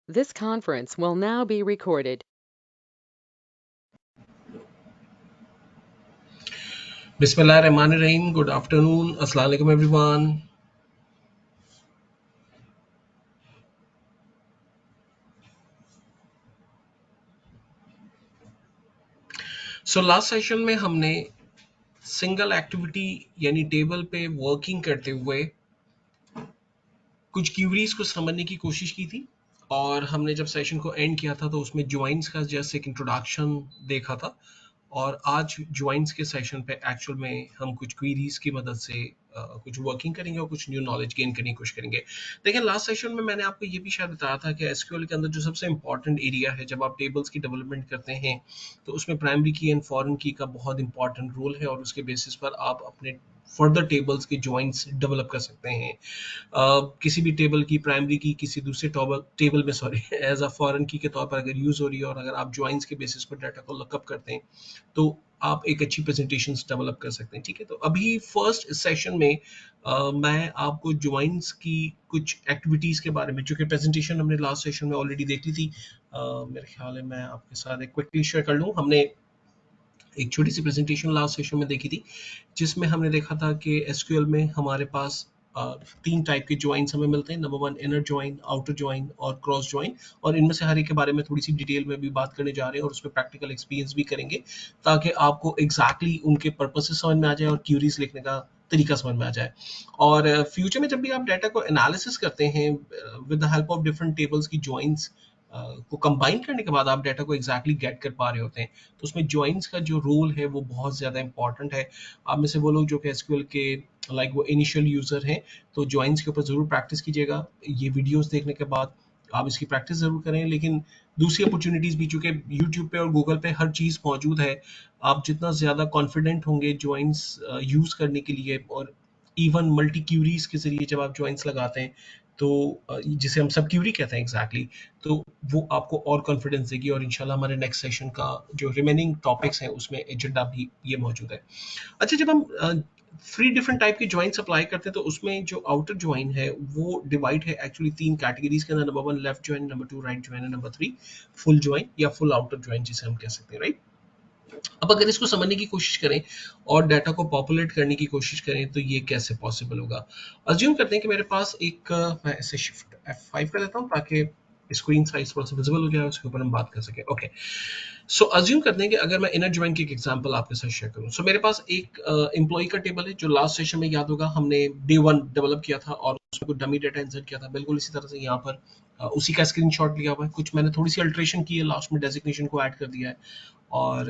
This conference will now be recorded. Bismillahirrahmanirrahim. Good afternoon. Assalamu alaikum, everyone. So last session में हमने single activity यानी table पे working करते हुए कुछ क्यूरीज को समझने की कोशिश की थी और हमने जब सेशन को एंड किया था तो उसमें ज्वाइंट्स का जस्ट एक इंट्रोडक्शन देखा था और आज ज्वाइंट्स के सेशन पे एक्चुअल में हम कुछ क्वेरीज की मदद से कुछ वर्किंग करेंगे और कुछ न्यू नॉलेज गेन करने की कोशिश करेंगे। देखिए लास्ट सेशन में मैंने आपको ये भी शायद बताया था कि एसक्यूएल के अंदर जो सबसे इंपॉर्टेंट एरिया है जब आप टेबल्स की डेवलपमेंट करते हैं तो उसमें प्राइमरी की एंड फॉरेन की का बहुत इंपॉर्टेंट रोल है और उसके बेसिस पर आप अपने फर्दर टेबल्स के ज्वाइंट्स डेवलप कर सकते हैं। किसी भी टेबल की प्राइमरी की किसी दूसरे टेबल टेबल में sorry as a foreign key के तौर पर अगर यूज हो रही है और अगर आप ज्वाइंट्स के बेसिस पर डाटा को लुकअप करते हैं तो आप एक अच्छी प्रेजेंटेशन डेवलप कर सकते हैं। ठीक है, तो अभी फर्स्ट सेशन में मैं आपको ज्वाइंट्स की कुछ एक्टिविटीज के बारे में, चूंकि प्रेजेंटेशन हमने लास्ट सेशन में ऑलरेडी देख ली थी, मेरे ख्याल है मैं आपके साथ एक क्विकली शेयर कर लूँ। हमने एक छोटी सी प्रेजेंटेशन लास्ट सेशन में देखी थी जिसमें हमने देखा था कि एसक्यूएल में हमारे पास तीन टाइप के ज्वाइंट्स हमें मिलते हैं। Number one inner join, outer join और क्रॉस ज्वाइन, और इनमें से हर एक के बारे में थोड़ी सी डिटेल में भी बात करने जा रहे हैं और उसमें प्रैक्टिकल एक्सपीरियंस भी करेंगे ताकि आपको एग्जैक्टली उनके पर्पस समझ में आ जाए और क्यूरीज लिखने का तरीका समझ में आ जाए। और फ्यूचर में जब भी आप डाटा को एनालिसिस करते हैं with the help of different tables की ज्वाइंट्स को कंबाइन करने के बाद आप डाटा को एग्जैक्टली गेट कर पा रहे होते हैं, तो उसमें ज्वाइंट्स का जो रोल है वो बहुत ज़्यादा इंपॉर्टेंट है। आप में से वो लोग जो कि एसक्यूएल के वो इनिशियल यूज़र हैं तो ज्वाइंट्स के ऊपर ज़रूर प्रैक्टिस कीजिएगा। ये वीडियोस देखने के बाद आप इसकी प्रैक्टिस ज़रूर करें, लेकिन दूसरी अपॉर्चुनिटीज़ भी, चूंकि यूट्यूब पे और गूगल पे हर चीज़ मौजूद है, आप जितना ज़्यादा कॉन्फिडेंट होंगे ज्वाइंट्स यूज़ करने के लिए और इवन मल्टी क्यूरीज के जरिए जब आप ज्वाइंट्स लगाते हैं तो जिसे हम सब क्यूरी कहते हैं एग्जैक्टली, तो वो आपको और कॉन्फिडेंस देगी और इंशाल्लाह हमारे नेक्स्ट सेशन का जो रिमेनिंग टॉपिक्स हैं उसमें एजेंडा भी ये मौजूद है। अच्छा, जब हम थ्री डिफरेंट टाइप के ज्वाइंट्स अप्लाई करते हैं तो उसमें जो आउटर ज्वाइन है वो डिवाइड है एक्चुअली तीन कैटेगरीज के अंदर। Number one left join, number two right join, number three full join या फुल आउटर ज्वाइन जिसे हम कह सकते हैं, राइट। अब अगर इसको समझने की कोशिश करें और डाटा को पॉपुलेट करने की कोशिश करें तो ये कैसे पॉसिबल होगा। अज्यूम करते हैं कि मेरे पास एक मैं ऐसे शिफ्ट F5 कर लेता हूँ ताकि स्क्रीन साइज थोड़ा सा विजिबल हो जाए, उसके ऊपर हम बात कर सकें। ओके, सो अज्यूम करते हैं कि अगर मैं इनर ज्वाइन की एक एग्जांपल आपके साथ शेयर करूं। सो मेरे पास एक एम्प्लॉय का टेबल है जो लास्ट सेशन में याद होगा हमने डे वन डेवलप किया था और उसमें कुछ डमी डाटा इंसर्ट किया था। बिल्कुल इसी तरह से यहाँ पर उसी का स्क्रीनशॉट लिया हुआ है। कुछ मैंने थोड़ी सी अल्ट्रेशन की है, लास्ट में डेजिग्नेशन को ऐड कर दिया है और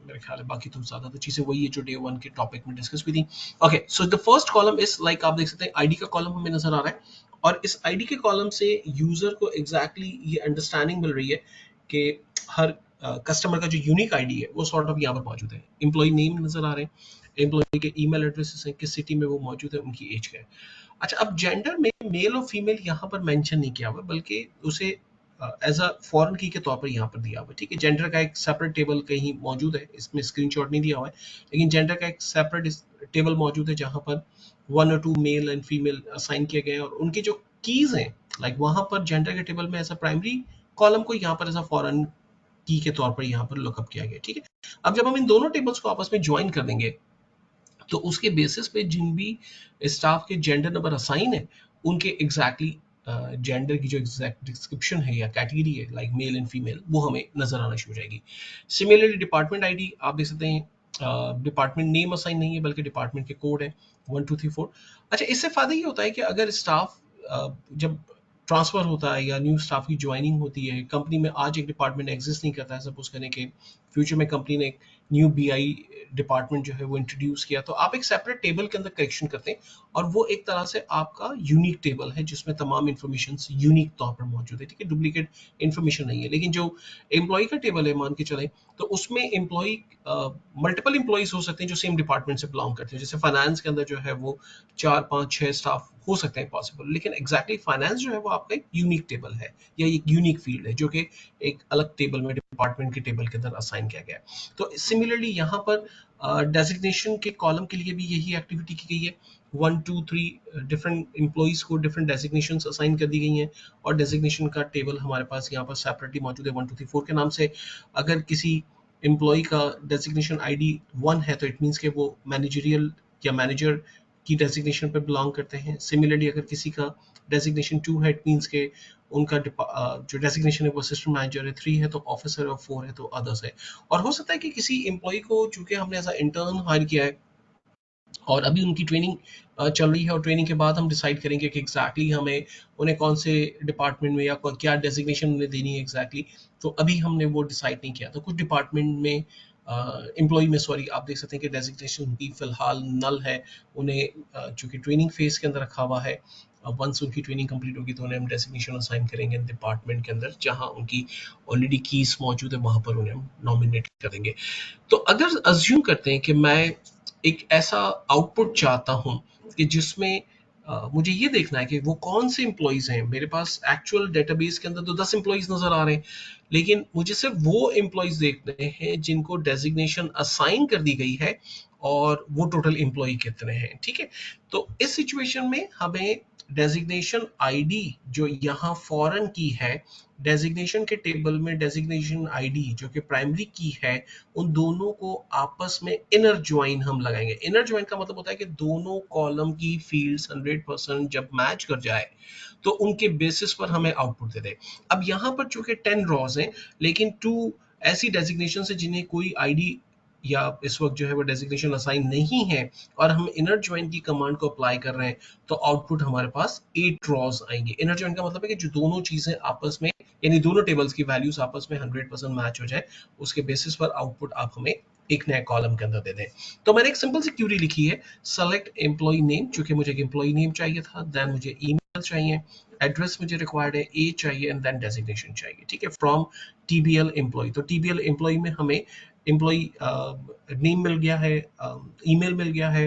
मेरे ख्याल है बाकी तो ज़्यादा तो चीज़ें वही है जो डे वन के टॉपिक में डिस्कस हुई थी। Okay, so the first column is like आप देख सकते हैं आईडी का कॉलम हमें नजर आ रहा है और इस आईडी के कॉलम से यूजर को एग्जैक्टली ये अंडरस्टैंडिंग मिल रही है कि हर कस्टमर का जो यूनिक आईडी है वो सॉर्ट ऑफ यहाँ पर मौजूद है। एम्प्लॉय नेम नजर आ रहे हैं, एम्प्लॉय के ईमेल एड्रेसेस हैं, किस सिटी में वो मौजूद है, उनकी एज क्या है। अच्छा, अब जेंडर में मेल और फीमेल यहाँ पर मेंशन नहीं किया हुआ बल्कि उसे एज अ फॉरेन की के तौर पर यहाँ पर दिया हुआ है। ठीक है, जेंडर का एक सेपरेट टेबल कहीं मौजूद है, इसमें स्क्रीनशॉट नहीं दिया हुआ है, लेकिन जेंडर का एक सेपरेट टेबल मौजूद है जहाँ पर वन और two male and female assign किए गए हैं और उनकी जो कीज हैं वहां पर जेंडर के टेबल में ऐसा प्राइमरी कॉलम को यहाँ पर ऐसा फॉरेन की के तौर पर यहाँ पर लुकअप किया गया। ठीक है, अब जब हम इन दोनों टेबल्स को आपस में ज्वाइन कर देंगे तो उसके बेसिस पे जिन भी स्टाफ के जेंडर नंबर असाइन है उनके एग्जैक्टली जेंडर की जो एग्जैक्ट डिस्क्रिप्शन है या कैटेगरी है लाइक मेल एंड फीमेल वो हमें नजर आना शुरू हो जाएगी। सिमिलरली डिपार्टमेंट आईडी आप देख सकते हैं, डिपार्टमेंट नेम असाइन नहीं है बल्कि डिपार्टमेंट के कोड है 1 2 3 4। अच्छा, इससे फायदा ये होता है कि अगर स्टाफ जब ट्रांसफर होता है या न्यू स्टाफ की ज्वाइनिंग होती है कंपनी में, आज एक डिपार्टमेंट एग्जिस्ट नहीं करता है, सपोज करें कि फ्यूचर में कंपनी ने एक न्यू बीआई डिपार्टमेंट जो है वो इंट्रोड्यूस किया, तो आप एक सेपरेट टेबल के अंदर करेक्शन करते हैं और वो एक तरह से आपका यूनिक टेबल है जिसमें तमाम इन्फॉर्मेशन यूनिक तौर पर मौजूद है। ठीक है, डुप्लीकेट इन्फॉर्मेशन नहीं है। लेकिन जो एम्प्लॉय का टेबल है मान के चले तो उसमें एम्प्लॉय मल्टीपल एम्प्लॉयज हो सकते हैं जो सेम डिपार्टमेंट से बिलोंग करते हैं। जैसे फाइनेंस के अंदर जो है वो 4 5 6 स्टाफ हो सकते हैं पॉसिबल, लेकिन एग्जैक्टली फाइनेंस जो है वो आपका एक यूनिक टेबल है या एक यूनिक फील्ड है जो कि एक अलग टेबल में डिपार्टमेंट के टेबल के अंदर असाइन किया गया है। तो सिमिलरली यहाँ पर डेजिग्नेशन के कॉलम के लिए भी यही एक्टिविटी की गई है। 1 2 3 डिफरेंट एम्प्लॉइज को डिफरेंट डेजिग्नेशन असाइन कर दी गई हैं और डेजिग्नेशन का टेबल हमारे पास यहाँ पर सेपरेटली मौजूद है 1 2 3 4 के नाम से। अगर किसी एम्प्लॉय का डेजिग्नेशन आईडी 1 है तो इट मीन्स कि वो मैनेजरियल या मैनेजर की डेजिग्नेशन पे बिलोंग करते हैं। सिमिलरली अगर किसी का डेजिग्नेशन 2 है इट मीन्स के उनका जो डेजिग्नेशन है वो असिस्टेंट मैनेजर है, 3 है तो ऑफिसर और 4 है तो अदर्स है। और हो सकता है कि किसी एम्प्लॉय को चूंकि हमने एज इंटर्न हायर किया है और अभी उनकी ट्रेनिंग चल रही है और ट्रेनिंग के बाद हम डिसाइड करेंगे कि एग्जैक्टली हमें उन्हें कौन से डिपार्टमेंट में या क्या डेजिग्नेशन उन्हें देनी है एग्जैक्टली। तो अभी हमने वो डिसाइड नहीं किया। तो कुछ डिपार्टमेंट में एम्प्लॉय में सॉरी आप देख सकते हैं कि डेजिग्नेशन उनकी फिलहाल नल है। उन्हें चूंकि ट्रेनिंग फेज के अंदर रखा हुआ है, वंस उनकी ट्रेनिंग कंप्लीट होगी तो उन्हें हम डेजिग्नेशन असाइन करेंगे डिपार्टमेंट के अंदर जहां उनकी ऑलरेडी कीज मौजूद है, वहां पर उन्हें हम नॉमिनेट करेंगे। तो अगर अज्यूम करते हैं कि मैं एक ऐसा आउटपुट चाहता हूं कि जिसमें मुझे ये देखना है कि वो कौन से एम्प्लॉइज हैं। मेरे पास एक्चुअल डेटाबेस के अंदर तो 10 एम्प्लॉइज नजर आ रहे हैं, लेकिन मुझे सिर्फ वो एम्प्लॉइज देखने हैं जिनको डेजिग्नेशन असाइन कर दी गई है और वो टोटल एम्प्लॉय कितने हैं। ठीक है, तो इस सिचुएशन में हमें डेजिग्नेशन आईडी जो यहाँ फॉरेन की है, डेजिग्नेशन के टेबल में डेजिग्नेशन आईडी जो कि प्राइमरी की है, उन दोनों को आपस में इनर ज्वाइन हम लगाएंगे। इनर ज्वाइन का मतलब होता है कि दोनों कॉलम की फील्ड्स 100% जब मैच कर जाए तो उनके बेसिस पर हमें आउटपुट दे दे। अब यहाँ पर चूंकि 10 रॉज हैं लेकिन 2 ऐसी डेजिग्नेशन है जिन्हें कोई आईडी या इस वक्त जो है वो डेजिग्नेशन असाइन नहीं है और हम इनर ज्वाइन की कमांड को अप्लाई कर रहे हैं, तो आउटपुट हमारे पास 8 रॉज आएंगे। इनर ज्वाइन का मतलब है कि जो दोनों चीजें आपस में यानी दोनों टेबल्स की वैल्यूज आपस में 100% मैच हो जाए, उसके बेसिस पर आउटपुट आप हमें एक नए कॉलम के अंदर दे दें। तो मैंने एक सिंपल सी क्यूरी लिखी है, सेलेक्ट एम्प्लॉय नेम, चूंकि मुझे एक एम्प्लॉय नेम चाहिए था, देन मुझे ईमेल चाहिए, एड्रेस मुझे रिक्वायर्ड है, एज चाहिए एंड देन डेजिग्नेशन चाहिए। ठीक है, फ्रॉम टीबीएल एम्प्लॉय। तो टीबीएल एम्प्लॉय में हमें एम्प्लॉय नेम मिल गया है, ईमेल मिल गया है,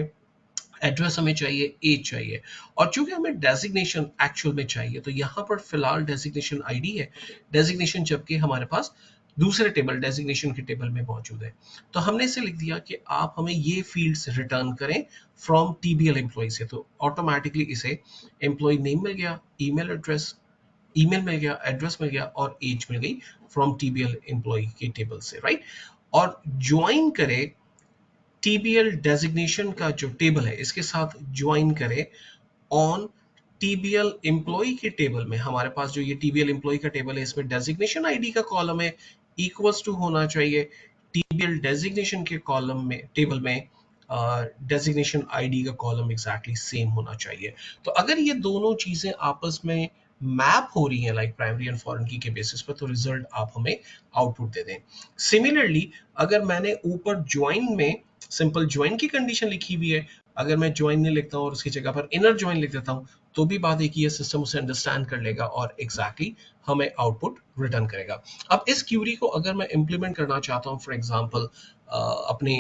एड्रेस हमें चाहिए, एज चाहिए। और चूंकि हमें डेजिग्नेशन एक्चुअल में चाहिए तो यहाँ पर फिलहाल डेजिग्नेशन आईडी है, डेजिग्नेशन जबकि हमारे पास दूसरे टेबल डेजिग्नेशन के टेबल में मौजूद है। तो हमने इसे लिख दिया कि आप हमें ये फील्ड्स रिटर्न करें फ्रॉम टीबीएल एम्प्लॉय से। तो ऑटोमेटिकली इसे एम्प्लॉय नेम मिल गया, ईमेल एड्रेस, ईमेल मिल गया, एड्रेस मिल गया और एज मिल गई फ्रॉम टीबीएल एम्प्लॉय के टेबल से, राइट। और ज्वाइन करे टीबीएल डेजिग्नेशन का जो टेबल है इसके साथ ज्वाइन करें ऑन टीबीएल एम्प्लॉय के टेबल में। हमारे पास जो ये टीबीएल एम्प्लॉय का टेबल है इसमें डेजिग्नेशन आईडी का कॉलम है, इक्वल्स टू होना चाहिए टीबीएल डेजिग्नेशन के कॉलम में टेबल में डेजिग्नेशन आईडी का कॉलम एग्जैक्टली सेम होना चाहिए। तो अगर ये दोनों चीजें आपस में मैप हो रही हैं like primary and foreign key के बेसिस पर, तो रिजल्ट आप हमें आउटपुट दे दें। सिमिलरली अगर मैंने ऊपर ज्वाइन में सिंपल ज्वाइन की कंडीशन लिखी हुई है, अगर मैं ज्वाइन नहीं लिखता हूँ और उसकी जगह पर इनर ज्वाइन लिख देता हूँ तो भी बात एक ही है, सिस्टम उसे अंडरस्टैंड कर लेगा और एग्जैक्टली हमें आउटपुट रिटर्न करेगा। अब इस क्यूरी को अगर मैं इंप्लीमेंट करना चाहता हूँ फॉर एग्जांपल अपने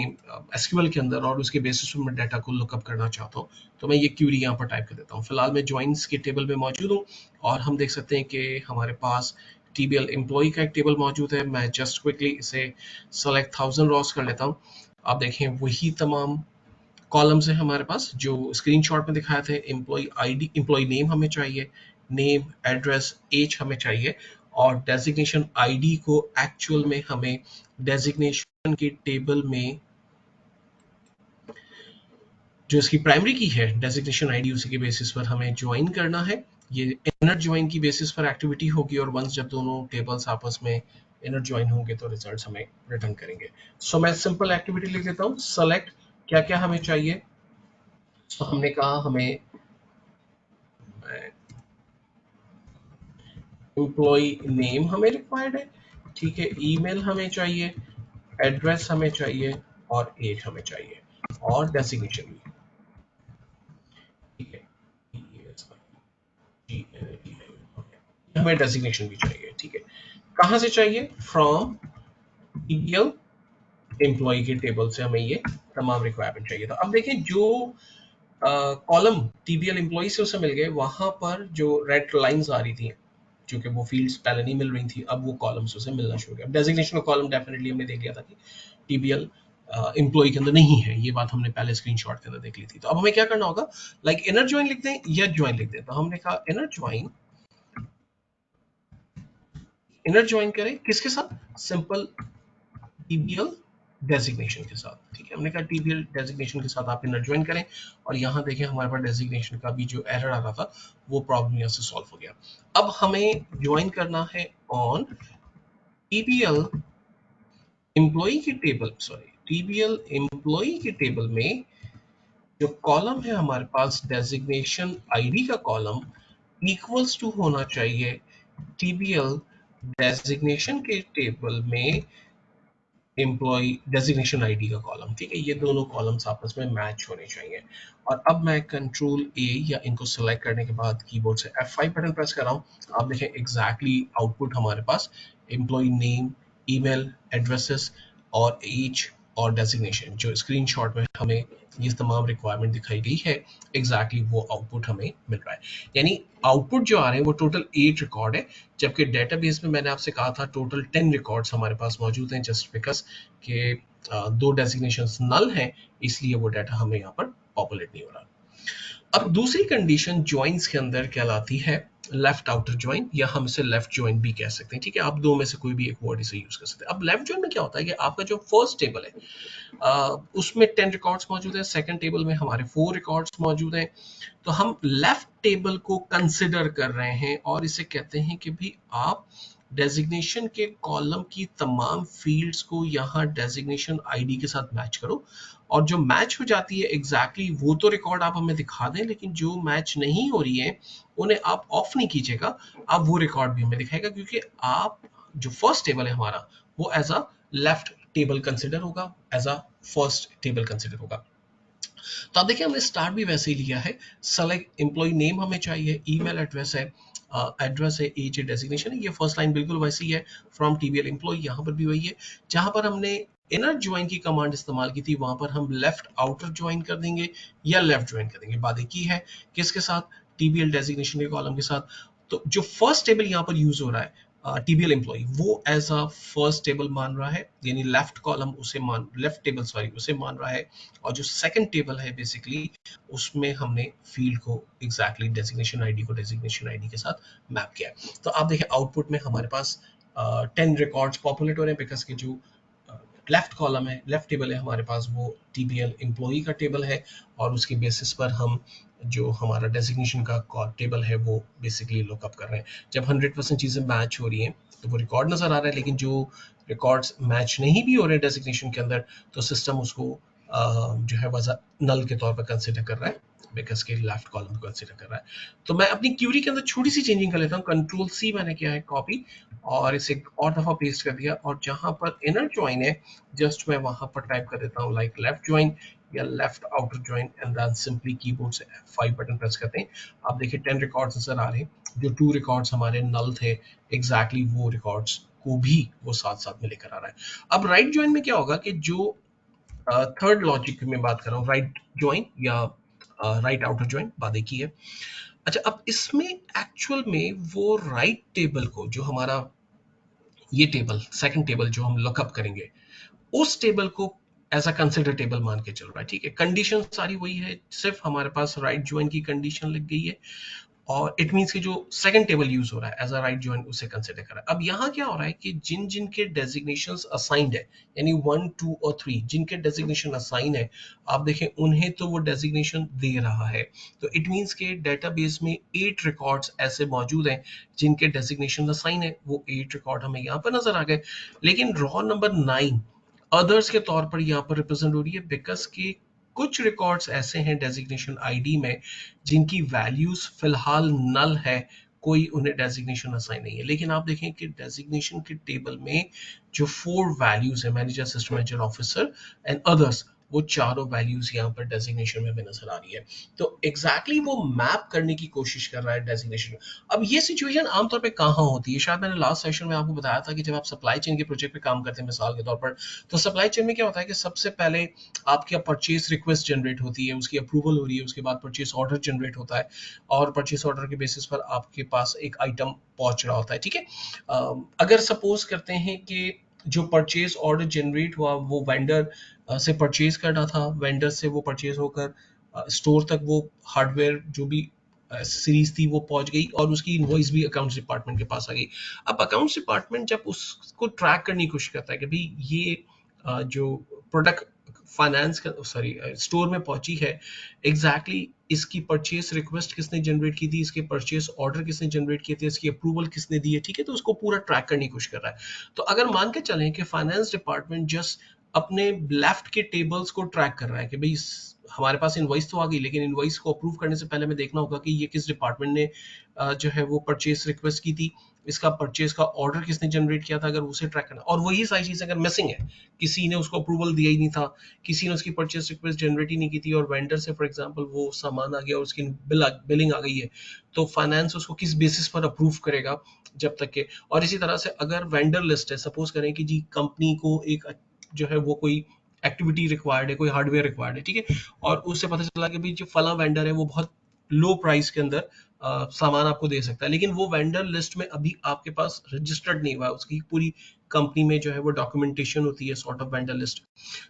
एसक्यूएल के अंदर और उसके बेसिस पर मैं डाटा को लुकअप करना चाहता हूँ, तो मैं ये क्यूरी यहाँ पर टाइप कर देता हूँ। फिलहाल मैं ज्वाइंस के टेबल में मौजूद हूँ और हम देख सकते हैं कि हमारे पास टीबीएल एम्प्लॉय का एक टेबल मौजूद है। मैं जस्ट क्विकली इसे सेलेक्ट 1000 रॉस कर लेता हूँ। आप देखें वही तमाम कॉलम्स है हमारे पास जो स्क्रीनशॉट में दिखाए थे। एम्प्लॉय आईडी, एम्प्लॉय नेम हमें चाहिए, नेम, एड्रेस, एज हमें चाहिए और डेजिग्नेशन आईडी को एक्चुअल में हमें डेजिग्नेशन के टेबल में जो इसकी प्राइमरी की है डेजिग्नेशन आईडी उसी के बेसिस पर हमें ज्वाइन करना है। ये इनर ज्वाइन की बेसिस पर एक्टिविटी होगी और वंस जब दोनों टेबल्स आपस में इनर ज्वाइन होंगे तो रिजल्ट्स हमें रिटर्न करेंगे। सो मैं सिंपल एक्टिविटी लिख देता हूँ, सेलेक्ट क्या क्या हमें चाहिए। तो हमने कहा हमें एम्प्लॉय नेम हमें रिक्वायर्ड है, ठीक है, ईमेल हमें चाहिए, एड्रेस हमें चाहिए और एज हमें चाहिए और डेजिग्नेशन भी, ठीक है, हमें डेजिग्नेशन भी चाहिए। ठीक है, कहाँ से चाहिए? फ्रॉम टीबीएल एम्प्लॉय के टेबल से हमें ये तमाम रिक्वायरमेंट चाहिए। तो अब देखें जो कॉलम टीबीएल एम्प्लॉय से उसे मिल गए, वहां पर जो रेड लाइंस आ रही थी क्योंकि वो फील्ड्स पहले नहीं मिल रही थी, अब वो कॉलम्स उसे मिलना शुरू हो गया। डेजिग्नेशन का कॉलम डेफिनेटली हमने देख लिया था कि टीबीएल एम्प्लॉय के अंदर नहीं है। ये बात हमने पहले स्क्रीनशॉट के अंदर देख ली थी। तो अब हमें क्या करना होगा, लाइक इनर ज्वाइन लिख दें या ज्वाइन लिख दें। तो हमने कहा इनर ज्वाइन करें किसके साथ, सिंपल टीबीएल डेजिग्नेशन के साथ। ठीक है, हमने कहा टीबीएल डेजिग्नेशन के साथ आप इनर ज्वाइन करें। और यहाँ देखें हमारे पास डेजिग्नेशन का भी जो एरर आ रहा था वो प्रॉब्लम यहाँ से सॉल्व हो गया। अब हमें ज्वाइन करना है ऑन टीबीएल एम्प्लॉई की टेबल, सॉरी टीबीएल एम्प्लॉई की टेबल में जो कॉलम है हमारे पास डेजिग्नेशन आईडी का कॉलम इक्वल्स टू होना चाहिए टीबीएल डेजिग्नेशन के टेबल में एम्प्लॉय डेजिग्नेशन आईडी का कॉलम। ठीक है, ये दोनों कॉलम्स आपस में मैच होने चाहिए। और अब मैं कंट्रोल ए या इनको सेलेक्ट करने के बाद कीबोर्ड से F5 बटन प्रेस कर रहा हूँ। आप देखें एग्जैक्टली आउटपुट हमारे पास एम्प्लॉय नेम, ईमेल एड्रेसेस और एज और डेजिग्नेशन, जो स्क्रीनशॉट में हमें ये तमाम रिक्वायरमेंट दिखाई गई है, एग्जैक्टली वो आउटपुट हमें मिल रहा है। यानी आउटपुट जो आ रहे हैं वो टोटल 8 रिकॉर्ड है, जबकि डेटाबेस में मैंने आपसे कहा था टोटल 10 रिकॉर्ड्स हमारे पास मौजूद हैं, जस्ट बिकॉज के 2 डेजिग्नेशंस नल हैं, इसलिए वो डाटा हमें यहाँ पर पॉपुलेट नहीं हो रहा। अब दूसरी कंडीशन ज्वाइंस के अंदर कहलाती है लेफ्ट आउटर ज्वाइन, या हम इसे लेफ्ट ज्वाइन भी कह सकते हैं। ठीक है, आप दो में से कोई भी एक वर्ड इसे यूज कर सकते हैं। अब लेफ्ट ज्वाइन में क्या होता है कि आपका जो फर्स्ट टेबल है उसमें 10 रिकॉर्ड्स मौजूद हैं, सेकंड टेबल में हमारे 4 रिकॉर्ड्स मौजूद हैं। तो हम लेफ्ट टेबल को कंसिडर कर रहे हैं और इसे कहते हैं कि भी आप डेजिग्नेशन के कॉलम की तमाम फील्ड्स को यहाँ डेजिग्नेशन आईडी के साथ मैच करो, और जो मैच हो जाती है एग्जैक्टली वो तो रिकॉर्ड आप हमें दिखा दें, लेकिन जो मैच नहीं हो रही है उन्हें आप ऑफ नहीं कीजिएगा, आप वो रिकॉर्ड भी हमें दिखाएगा, क्योंकि आप जो फर्स्ट टेबल है हमारा वो as a left table consider होगा, as a first table consider होगा। तो आप देखिए हमने स्टार्ट भी वैसे ही लिया है। सेलेक्ट एम्प्लॉय नेम हमें चाहिए, ईमेल एड्रेस है, एड्रेस है, एज है, डेजिग्नेशन है। ये फर्स्ट लाइन बिल्कुल वैसी है, फ्रॉम टीबीएल एम्प्लॉय, यहाँ पर भी वही है। जहां पर हमने इनर ज्वाइन की कमांड इस्तेमाल की थी वहां पर हम लेफ्ट आउटर ज्वाइन कर देंगे या लेफ्ट ज्वाइन कर देंगे। बात एक ही है, किसके साथ, टीबीएल डेजिग्नेशन के कॉलम के साथ। तो जो फर्स्ट टेबल यहाँ पर यूज हो रहा है टीबीएल एम्प्लॉय, वो एज अ फर्स्ट टेबल मान रहा है, यानी लेफ्ट कॉलम उसे मान, लेफ्ट टेबल सॉरी उसे मान रहा है। और जो सेकंड टेबल है बेसिकली उसमें हमने फील्ड को एग्जैक्टली डेजिग्नेशन आईडी को डेजिग्नेशन आईडी के साथ मैप किया है। तो आप देखिए आउटपुट में हमारे पास 10 रिकॉर्ड्स पॉपुलेट हो रहे हैं, बिकॉज के जो लेफ्ट कॉलम है, लेफ्ट टेबल है हमारे पास, वो टीबीएल एम्प्लॉई का टेबल है, और उसके बेसिस पर हम जो हमारा डेजिग्नेशन का टेबल है वो बेसिकली लुकअप कर रहे हैं। जब 100% चीज़ें मैच हो रही हैं तो वो रिकॉर्ड नज़र आ रहा है, लेकिन जो रिकॉर्ड्स मैच नहीं भी हो रहे हैं डेजिग्नेशन के अंदर, तो सिस्टम उसको जो है वजह नल के तौर पर कंसिडर कर रहा है, बिकॉज के लेफ्ट कॉलम को कंसिडर कर रहा है। तो मैं अपनी क्यूरी के अंदर छोटी सी चेंजिंग कर लेता हूँ, कंट्रोल सी मैंने किया है कॉपी, और इसे और दफ़ा पेस्ट कर दिया, और जहाँ पर इनर ज्वाइन है जस्ट मैं वहाँ पर टाइप कर देता हूँ लाइक लेफ्ट ज्वाइन या left outer join, and then simply keyboard से F5 बटन प्रेस करते हैं। आप देखिए 10 रिकॉर्ड्स नजर आ रहे हैं, जो 2 रिकॉर्ड्स हमारे नल थे एग्जैक्टली वो रिकॉर्ड्स को भी वो साथ साथ में लेकर आ रहा है। अब राइट ज्वाइन में क्या होगा कि जो थर्ड लॉजिक में बात कर रहा हूँ, राइट ज्वाइन या राइट आउटर ज्वाइन, बात एक ही है। अच्छा, अब इसमें एक्चुअल में वो राइट टेबल को, जो हमारा ये टेबल सेकंड टेबल जो हम लुकअप करेंगे, उस टेबल को एज अ कंसिडर टेबल मान के चल रहा है। ठीक है, कंडीशन सारी वही है, सिर्फ हमारे पास राइट ज्वाइन की कंडीशन लग गई है, और इट मीन्स कि जो सेकंड टेबल यूज हो रहा है एज अ राइट ज्वाइन उसे कंसिडर कर रहा है। अब यहाँ क्या हो रहा है कि जिन जिन के डेजिग्नेशंस असाइंड है, यानी 1, 2 और 3 जिनके डेजिग्नेशन असाइन है, आप देखें उन्हें तो वो डेजिग्नेशन दे रहा है। तो इट मीन्स के डेटाबेस में 8 रिकॉर्ड्स ऐसे मौजूद हैं जिनके डेजिग्नेशन असाइन है, वो 8 रिकॉर्ड हमें यहाँ पर नजर आ गए। लेकिन रॉ नंबर 9 अदर्स के तौर पर यहाँ पर रिप्रेजेंट हो रही है, बिकॉज के कुछ रिकॉर्ड्स ऐसे हैं डेजिग्नेशन आईडी में जिनकी वैल्यूज फिलहाल नल है, कोई उन्हें डेजिग्नेशन असाइन नहीं है। लेकिन आप देखें कि डेजिग्नेशन के टेबल में जो 4 वैल्यूज है, manager, system manager, officer and others, वो चारों वैल्यूज यहाँ पर डेजिग्नेशन में भी नजर आ रही है। तो एग्जैक्टली वो मैप करने की कोशिश कर रहा है डेजिग्नेशन। अब ये सिचुएशन आमतौर पे कहाँ होती है, शायद मैंने लास्ट सेशन में आपको बताया था कि जब आप सप्लाई चेन के प्रोजेक्ट पे काम करते हैं मिसाल के तौर पर, तो सप्लाई चेन में क्या होता है कि सबसे पहले आपकी परचेज रिक्वेस्ट जनरेट होती है, उसकी अप्रूवल हो रही है, उसके बाद परचेज ऑर्डर जनरेट होता है, और परचेज ऑर्डर के बेसिस पर आपके पास एक आइटम पहुंच रहा होता है। ठीक है, अगर सपोज करते हैं कि जो परचेज ऑर्डर जनरेट हुआ वो वेंडर से परचेज करना था, वेंडर से वो परचेज होकर स्टोर तक वो हार्डवेयर जो भी सीरीज थी वो पहुंच गई और उसकी इनवॉइस भी अकाउंट्स डिपार्टमेंट के पास आ गई। अब अकाउंट्स डिपार्टमेंट जब उसको ट्रैक करने की कोशिश करता है कि भाई ये जो प्रोडक्ट फाइनेंस का सॉरी स्टोर में पहुंची है, एग्जैक्टली इसकी परचेज रिक्वेस्ट किसने जनरेट की थी, इसके परचेज ऑर्डर किसने जनरेट किए थे, इसकी अप्रूवल किसने दी है, ठीक है, तो उसको पूरा ट्रैक करने की कोशिश कर रहा है। तो अगर मान के चलें कि फाइनेंस डिपार्टमेंट जस्ट अपने लेफ्ट के टेबल्स को ट्रैक कर रहा है कि भाई हमारे पास इनवॉइस तो आ गई, लेकिन इनवॉइस को अप्रूव करने से पहले हमें देखना होगा कि ये किस डिपार्टमेंट ने जो है वो परचेज रिक्वेस्ट की थी, इसका परचेज का ऑर्डर किसने जनरेट किया था, अगर उसे ट्रैक करना, और वही सारी चीजें अगर मिसिंग है, किसी ने उसको अप्रूवल दिया ही नहीं था, किसी ने उसकी परचेज रिक्वेस्ट जनरेट ही नहीं की थी और वेंडर से फॉर एग्जांपल वो सामान आ गया और उसकी बिलिंग आ गई है, तो फाइनेंस उसको किस बेसिस पर अप्रूव करेगा जब तक के। और इसी तरह से अगर वेंडर लिस्ट है, सपोज करें कि जी कंपनी को एक जो है वो कोई एक्टिविटी रिक्वायर्ड है, कोई हार्डवेयर रिक्वायर्ड है, ठीक है, और उससे पता चला कि भाई जो फला वेंडर है वो बहुत लो प्राइस के अंदर सामान आपको दे सकता है, लेकिन वो वेंडर लिस्ट में अभी आपके पास रजिस्टर्ड नहीं हुआ है, उसकी पूरी कंपनी में जो है वो डॉक्यूमेंटेशन होती है सॉर्ट ऑफ वेंडर लिस्ट।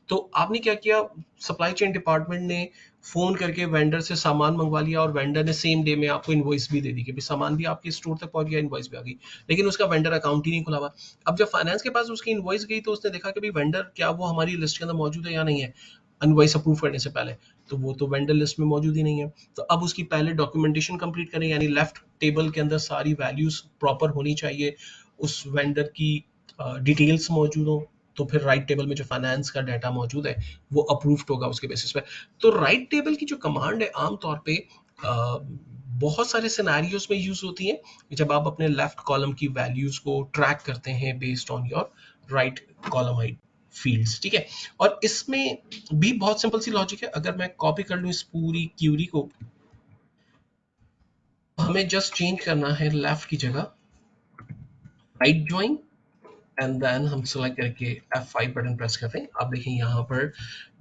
तो आपने क्या किया, सप्लाई चेन डिपार्टमेंट ने फोन करके वेंडर से सामान मंगवा लिया और वेंडर ने सेम डे में आपको इनवॉइस भी दे दी कि भाई सामान भी आपके स्टोर तक पहुंच गया, इनवॉइस भी आ गई, लेकिन उसका वेंडर अकाउंट ही नहीं खुला हुआ। अब जब फाइनेंस के पास उसकी इनवॉइस गई तो उसने देखा कि भाई वेंडर क्या वो हमारी लिस्ट के अंदर मौजूद है या नहीं है, इनवॉइस अप्रूव करने से पहले, तो वो तो वेंडर लिस्ट में मौजूद ही नहीं है। तो अब उसकी पहले डॉक्यूमेंटेशन कंप्लीट करें, यानी लेफ्ट टेबल के अंदर सारी वैल्यूज प्रॉपर होनी चाहिए, उस वेंडर की डिटेल्स मौजूद हो, तो फिर राइट टेबल में जो फाइनेंस का डाटा मौजूद है वो अप्रूव्ड होगा उसके बेसिस पे। तो राइट टेबल की जो कमांड है आमतौर पे बहुत सारे सिनेरियोज में यूज होती है, जब आप अपने लेफ्ट कॉलम की वैल्यूज को ट्रैक करते हैं based on your right column height fields, ठीक है। और इसमें भी बहुत सिंपल सी लॉजिक है, अगर मैं कॉपी कर लूं इस पूरी क्यूरी को, हमें जस्ट चेंज करना है लेफ्ट की जगह राइट ज्वाइन, एंड देन हम सेलेक्ट करके F5 बटन प्रेस करते हैं। आप देखें यहाँ पर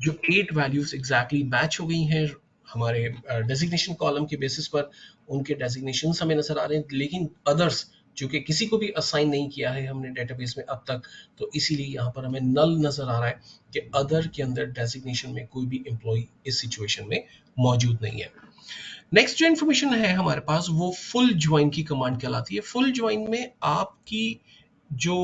जो 8 वैल्यूज एग्जैक्टली मैच हो गई हैं हमारे डेजिग्नेशन कॉलम के बेसिस पर, उनके डेजिग्नेशन हमें नजर आ रहे हैं, लेकिन अदर्स जो कि किसी को भी असाइन नहीं किया है हमने डेटाबेस में अब तक, तो इसीलिए यहाँ पर हमें नल नजर आ रहा है कि अदर के अंदर डेजिग्नेशन में कोई भी एम्प्लॉय इस सिचुएशन में मौजूद नहीं है। नेक्स्ट जो इन्फॉर्मेशन है हमारे पास वो फुल ज्वाइन की कमांड कहलाती है। फुल ज्वाइन में आपकी जो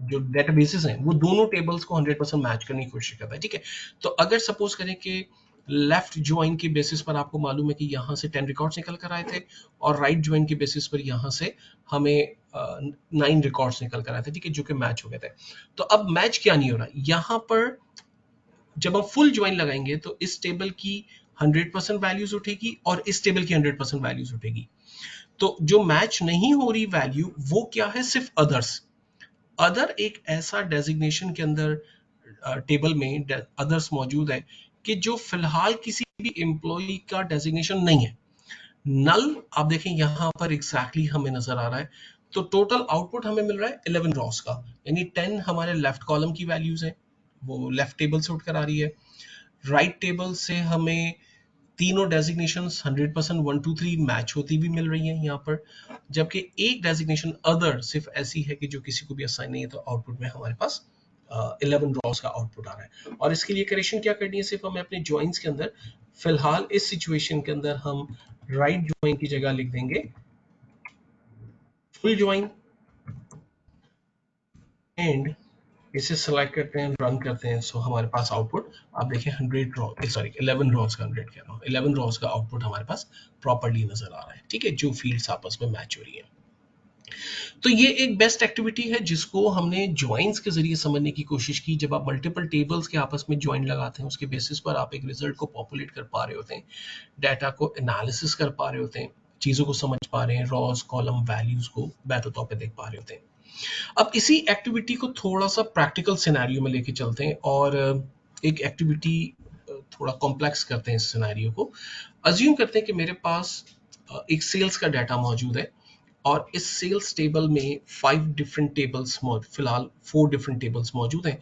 जो डेटाबेसेस हैं वो दोनों टेबल्स को 100% मैच करने की कोशिश करता है, ठीक है। तो अगर सपोज करें कि लेफ्ट ज्वाइन के बेसिस पर आपको मालूम है कि यहाँ से 10 रिकॉर्ड्स निकल कर आए थे और राइट ज्वाइन के बेसिस पर यहाँ से हमें 9 रिकॉर्ड्स निकल कर आए थे, ठीक है, जो कि मैच हो गए थे। तो अब मैच क्या नहीं हो रहा यहाँ पर, जब हम फुल ज्वाइन लगाएंगे तो इस टेबल की 100% वैल्यूज उठेगी और इस टेबल की 100% वैल्यूज उठेगी। तो जो मैच नहीं हो रही वैल्यू वो क्या है, सिर्फ अदर्स। अदर एक ऐसा डेजिग्नेशन के अंदर टेबल में अदर्स मौजूद है कि जो फिलहाल किसी भी एम्प्लॉय का डेजिग्नेशन नहीं है। नल आप देखें यहाँ पर एग्जैक्टली हमें नजर आ रहा है। तो टोटल आउटपुट हमें मिल रहा है 11 रॉस का, यानी 10 हमारे लेफ्ट कॉलम की वैल्यूज है, वो लेफ्ट टेबल से उठकर आ रही है। राइट टेबल से हमें तीनों डेजिग्नेशंस 100% 1 2 3 मैच होती भी मिल रही हैं यहाँ पर, जबकि एक डेजिग्नेशन अदर सिर्फ ऐसी है कि जो किसी को भी असाइन नहीं है, तो आउटपुट में हमारे पास 11 रॉस का आउटपुट आ रहा है। और इसके लिए करेक्शन क्या करनी है, सिर्फ हमें अपने ज्वाइंस के अंदर फिलहाल इस सिचुएशन के अंदर हम राइट ज्वाइन की जगह लिख देंगे फुल ज्वाइन, एंड इसे सेलेक्ट करते हैं, रन करते हैं, सो हमारे पास आउटपुट आप देखें 100 रॉ सॉरी 11 रॉस का 100 कह रहा हूँ 11 रॉस का आउटपुट हमारे पास प्रॉपर्ली नजर आ रहा है, ठीक है, जो फील्ड्स आपस में मैच हो रही है। तो ये एक बेस्ट एक्टिविटी है जिसको हमने ज्वाइंस के जरिए समझने की कोशिश की। जब आप मल्टीपल टेबल्स के आपस में ज्वाइन लगाते हैं उसके बेसिस पर आप एक रिजल्ट को पॉपुलेट कर पा रहे होते हैं, डाटा को एनालिसिस कर पा रहे होते हैं, चीजों को समझ पा रहे हैं, रॉस कॉलम वैल्यूज को बेहतर तौर पे देख पा रहे होते हैं। अब इसी एक्टिविटी को थोड़ा सा प्रैक्टिकल सिनेरियो में लेके चलते हैं और एक एक्टिविटी थोड़ा कॉम्प्लेक्स करते हैं इस सिनेरियो को। अज्यूम करते हैं कि मेरे पास एक सेल्स का डाटा मौजूद है और इस सेल्स टेबल में 5 डिफरेंट टेबल्स फिलहाल 4 डिफरेंट टेबल्स मौजूद हैं।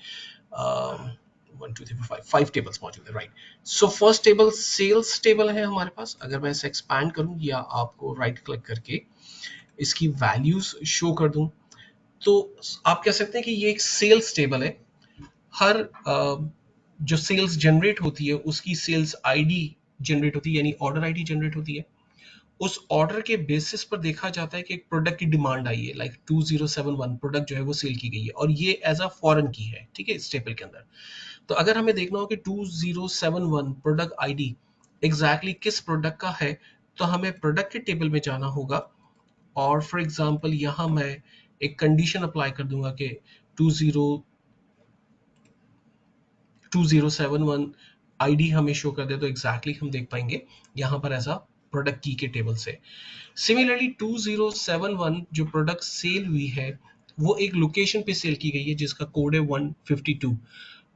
1 2 3 4 5 टेबल्स मौजूद है, right. So first table sales table है हमारे पास। अगर मैं इसे एक्सपैंड करूं या आपको राइट क्लिक करके इसकी वैल्यूज शो कर दूं, तो आप कह सकते हैं कि ये एक सेल्स टेबल है। हर जो सेल्स जनरेट होती है उसकी सेल्स आईडी जनरेट होती है, यानी ऑर्डर आईडी जनरेट होती है। उस ऑर्डर के बेसिस पर देखा जाता है कि एक प्रोडक्ट की डिमांड आई है, लाइक 2071 प्रोडक्ट जो है वो सेल की गई है, और ये एज अ फॉरेन की है, ठीक है, इस टेबल के अंदर। तो अगर हमें देखना हो कि 2071 प्रोडक्ट आईडी एग्जैक्टली किस प्रोडक्ट का है, तो हमें प्रोडक्ट के टेबल में जाना होगा। और फॉर एग्जांपल यहाँ मैं एक कंडीशन अप्लाई कर दूंगा कि 2071 आईडी हमें शो कर दे, तो एग्जैक्टली हम देख पाएंगे यहाँ पर ऐसा प्रोडक्ट की के टेबल से। सिमिलरली 2071 जो प्रोडक्ट सेल हुई है वो एक लोकेशन पे सेल की गई है जिसका कोड है 152।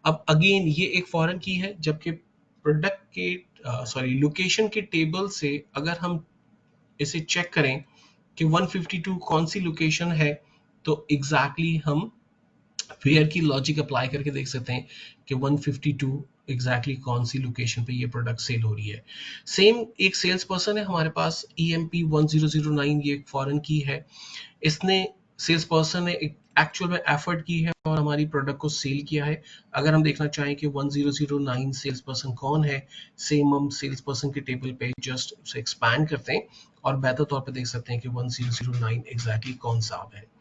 अब अगेन ये एक फॉरेन की है, जबकि प्रोडक्ट के लोकेशन के टेबल से अगर हम इसे चेक करें कि 152 कौन सी लोकेशन है, तो एग्जैक्टली exactly हम वेयर की लॉजिक अप्लाई करके देख सकते हैं कि 152 एग्जैक्टली कौन सी लोकेशन पे ये प्रोडक्ट सेल हो रही है। सेम एक सेल्स पर्सन है हमारे पास, EMP 1009, ये एक फॉरेन की है। इसने सेल्स पर्सन ने एक्चुअल में एफर्ट की है और हमारी प्रोडक्ट को सेल किया है। अगर हम देखना चाहें कि 1009 सेल्स पर्सन कौन है, सेम हम सेल्स पर्सन के टेबल पे जस्ट उसे एक्सपैंड करते हैं और बेहतर तौर पे देख सकते हैं कि 1009 एग्जैक्टली कौन सा है।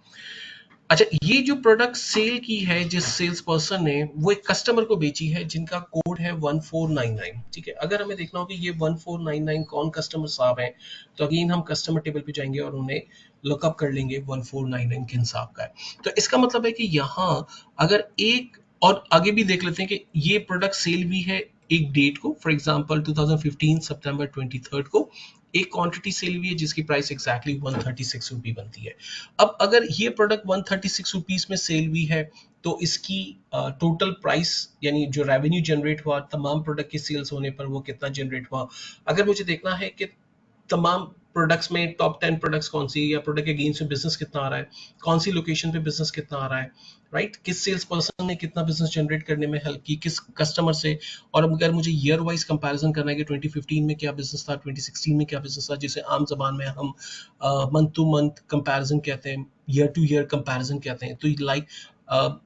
अच्छा, ये जो प्रोडक्ट सेल की है जिस सेल्स पर्सन ने, वो एक कस्टमर को बेची है जिनका कोड है 1499, ठीक है। अगर हमें देखना हो कि ये 1499 कौन कस्टमर साहब हैं, तो अगेन हम कस्टमर टेबल पे जाएंगे और उन्हें लुकअप कर लेंगे 1499 किन साहब का है। तो इसका मतलब है कि यहाँ अगर एक और आगे भी देख लेते हैं कि ये प्रोडक्ट सेल भी है एक डेट को, फॉर एग्जांपल 2015 सितंबर 23 को एक क्वांटिटी सेल हुई है जिसकी प्राइस एग्जैक्टली 136 रुपी बनती है। अब अगर ये प्रोडक्ट 136 रुपीज में सेल हुई है, तो इसकी टोटल प्राइस यानी जो रेवेन्यू जनरेट हुआ तमाम प्रोडक्ट के सेल्स होने पर वो कितना जनरेट हुआ। अगर मुझे देखना है कि तमाम प्रोडक्ट्स में टॉप 10 प्रोडक्ट्स कौन सी, या प्रोडक्ट के गेम्स में बिजनेस कितना आ रहा है, कौन सी लोकेशन पे बिजनेस कितना आ रहा है, राइट, किस सेल्स पर्सन ने कितना बिजनेस जनरेट करने में हेल्प की किस कस्टमर से। और अगर मुझे ईयर वाइज कंपैरिजन करना है कि 2015 में क्या बिजनेस था, 2016 में क्या बिजनेस था, जिसे आम जबान में हम मंथ टू मंथ कंपैरिजन कहते हैं, ईयर टू ईयर कंपैरिजन कहते हैं। तो लाइक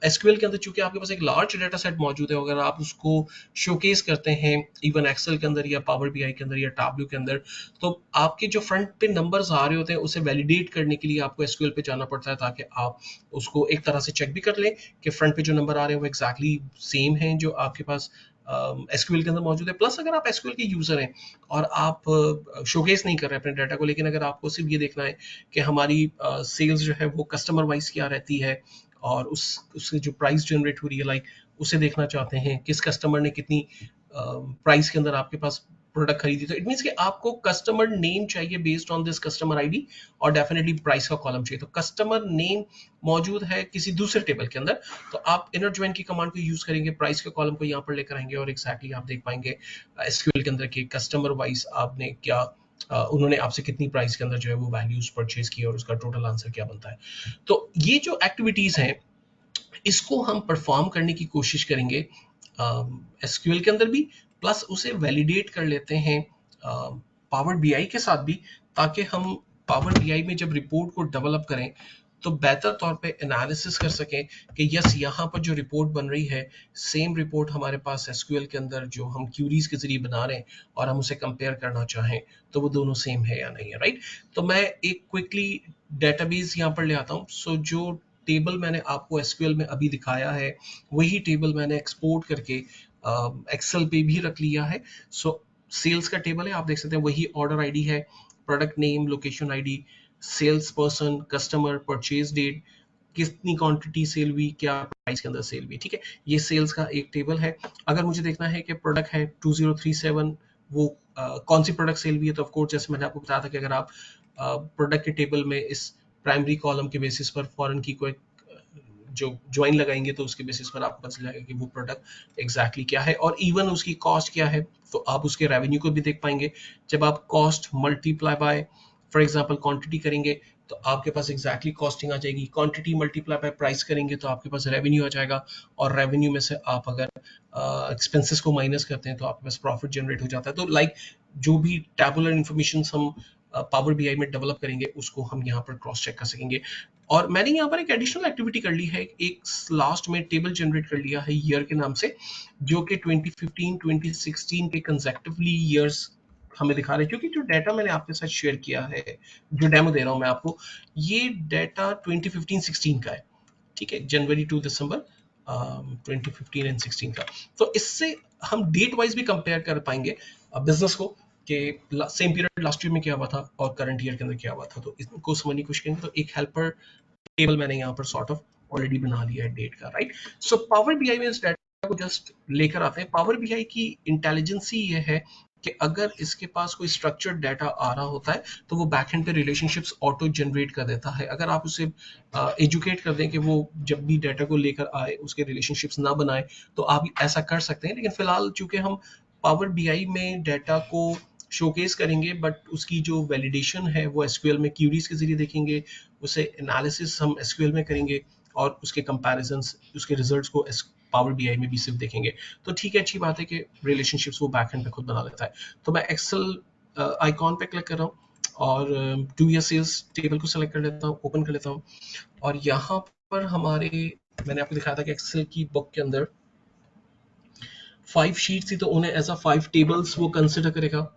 एसक्यूएल के अंदर चूंकि आपके पास एक लार्ज डाटा सेट मौजूद है, अगर आप उसको शोकेस करते हैं इवन एक्सेल के अंदर या पावर बीआई के अंदर या टैब्लू के अंदर, तो आपके जो फ्रंट पे नंबर्स आ रहे होते हैं उसे वैलिडेट करने के लिए आपको एसक्यूएल पे जाना पड़ता है, ताकि आप उसको एक तरह से चेक भी कर लें कि फ्रंट पे जो नंबर आ रहे हैं वो एग्जैक्टली सेम हैं जो आपके पास एसक्यूएल के अंदर मौजूद है। प्लस अगर आप एसक्यूएल के यूजर हैं और आप शोकेस नहीं कर रहे अपने डाटा को, लेकिन अगर आपको सिर्फ ये देखना है कि हमारी सेल्स जो है वो कस्टमर वाइज क्या रहती है और उससे जो प्राइस जनरेट हो रही है, लाइक उसे देखना चाहते हैं किस कस्टमर ने कितनी प्राइस के अंदर आपके पास प्रोडक्ट खरीदी, तो इट मींस कि आपको कस्टमर नेम चाहिए based on this customer ID, और डेफिनेटली प्राइस का कॉलम चाहिए। तो कस्टमर नेम मौजूद है किसी दूसरे टेबल के अंदर, तो आप इनर ज्वाइन की कमांड को यूज करेंगे, प्राइस के कॉलम को यहाँ पर लेकर आएंगे और एक्जैक्टली आप देख पाएंगे एसक्यूएल के अंदर के कस्टमर वाइज आपने क्या उन्होंने आपसे कितनी प्राइस के अंदर जो है वो वैल्यूज परचेज की और उसका टोटल आंसर क्या बनता है। तो ये जो एक्टिविटीज हैं इसको हम परफॉर्म करने की कोशिश करेंगे एसक्यूएल के अंदर भी, प्लस उसे वैलिडेट कर लेते हैं पावर बीआई के साथ भी, ताकि हम पावर बीआई में जब रिपोर्ट को डेवलप करें तो बेहतर तौर पे एनालिसिस कर सकें कि यस यहाँ पर जो रिपोर्ट बन रही है सेम रिपोर्ट हमारे पास एसक्यूएल के अंदर जो हम क्यूरीज के जरिए बना रहे हैं और हम उसे कंपेयर करना चाहें तो वो दोनों सेम है या नहीं है, राइट। तो मैं एक क्विकली डेटाबेस यहाँ पर ले आता हूँ। सो जो टेबल मैंने आपको एसक्यूएल में अभी दिखाया है वही टेबल मैंने एक्सपोर्ट करके एक्सेल पे भी रख लिया है। सो सेल्स का टेबल है, आप देख सकते हैं वही ऑर्डर आईडी है, product name, location ID, sales person, customer, purchase date, कितनी क्वांटिटी सेल हुई, क्या प्राइस के अंदर सेल हुई, ठीक है। ये सेल्स का एक टेबल है। अगर मुझे देखना है कि प्रोडक्ट है 2037 वो कौन सी प्रोडक्ट सेल हुई है, तो ऑफ कोर्स जैसे मैंने आपको बताया था कि अगर आप प्रोडक्ट के टेबल में इस प्राइमरी कॉलम के बेसिस पर फॉरेन की कोई जो ज्वाइन लगाएंगे तो उसके बेसिस पर आपको पता चल जाएगा कि वो प्रोडक्ट एग्जैक्टली क्या है और इवन उसकी कॉस्ट क्या है, तो आप उसके रेवेन्यू को भी देख पाएंगे। जब आप cost multiply by for example quantity करेंगे तो आपके पास एग्जैक्टली कॉस्टिंग आ जाएगी, क्वांटिटी मल्टीप्लाई बाय प्राइस करेंगे तो आपके पास रेवेन्यू आ जाएगा, और रेवेन्यू में से आप अगर एक्सपेंसेस को माइनस करते हैं तो आपके पास प्रॉफिट जनरेट हो जाता है। तो लाइक जो भी टैबुलर इंफॉर्मेशन हम पावर बीआई में डेवलप करेंगे उसको हम यहाँ पर क्रॉस चेक कर सकेंगे। और मैंने यहाँ पर एक एडिशनल एक्टिविटी कर ली है, एक लास्ट में टेबल जनरेट कर लिया है ईयर के नाम से, जो कि 2015 2016 के कंसेक्टिवली ईयर्स हमें दिखा रहे हैं, क्योंकि जो डाटा मैंने आपके साथ शेयर किया है, जो डेमो दे रहा हूँ मैं आपको, ये डाटा 2015-16 का है, ठीक है, जनवरी टू दिसंबर 2015 एंड 16 का। तो इससे हम डेट वाइज भी कंपेयर कर पाएंगे बिजनेस को कि सेम पीरियड लास्ट ईयर में क्या हुआ था और करंट ईयर के अंदर क्या हुआ था, तो इसको समझने की कोशिश करेंगे। तो एक हेल्पर टेबल मैंने यहाँ पर सॉर्ट ऑफ ऑलरेडी बना लिया है डेट का, राइट। सो पावर बीआई में इस डाटा को जस्ट लेकर आते हैं। पावर बीआई की इंटेलिजेंसी ये है कि अगर इसके पास कोई स्ट्रक्चर्ड डाटा आ रहा होता है तो वो बैकएंड पे रिलेशनशिप्स ऑटो जनरेट कर देता है। अगर आप उसे एजुकेट कर दें कि वो जब भी डाटा को लेकर आए उसके रिलेशनशिप्स ना बनाए, तो आप ऐसा कर सकते हैं। लेकिन फिलहाल चूंकि हम पावर बीआई में डाटा को शोकेस करेंगे, बट उसकी जो वैलिडेशन है वो एसक्यूएल में क्यूरीज के जरिए देखेंगे, उसे एनालिसिस हम एसक्यूएल में करेंगे और उसके कंपैरिजंस, उसके रिजल्ट्स को पावर बीआई में भी सिर्फ देखेंगे। तो ठीक है, अच्छी बात है कि रिलेशनशिप्स वो बैकएंड पे खुद बना लेता है। तो मैं एक्सेल आइकॉन पे क्लिक कर रहा हूँ और डू या सेल्स टेबल को सेलेक्ट कर लेता हूँ, ओपन कर लेता हूँ, और यहाँ पर हमारे, मैंने आपको दिखाया था कि एक्सेल की बुक के अंदर 5 शीट थी, तो उन्हें एज अ 5 टेबल्स वो कंसिडर करेगा।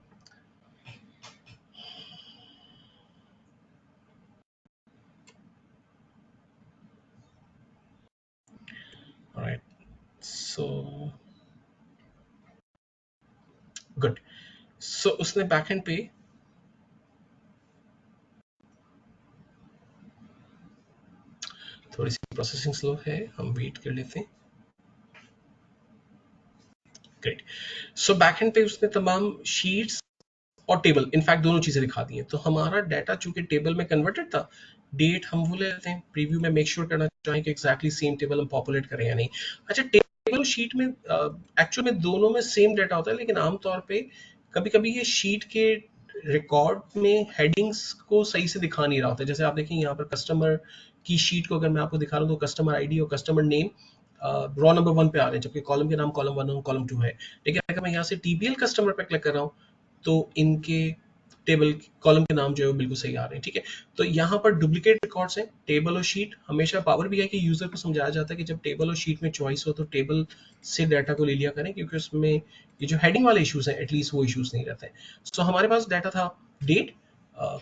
Alright, so good. सो उसने बैकएंड पे थोड़ी सी प्रोसेसिंग स्लो है, हम वेट कर लेते हैं। ग्रेट। सो बैकएंड पे उसने तमाम शीट्स और टेबल, इनफैक्ट दोनों चीजें दिखा दी हैं। तो हमारा डाटा चूंकि टेबल में कन्वर्टेड था, डेट हम वो ले लेते हैं, प्रीव्यू में मेक श्योर करना चाहें कि एग्जैक्टली सेम टेबल हम पॉपुलेट करें या नहीं। अच्छा, टेबल और शीट में एक्चुअल में दोनों में सेम डाटा होता है, लेकिन आमतौर पे कभी कभी ये शीट के रिकॉर्ड में हेडिंग्स को सही से दिखा नहीं रहा होता है। जैसे आप देखें यहाँ पर कस्टमर की शीट को अगर मैं आपको दिखा रहा हूँ, तो कस्टमर आईडी और कस्टमर नेम रॉ नंबर 1 पे आ रहे हैं, जबकि कॉलम के नाम कॉलम 1 और कॉलम 2 है। लेकिन अगर मैं यहाँ से टीबीएल कस्टमर पे क्लिक कर रहा हूँ, तो इनके टेबल कॉलम के नाम जो है वो बिल्कुल सही आ रहे हैं, ठीक है। तो यहाँ पर डुप्लीकेट रिकॉर्ड्स हैं, टेबल और शीट। हमेशा पावर बीआई के यूजर को समझाया जाता है कि जब टेबल और शीट में चॉइस हो तो टेबल से डाटा को ले लिया करें, क्योंकि उसमें ये जो हेडिंग वाले इश्यूज हैं एटलीस्ट वो इश्यूज नहीं रहते हैं। सो हमारे पास डाटा था date,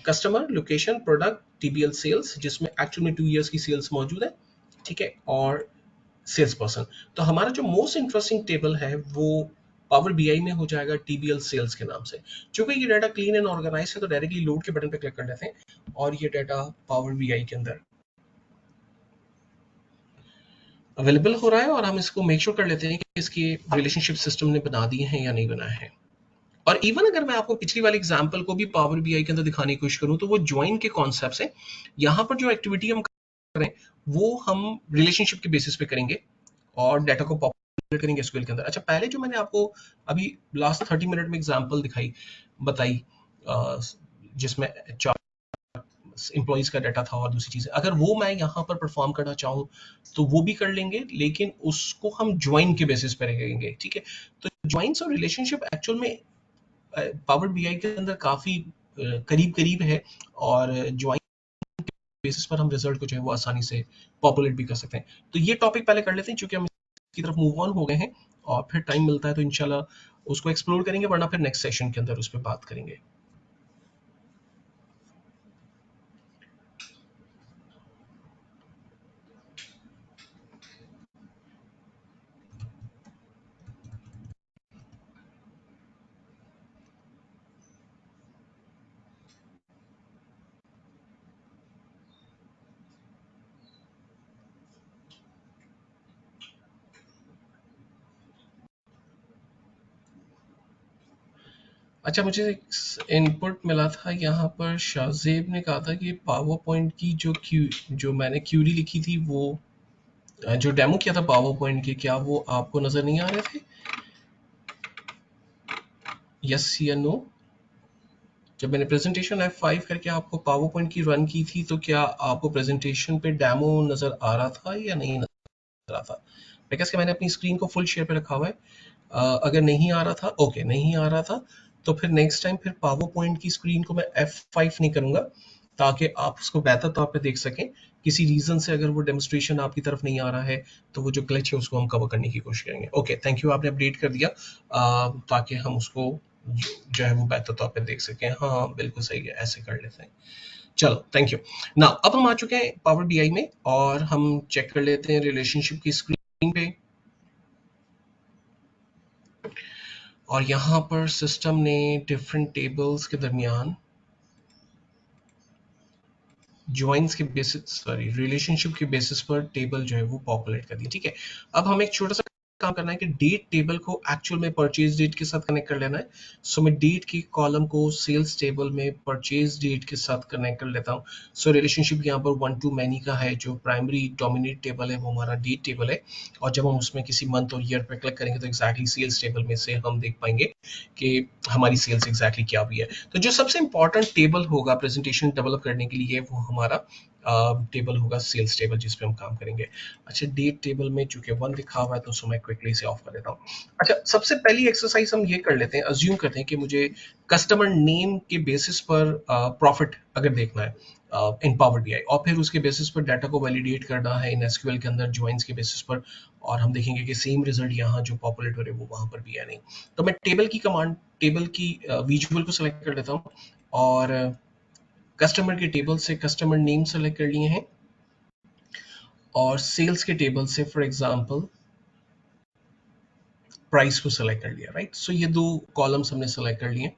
customer, location, product, TBL, sales, जिसमें एक्चुअल में 2 इयर्स की सेल्स मौजूद है, ठीक है, और सेल्स पर्सन। तो हमारा जो मोस्ट इंटरेस्टिंग टेबल है वो पावर बीआई में हो जाएगा टीबीएल सेल्स के नाम से। चूंकि ये डाटा क्लीन एंड ऑर्गेनाइज है, तो डायरेक्टली लोड के बटन पे क्लिक कर लेते हैं और ये डाटा पावर बीआई के अंदर अवेलेबल हो रहा है, और हम इसको मेक श्योर कर लेते हैं कि इसकी रिलेशनशिप सिस्टम ने बना दिए हैं या नहीं बनाए हैं। और इवन अगर मैं आपको पिछली वाली एग्जांपल को भी पावर बीआई के अंदर दिखाने की कोशिश करूं, तो वो ज्वाइन के कॉन्सेप्ट है। यहाँ पर जो एक्टिविटी हम कर रहे हैं वो हम रिलेशनशिप के बेसिस पे करेंगे और डाटा को पॉपुलेट करेंगे एसक्यूएल के अंदर। अच्छा, पहले जो मैंने आपको अभी लास्ट 30 मिनट में एग्जांपल बताई, जिसमें 4 एम्प्लॉइज का डाटा था और दूसरी चीजें, अगर वो मैं यहाँ पर परफॉर्म करना चाहूँ तो वो भी कर लेंगे, लेकिन उसको हम ज्वाइन के बेसिस पर करेंगे, ठीक है। तो ज्वाइंस और रिलेशनशिप एक्चुअल में पावर बीआई के अंदर काफी करीब करीब है, और ज्वाइन बेसिस पर हम रिजल्ट को जो है वो आसानी से पॉपुलेट भी कर सकते हैं। तो ये टॉपिक पहले कर लेते हैं, क्योंकि हम इसकी तरफ मूव ऑन हो गए हैं, और फिर टाइम मिलता है तो इंशाल्लाह उसको एक्सप्लोर करेंगे, वरना फिर नेक्स्ट सेशन के अंदर उस पर बात करेंगे। अच्छा, मुझे इनपुट मिला था यहाँ पर, शाहजेब ने कहा था कि पावर पॉइंट की जो मैंने क्यूरी लिखी थी, वो जो डेमो किया था पावर पॉइंट के, क्या वो आपको नजर नहीं आ रहे थे? यस या नो? जब मैंने प्रेजेंटेशन F5 करके आपको पावर पॉइंट की रन की थी, तो क्या आपको प्रेजेंटेशन पे डेमो नजर आ रहा था या नहीं नजर आ रहा था? बिकॉज मैंने अपनी स्क्रीन को फुल शेयर पे रखा हुआ है। अगर नहीं आ रहा था, ओके, नहीं आ रहा था, तो फिर नेक्स्ट टाइम फिर पावर पॉइंट की स्क्रीन को मैं F5 नहीं करूंगा, ताकि आप उसको बेहतर तौर पे देख सकें। किसी रीजन से अगर वो डेमोस्ट्रेशन आपकी तरफ नहीं आ रहा है तो वो जो ग्लिच है उसको हम कवर करने की कोशिश करेंगे। ओके, थैंक यू, आपने अपडेट कर दिया ताकि हम उसको जो है वो बेहतर तौर पे देख सकें। हाँ हाँ बिल्कुल सही है, ऐसे कर लेते हैं। चलो थैंक यू। नाउ अब हम आ चुके हैं पावर बीआई में और हम चेक कर लेते हैं रिलेशनशिप की स्क्रीन पे। और यहाँ पर सिस्टम ने डिफरेंट टेबल्स के दरमियान ज्वाइंस के बेसिस, सॉरी, रिलेशनशिप के बेसिस पर टेबल जो है वो पॉपुलेट कर दी। ठीक है, अब हमें एक छोटा सा काम करना है कि डेट टेबल को एक्चुअल में परचेज डेट के साथ कनेक्ट कर लेना है। सो मैं डेट की कॉलम को सेल्स टेबल में परचेज डेट के साथ कनेक्ट कर लेता हूँ। सो रिलेशनशिप यहाँ पर वन टू मैनी का है, जो प्राइमरी डोमिनेट टेबल है वो हमारा डेट टेबल है। और जब हम उसमें किसी मंथ और ईयर पर क्लिक करेंगे तो एक्जैक्टली सेल्स टेबल में से हम देख पाएंगे कि हमारी सेल्स एग्जैक्टली क्या हुई है। तो जो सबसे इंपॉर्टेंट टेबल होगा प्रेजेंटेशन डेवलप करने के लिए वो हमारा टेबल होगा सेल्स टेबल, जिस पे हम काम करेंगे। अच्छा, डेट टेबल में चूंकि 1 लिखा हुआ है तो उसको मैं क्विकली से ऑफ कर देता हूँ। अच्छा, सबसे पहली एक्सरसाइज हम ये कर लेते हैं, अज्यूम करते हैं कि मुझे कस्टमर नेम के बेसिस पर प्रॉफिट अगर देखना है इन पावर बीआई, और फिर उसके बेसिस पर डाटा को वैलिडेट करना है इन एसक्यूएल के अंदर ज्वाइंस के बेसिस पर, और हम देखेंगे कि सेम रिजल्ट यहाँ जो पॉपुलेट हो रहे हैं वो वहां पर भी है नहीं। तो मैं टेबल की कमांड, टेबल की विजुअल को सिलेक्ट कर लेता हूँ और कस्टमर के टेबल से कस्टमर नेम सेलेक्ट कर लिए हैं और सेल्स के टेबल से फॉर एग्जांपल प्राइस को सेलेक्ट कर लिया। राइट, सो ये दो कॉलम्स हमने सेलेक्ट कर लिए।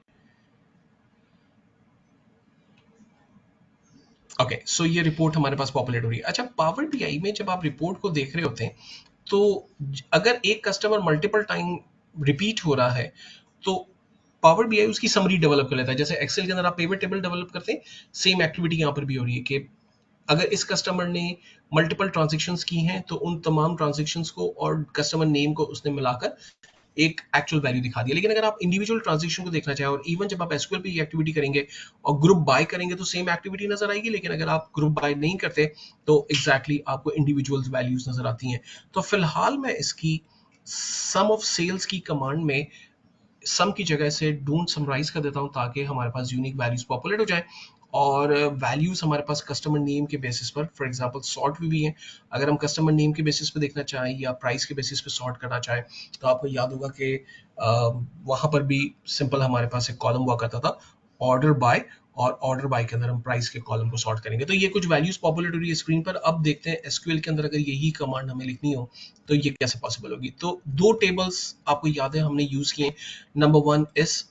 ओके, सो ये रिपोर्ट हमारे पास पॉपुलेट हो रही है। अच्छा, पावर बीआई में जब आप रिपोर्ट को देख रहे होते हैं तो अगर एक कस्टमर मल्टीपल टाइम रिपीट हो रहा है तो पावर बीआई उसकी समरी डेवलप कर लेता है। जैसे एक्सेल के अंदर आप पेमेंट टेबल डेवलप करते हैं, सेम एक्टिविटी यहाँ पर भी हो रही है कि अगर इस कस्टमर ने मल्टीपल ट्रांजेक्शन्स की हैं तो उन तमाम ट्रांजेक्शन्स को और कस्टमर नेम को उसने मिलाकर एक एक्चुअल वैल्यू दिखा दिया। लेकिन अगर आप इंडिविजुअल ट्रांजेक्शन को देखना चाहें और इवन जब आप एसक्यूएल पे ये एक्टिविटी करेंगे और ग्रुप बाय करेंगे तो सेम एक्टिविटी नजर आएगी, लेकिन अगर आप ग्रुप बाय नहीं करते तो एग्जैक्टली आपको इंडिविजुअल वैल्यूज नजर आती हैं। तो फिलहाल मैं इसकी सम ऑफ सेल्स की कमांड में सम की जगह से डोंट समराइज कर देता हूं ताकि हमारे पास यूनिक वैल्यूज पॉपुलेट हो जाए और वैल्यूज हमारे पास कस्टमर नेम के बेसिस पर, फॉर एग्जांपल सॉर्ट भी है। अगर हम कस्टमर नेम के बेसिस पे देखना चाहें या प्राइस के बेसिस पे सॉर्ट करना चाहें तो आपको याद होगा कि वहां पर भी सिंपल हमारे पास एक कॉलम हुआ करता था ऑर्डर बाय, और ऑर्डर बाय के अंदर हम प्राइस के कॉलम को सॉर्ट करेंगे। तो ये कुछ वैल्यूज पॉपुलेट हो रही है स्क्रीन पर। अब देखते हैं एसक्यूएल के अंदर अगर यही कमांड हमें लिखनी हो तो ये कैसे पॉसिबल होगी। तो दो टेबल्स आपको याद है हमने यूज किए। नंबर वन इस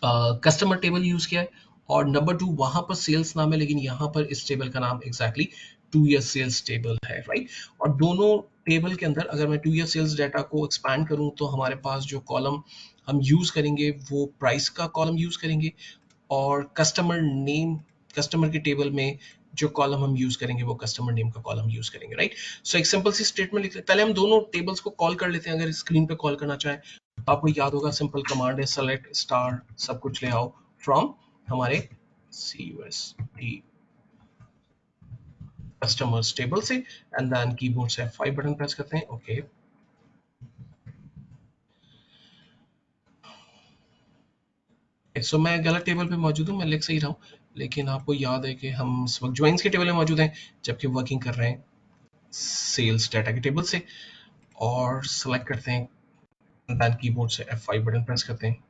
कस्टमर टेबल यूज किया है और नंबर टू वहां पर सेल्स नाम है, लेकिन यहाँ पर इस टेबल का नाम एग्जैक्टली 2 ईयर सेल्स टेबल है। राइट, और दोनों टेबल के अंदर अगर मैं 2 ईयर सेल्स डाटा को एक्सपैंड करूं तो हमारे पास जो कॉलम हम यूज करेंगे वो प्राइस का कॉलम यूज करेंगे और कस्टमर नेम, कस्टमर के टेबल में जो कॉलम हम यूज करेंगे वो कस्टमर नेम का कॉलम यूज करेंगे। राइट, सो एक सिंपल सी स्टेटमेंट लिखते हैं। पहले हम दोनों टेबल्स को कॉल कर लेते हैं। अगर स्क्रीन पे कॉल करना चाहें तो आपको याद होगा सिंपल कमांड है सेलेक्ट स्टार सब कुछ ले आओ फ्रॉम हमारे CUSD कस्टमर्स टेबल से एंड देन कीबोर्ड से F5 बटन प्रेस करते हैं। ओके, सो मैं गलत टेबल पे मौजूद हूँ, मैं लिख सही रहा हूँ, लेकिन आपको याद है कि हम इस वक्त ज्वाइंस के टेबल में मौजूद हैं जबकि वर्किंग कर रहे हैं सेल्स डाटा के टेबल से। और सेलेक्ट करते हैं, देन कीबोर्ड से F5 बटन प्रेस करते हैं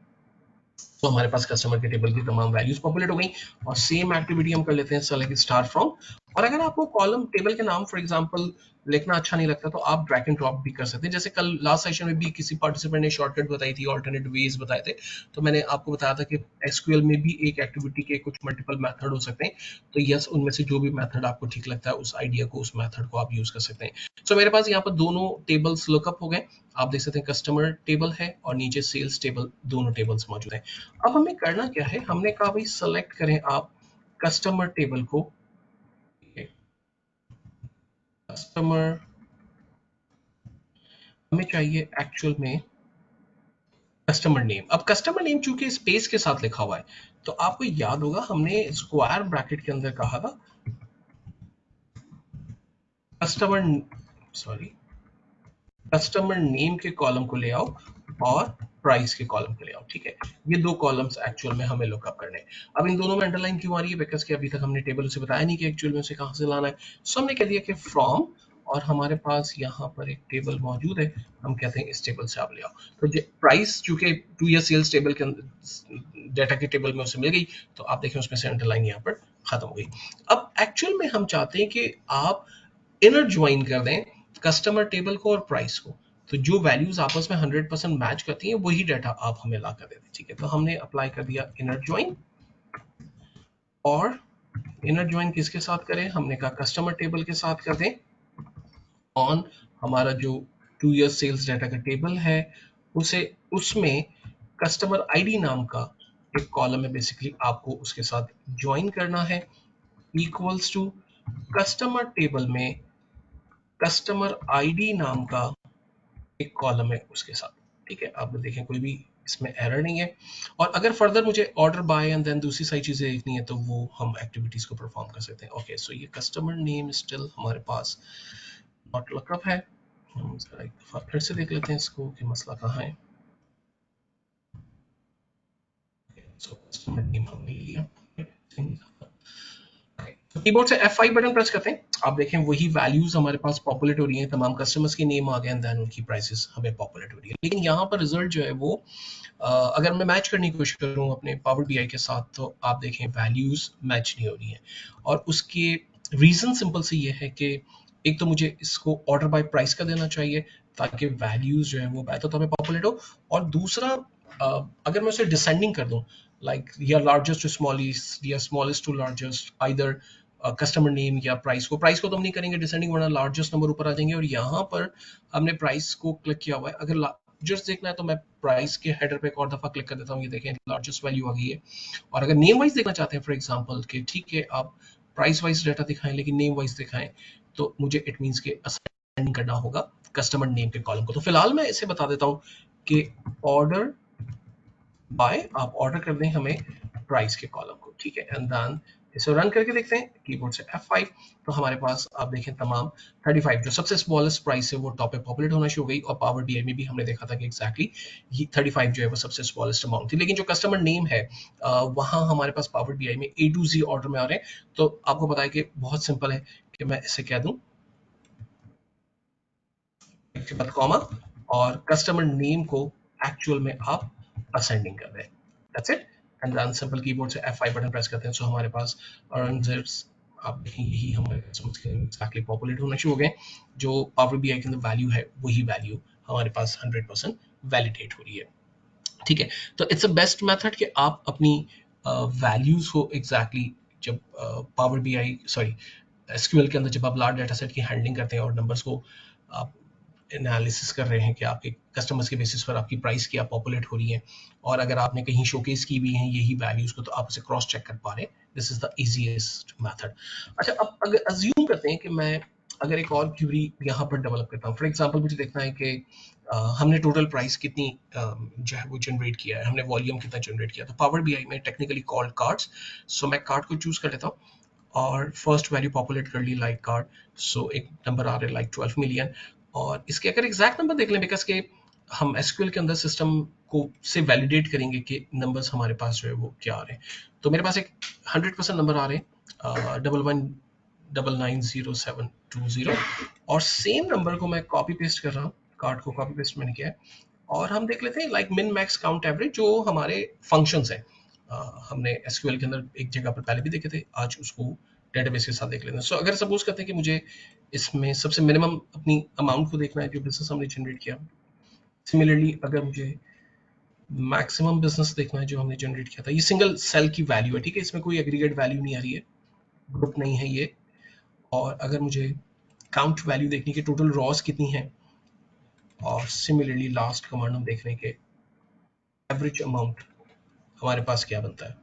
तो हमारे पास कस्टमर के टेबल की तमाम वैल्यूज पॉपुलेट हो गई। और सेम एक्टिविटी हम कर लेते हैं सेलेक्ट स्टार फ्रॉम। और अगर आपको कॉलम टेबल के नाम फॉर एग्जांपल लिखना अच्छा नहीं लगता तो आप ड्रैग एंड ड्रॉप भी कर सकते हैं। जैसे कल लास्ट सेशन में भी किसी पार्टिसिपेंट ने शॉर्टकट बताई थी, ऑल्टरनेट वेज बताए थे, तो मैंने आपको बताया था कि एसक्यूएल में भी एक एक्टिविटी के कुछ मल्टीपल मेथड हो सकते हैं। तो यस, उनमें से जो भी मेथड आपको ठीक लगता है उस आइडिया को, उस मेथड को आप यूज कर सकते हैं। सो मेरे पास यहाँ पर दोनों टेबल्स लुकअप हो गए। आप देख सकते हैं कस्टमर टेबल है और नीचे सेल्स टेबल, दोनों टेबल्स मौजूद हैं। अब हमें करना क्या है, हमने कहा भाई सेलेक्ट करें आप कस्टमर टेबल को, कस्टमर हमें चाहिए एक्चुअल में कस्टमर नेम। अब कस्टमर नेम चूंकि स्पेस के साथ लिखा हुआ है तो आपको याद होगा हमने स्क्वायर ब्रैकेट के अंदर कहा था कस्टमर, सॉरी, कस्टमर नेम के कॉलम को ले आओ और प्राइस के कॉलम के लिए आओ, ठीक है। ये दो कॉलम्स एक्चुअल में हमें लुकअप करने हैं। अब इन दोनों में अंडरलाइन क्यों आ रही है? बिकॉज कि अभी तक हमने टेबल उसे बताया नहीं कि एक्चुअल में उसे कहाँ से लाना है। सो हमने कह दिया कि फ्रॉम, और हमारे पास यहाँ पर एक टेबल मौजूद है, हम कहते हैं इस टेबल से आप ले आओ। तो प्राइस चूंकि 2 ईयर सेल्स टेबल के डाटा के टेबल में उसे मिल गई, तो आप देखें उसमें से अंडरलाइन यहाँ पर खत्म हो गई। अब एक्चुअल में हम चाहते हैं कि आप इनर ज्वाइन कर दें कस्टमर टेबल को और प्राइस को, तो जो वैल्यूज आपस में 100% मैच करती हैं वही डाटा आप हमें ला कर देते, ठीक है। तो हमने अप्लाई कर दिया इनर ज्वाइन, और इनर ज्वाइन किसके साथ करें? हमने कहा कस्टमर टेबल के साथ कर दें ऑन हमारा जो 2 ईयर सेल्स डाटा का टेबल है उसे, उसमें कस्टमर आईडी नाम का एक कॉलम है, बेसिकली आपको उसके साथ ज्वाइन करना है, इक्वल्स टू कस्टमर टेबल में कस्टमर आईडी नाम का एक कॉलम है उसके साथ, ठीक है। आप देखें कोई भी इसमें एरर नहीं है। और अगर फर्दर मुझे ऑर्डर बाय एंड देन दूसरी सारी चीजें देखनी है तो वो हम एक्टिविटीज को परफॉर्म कर सकते हैं। ओके, सो ये कस्टमर नेम स्टिल हमारे पास नॉट लुकअप है। हम जरा एक दफा फिर से देख लेते हैं इसको कि मसला कहाँ है। सो कस्टमर नेम हमने लिया, कीबोर्ड से F5 बटन प्रेस करते हैं, आप देखें वही वैल्यूज हमारे पास पॉपुलेट हो रही हैं, तमाम कस्टमर्स के नेम आ गए एंड देन उनकी प्राइसेस हमें पॉपुलेट हो रही है। लेकिन यहाँ पर रिजल्ट जो है वो अगर मैं मैच करने की कोशिश करूँ अपने पावर बीआई के साथ, तो आप देखें वैल्यूज मैच नहीं हो रही हैं। और उसके रीजन सिंपल से ये है कि एक तो मुझे इसको ऑर्डर बाय प्राइस का देना चाहिए ताकि वैल्यूज जो है वो बेहतर तो हमें पॉपुलेट हो, और दूसरा अगर मैं उसे डिसेंडिंग कर दूं, लाइक या लार्जेस्ट टू स्मॉलेस्ट या smallest to largest, either customer name या प्राइस को तो हम नहीं करेंगे डिसेंडिंग, वरना लार्जेस्ट नंबर ऊपर आ जाएंगे। और यहाँ पर हमने प्राइस को क्लिक किया हुआ है, अगर लार्जेस्ट देखना है तो मैं प्राइस के हेडर पे एक और दफा क्लिक कर देता हूँ, ये देखें लार्जेस्ट वैल्यू आ गई है। और अगर नेम वाइज देखना चाहते हैं फॉर एग्जांपल कि ठीक है आप प्राइस वाइज डाटा दिखाएं लेकिन नेम वाइज दिखाएं, तो मुझे इट मींस के असाइन करना होगा कस्टमर नेम के कॉलम को। तो फिलहाल मैं इसे बता देता हूँ कि ऑर्डर बाय, आप ऑर्डर कर दें हमें प्राइस के कॉलम को, ठीक है। एंड देन इसे रन करके देखते हैं कीबोर्ड से F5, तो हमारे पास आप देखें तमाम 35 जो सबसे स्मॉलेस्ट प्राइस है वो टॉप पे पॉपुलेट होना शुरू हो गई। और पावर बीआई में भी हमने देखा था कि एग्जैक्टली ये 35 जो है वो सबसे स्मॉलेस्ट अमाउंट थी। लेकिन जो कस्टमर नेम है वहाँ हमारे पास पावर बीआई में A to Z ऑर्डर में आ रहे हैं। तो आपको पता है कि बहुत सिंपल है कि मैं इसे कह दूं कॉमा, और कस्टमर नेम को एक्चुअल में आप असेंडिंग कर दें, that's it. And then simple keyboard से F5 बटन प्रेस करते हैं, सो हमारे पास अरेंजर्स आप देखें यही हमारे एक्चुअली पॉपुलेट होना शुरू हो गए। जो पावर बीआई के अंदर वैल्यू है वही वैल्यू हमारे पास 100% वैलिडेट हो रही है, ठीक है। तो इट्स अ बेस्ट मेथड कि आप अपनी वैल्यूज को एग्जैक्टली जब पावर बीआई सॉरी एसक्यूएल के अंदर जब आप लार्ज डाटा सेट की हैंडलिंग करते हैं और नंबर्स को आप एनालिसिस कर रहे हैं कि आपके कस्टमर्स के बेसिस पर आपकी प्राइस क्या पॉपुलेट हो रही है, और अगर आपने कहीं शोकेस की भी है यही वैल्यूज को, तो आप उसे क्रॉस चेक कर पा रहे हैं। This is the easiest method. अच्छा, अब अगर अज्यूम करते हैं कि मैं अगर एक और क्यूरी यहाँ पर डेवलप करता हूँ, फॉर एग्जांपल मुझे देखना है कि हमने टोटल प्राइस कितनी जो है वो जनरेट किया है, हमने वॉल्यूम कितना जनरेट किया। तो पावर बीआई में टेक्निकली कॉल्ड कार्ड्स, सो मैं कार्ड को चूज कर लेता हूँ और फर्स्ट वैल्यू पॉपुलेट कर ली लाइक कार्ड, सो एक नंबर आ रहा है लाइक 12 मिलियन। और इसके अगर एग्जैक्ट नंबर देख लें, बिकॉज के हम एसक्यूएल के अंदर सिस्टम को से वैलिडेट करेंगे कि नंबर्स हमारे पास जो है वो क्या आ रहे हैं। तो मेरे पास एक 100% नंबर आ रहे हैं 11990720, और सेम नंबर को मैं कॉपी पेस्ट कर रहा हूँ, कार्ड को कॉपी पेस्ट मैंने किया है। और हम देख लेते हैं like min max count average जो हमारे फंक्शंस हैं, हमने एसक्यूएल के अंदर एक जगह पर पहले भी देखे थे, आज उसको डेटाबेस के साथ देख लेते हैं। सो अगर सपोज करते हैं कि मुझे इसमें सबसे मिनिमम अपनी अमाउंट को देखना है जो बिजनेस हमने जनरेट किया, सिमिलरली अगर मुझे मैक्सिमम बिजनेस देखना है जो हमने जनरेट किया था, ये सिंगल सेल की वैल्यू है, ठीक है, इसमें कोई एग्रीगेट वैल्यू नहीं आ रही है, ग्रुप नहीं है ये। और अगर मुझे काउंट वैल्यू देखनी कि टोटल रॉस कितनी है, और सिमिलरली लास्ट कमांड हम देख रहे हैं कि एवरेज अमाउंट हमारे पास क्या बनता है,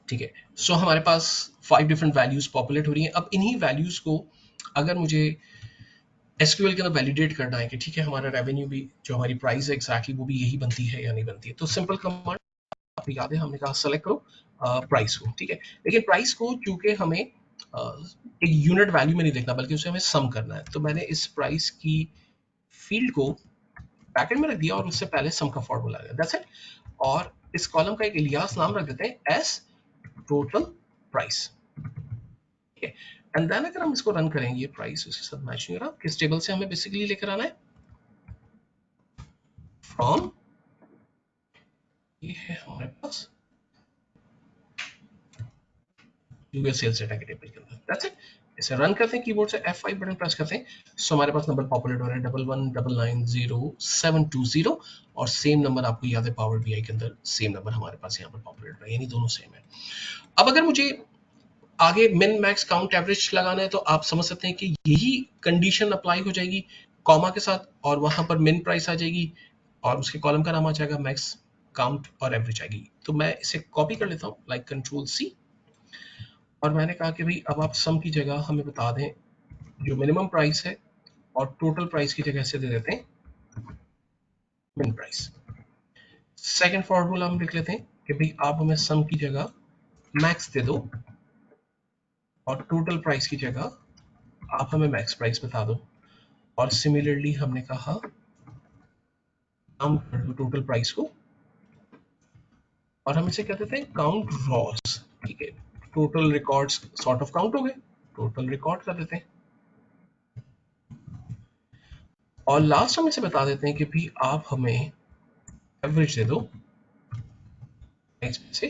ठीक है। सो हमारे पास 5 डिफरेंट वैल्यूज पॉपुलेट हो रही हैं। अब इन्हीं वैल्यूज को अगर मुझे एसक्यूएल के अंदर वैलिडेट करना है कि ठीक है हमारा रेवेन्यू भी जो हमारी प्राइस है एग्जैक्टली वो भी यही बनती है या नहीं बनती है, तो सिंपल कमांड आपको याद है हमने कहा सेलेक्ट करो प्राइस को, ठीक है। लेकिन प्राइस को चूंकि हमें एक यूनिट वैल्यू में नहीं देखना बल्कि उसे हमें सम करना है, तो मैंने इस प्राइस की फील्ड को ब्रैकेट में रख दिया और उससे पहले सम का फॉर्मूला आ गया, दैट्स इट। और इस कॉलम का एक इलियास नाम रख देते हैं एस टोटल प्राइस, ठीक है। एंड देन अगर हम इसको रन करेंगे, प्राइस उसके साथ मैच नहीं हो रहा, किस टेबल से हमें बेसिकली लेकर आना है, फ्रॉम, ये है हमारे पास यूएस सेल्स डेटा के टेबल के अंदर, दैट्स इट। इसे रन करते हैं, कीबोर्ड से F5 बटन प्रेस करते हैं, सो हमारे पास नंबर पॉपुलेट हो रहा है 11990720, और सेम नंबर आपको याद है पावर बीआई के अंदर सेम नंबर हमारे पास यहाँ पर पॉपुलेट हो रहा है, यानी दोनों सेम है। अब अगर मुझे आगे मिन मैक्स काउंट एवरेज लगाना है तो आप समझ सकते हैं कि यही कंडीशन अप्लाई हो जाएगी कॉमा के साथ, और वहां पर मिन प्राइस आ जाएगी और उसके कॉलम का नाम आ जाएगा मैक्स काउंट और एवरेज आएगी। तो मैं इसे कॉपी कर लेता हूँ, लाइक कंट्रोल सी, और मैंने कहा कि भाई अब आप सम की जगह हमें बता दें जो मिनिमम प्राइस है, और टोटल प्राइस की जगह से दे देते हैं मिन प्राइस। सेकंड फॉर्मूला हम लिख लेते हैं कि भाई आप हमें सम की जगह मैक्स दे दो, और टोटल प्राइस की जगह आप हमें मैक्स प्राइस बता दो। और सिमिलरली हमने कहा काउंट कर दो टोटल प्राइस को, और हम इसे क्या देते हैं काउंट रॉस, ठीक है। Total records sort of count हो गए, टोटल रिकॉर्ड कर देते हैं। और लास्ट हम इसे बता देते हैं कि भी आप हमें एवरेज दे दो से,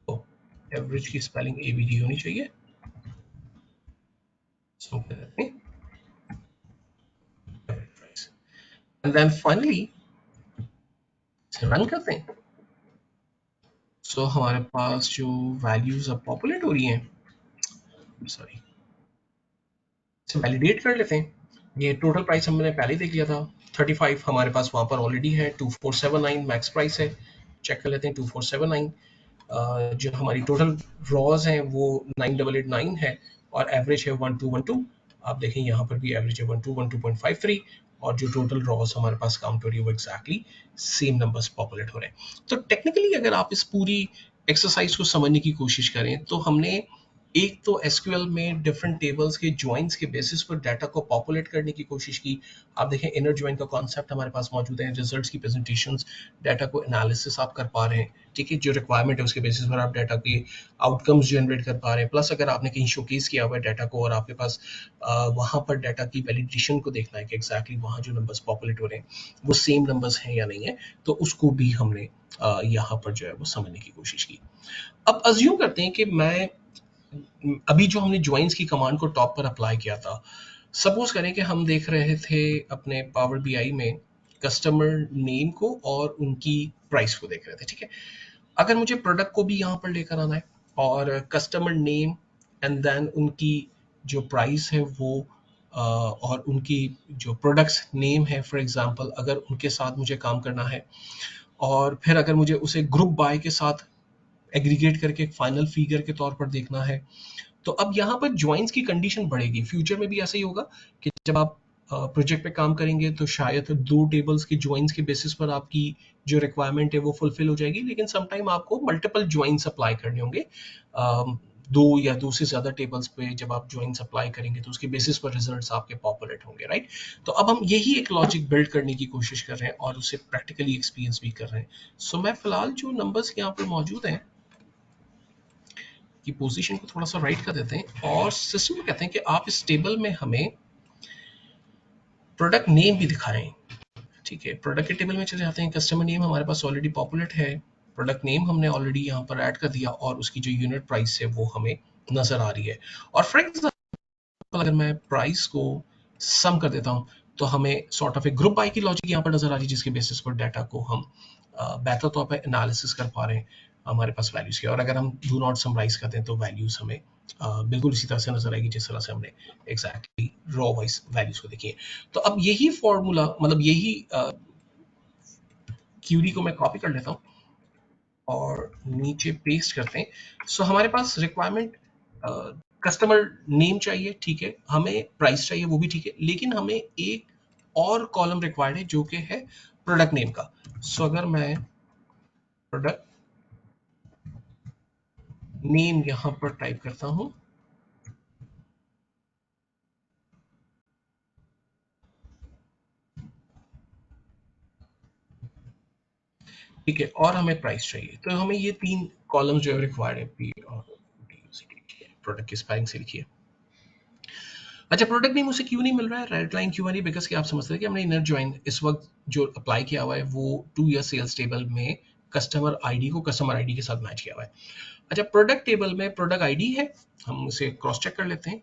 तो एवरेज की स्पेलिंग एबीडी होनी चाहिए, सो कर देते हैं average price, and then finally run करते हैं। सो हमारे पास जो वैल्यूज अब पॉपुलेट हो रही हैं, सॉरी, इसे वैलिडेट कर लेते हैं। ये टोटल प्राइस हमने पहले देख लिया था 35, हमारे पास वहां पर ऑलरेडी है 2479 मैक्स प्राइस है, चेक कर लेते हैं 2479। जो हमारी टोटल रॉज हैं वो 9889 है, और एवरेज है 1212। आप देखें यहाँ पर भी एवरेज है 1212.53, और जो टोटल रॉज हमारे पास काउंट हो रही है वो एग्जैक्टली सेम नंबर्स पॉपुलेट हो रहे हैं। तो टेक्निकली अगर आप इस पूरी एक्सरसाइज को समझने की कोशिश करें तो हमने एक तो एसक्यूएल में डिफरेंट टेबल्स के ज्वाइंट्स के बेसिस पर डाटा को पॉपुलेट करने की कोशिश की। आप देखें इनर ज्वाइन का कॉन्सेप्ट हमारे पास मौजूद है, रिजल्ट्स की प्रेजेंटेशंस, डाटा को एनालिसिस आप कर पा रहे हैं, ठीक है, जो रिक्वायरमेंट है उसके बेसिस पर आप डाटा के आउटकम्स जनरेट कर पा रहे हैं। प्लस अगर आपने कहीं शोकेस किया हुआ है डाटा को और आपके पास वहाँ पर डाटा की वैलिडेशन को देखना है कि एग्जैक्टली वहाँ जो नंबर्स पॉपुलेट हो रहे हैं वो सेम नंबर्स हैं या नहीं है, तो उसको भी हमने यहाँ पर जो है वो समझने की कोशिश की। अब अज्यूम करते हैं कि मैं अभी जो हमने ज्वाइंस की कमांड को टॉप पर अप्लाई किया था, सपोज करें कि हम देख रहे थे अपने पावर बीआई में कस्टमर नेम को और उनकी प्राइस को देख रहे थे, ठीक है। अगर मुझे प्रोडक्ट को भी यहाँ पर लेकर आना है और कस्टमर नेम एंड देन उनकी जो प्राइस है वो और उनकी जो प्रोडक्ट्स नेम है फॉर एग्जांपल, अगर उनके साथ मुझे काम करना है, और फिर अगर मुझे उसे ग्रुप बाय के साथ एग्रीगेट करके एक फाइनल फिगर के तौर पर देखना है, तो अब यहाँ पर ज्वाइंस की कंडीशन बढ़ेगी। फ्यूचर में भी ऐसा ही होगा कि जब आप प्रोजेक्ट पे काम करेंगे तो शायद दो टेबल्स के ज्वाइंस के बेसिस पर आपकी जो रिक्वायरमेंट है वो फुलफिल हो जाएगी, लेकिन समटाइम आपको मल्टीपल ज्वाइंस अप्लाई करने होंगे। दो या दो से ज्यादा टेबल्स पे जब आप ज्वाइंस अप्लाई करेंगे तो उसके बेसिस पर रिजल्ट्स आपके पॉपुलेट होंगे, राइट। तो अब हम यही एक लॉजिक बिल्ड करने की कोशिश कर रहे हैं और उसे प्रैक्टिकली एक्सपीरियंस भी कर रहे हैं। सो मैं फिलहाल जो नंबर्स यहाँ पर मौजूद हैं की पोजीशन को थोड़ा सा राइट कर देते हैं, और सिस्टम को कहते हैं कि आप इस टेबल में हमें प्रोडक्ट नेम भी दिखाएं, ठीक है। प्रोडक्ट के टेबल में चले जाते हैं, कस्टमर नेम हमारे पास ऑलरेडी पॉपुलेट है, प्रोडक्ट नेम हमने ऑलरेडी यहाँ पर ऐड कर दिया, और उसकी जो यूनिट प्राइस है वो हमें नजर आ रही है। और फॉर एग्जाम्पल अगर मैं प्राइस को सम कर देता हूँ तो हमें sort of A group by की लॉजिक यहाँ पर नजर आ रही है, जिसके बेसिस पर डाटा को हम बेहतर तौर पर एनालिसिस कर पा रहे हैं हमारे पास वैल्यूज की। और अगर हम डू नॉट समराइज करते हैं तो वैल्यूज हमें बिल्कुल इसी तरह से नजर आएगी जिस तरह से हमने एग्जैक्टली रॉ वाइज वैल्यूज को देखी है। तो अब यही फॉर्मूला, मतलब यही क्यूरी को मैं कॉपी कर लेता हूँ और नीचे पेस्ट करते हैं। सो हमारे पास रिक्वायरमेंट कस्टमर नेम चाहिए, ठीक है, हमें प्राइस चाहिए वो भी ठीक है, लेकिन हमें एक और कॉलम रिक्वायर्ड है जो कि है प्रोडक्ट नेम का। सो अगर मैं प्रोडक्ट नेम यहां पर टाइप करता हूं, ठीक है, और हमें प्राइस चाहिए, तो हमें ये 3 कॉलम्स जो है रिक्वायर्ड है। पी और प्रोडक्ट की स्पेलिंग से लिखिए। अच्छा, प्रोडक्ट नेम उसे क्यों नहीं मिल रहा है? रेड लाइन क्यों आ रही है? बिकॉज कि आप समझते हैं कि हमने इनर जॉइन इस वक्त जो अप्लाई किया हुआ है वो 2 ईयर सेल्स टेबल में कस्टमर आईडी को कस्टमर आईडी के साथ मैच किया हुआ है। अच्छा, प्रोडक्ट टेबल में प्रोडक्ट आईडी है, हम उसे क्रॉस चेक कर लेते हैं।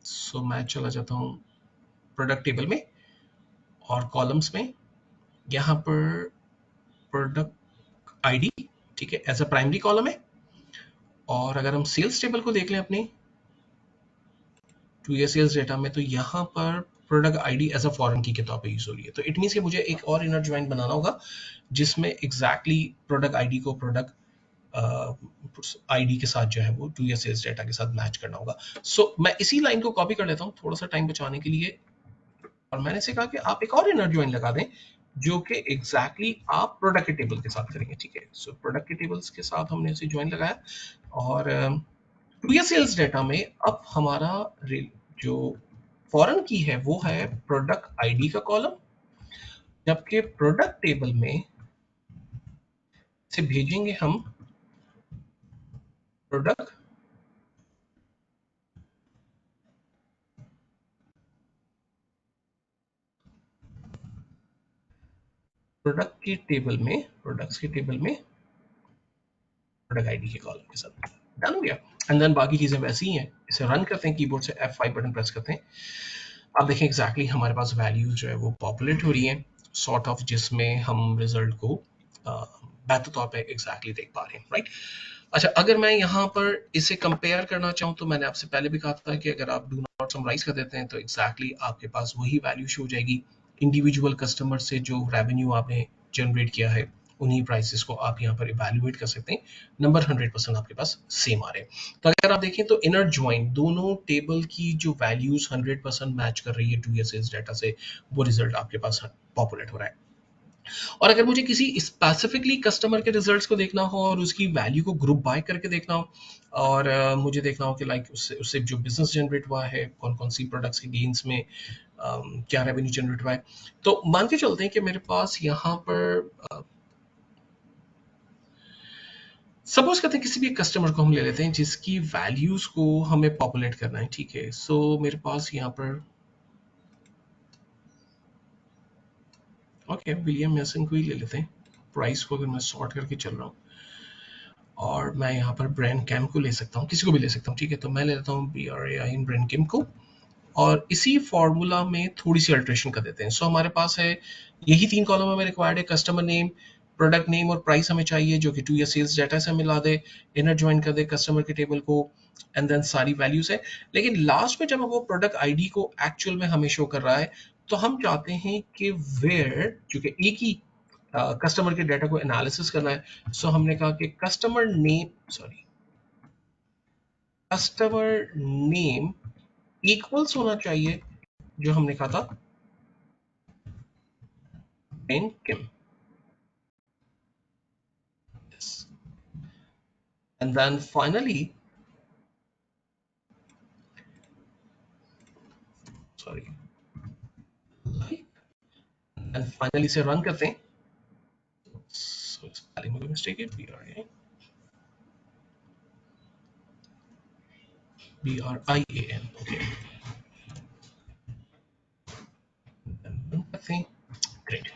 सो मैं चला जाता हूँ प्रोडक्ट टेबल में और कॉलम्स में, यहाँ पर प्रोडक्ट आईडी, ठीक है, एज अ प्राइमरी कॉलम है। और अगर हम सेल्स टेबल को देख लें अपनी 2 ईयर सेल्स डेटा में, तो यहाँ पर product ID as a foreign key के तौर पे यूज हो रही है। तो इट मीन्स कि मुझे एक और इनर ज्वाइन बनाना होगा जिसमें एग्जैक्टली प्रोडक्ट आईडी को प्रोडक्ट आईडी के साथ जो है वो 2 ईयर सेल्स डेटा के साथ मैच करना होगा। सो मैं इसी लाइन को कॉपी कर लेता हूँ थोड़ा सा टाइम बचाने के लिए, और मैंने इसे कहा कि आप एक और इनर ज्वाइन लगा दें जो कि एग्जैक्टली आप प्रोडक्ट के टेबल के साथ करेंगे। ठीक है, सो प्रोडक्ट के टेबल्स के साथ हमने इसे ज्वाइन लगाया, और 2 ईयर सेल्स डेटा में अब हमारा जो फॉरेन की है वो है प्रोडक्ट आईडी का कॉलम, जबकि प्रोडक्ट टेबल में से भेजेंगे हम प्रोडक्ट प्रोडक्ट के टेबल में प्रोडक्ट्स के टेबल में प्रोडक्ट आईडी के कॉलम के साथ। डन हो गया। एंड देन बाकी चीजें वैसी ही हैं। इसे रन करते हैं, कीबोर्ड से F5 बटन प्रेस करते हैं। अब देखें एग्जैक्टली हमारे पास वैल्यूज जो है वो पॉपुलेट हो रही हैं, सॉर्ट ऑफ, जिसमें हम रिजल्ट को बेहतर तौर पे एग्जैक्टली देख पा रहे हैं, राइट। अच्छा, अगर मैं यहाँ पर इसे कंपेयर करना चाहूँ तो मैंने आपसे पहले भी कहा था कि अगर आप डू नॉट समराइज कर देते हैं तो एग्जैक्टली आपके पास वही वैल्यू शो हो जाएगी। इंडिविजुअल कस्टमर से जो रेवेन्यू आपने जनरेट किया है उन्हीं प्राइसेस को आप यहाँ पर इवेल्युएट कर सकते हैं। नंबर 100% आपके पास सेम आ रहे हैं। तो अगर आप देखें तो इनर ज्वाइन दोनों टेबल की जो वैल्यूज 100% मैच कर रही है 2 ईयर सेल्स डाटा से, वो रिजल्ट आपके पास पॉपुलेट हो रहा है। और अगर मुझे किसी स्पेसिफिकली कस्टमर के रिजल्ट्स को देखना हो और उसकी वैल्यू को ग्रुप बाय करके देखना हो, और मुझे देखना हो कि लाइक उससे उससे जो बिजनेस जनरेट हुआ है, कौन कौन सी प्रोडक्ट्स के गेन्स में क्या रेवेन्यू जनरेट हुआ है, तो मान के चलते हैं कि मेरे पास यहाँ पर सपोज करते हैं किसी भी कस्टमर को हम ले लेते हैं जिसकी वैल्यूज को हमें पॉपुलेट करना है। ठीक है, सो मेरे पास यहाँ पर ओके विलियम मेसन को ही ले लेते हैं। प्राइस को अगर मैं सॉर्ट करके चल रहा हूँ, और मैं यहाँ पर ब्रांड कैम को ले सकता हूँ, किसी को भी ले सकता हूँ। ठीक है, तो मैं ले लेता हूँ BRAI इन ब्रांड कैम को, और इसी फॉर्मूला में थोड़ी सी अल्ट्रेशन कर देते हैं। सो हमारे पास है यही 3 कॉलम हमें रिक्वायर्ड है, कस्टमर नेम, प्रोडक्ट नेम और प्राइस हमें चाहिए, जो कि 2 ईयर सेल्स डाटा से मिला दे, इनर ज्वाइन कर दे कस्टमर के टेबल को, एंड देन सारी वैल्यूज है। लेकिन लास्ट में जब वो प्रोडक्ट आईडी को एक्चुअल में हमें शो कर रहा है, तो हम चाहते हैं कि वेयर, चूंकि एक ही कस्टमर के डाटा को एनालिसिस करना है, सो हमने कहा कि कस्टमर नेम इक्वल्स होना चाहिए, जो हमने कहा था Brian Kim, and then finally sorry and finally से रन करते हैं। सो स्पेलिंग में मिस्टेक है, BRIAN, ओके, करते हैं। ग्रेट।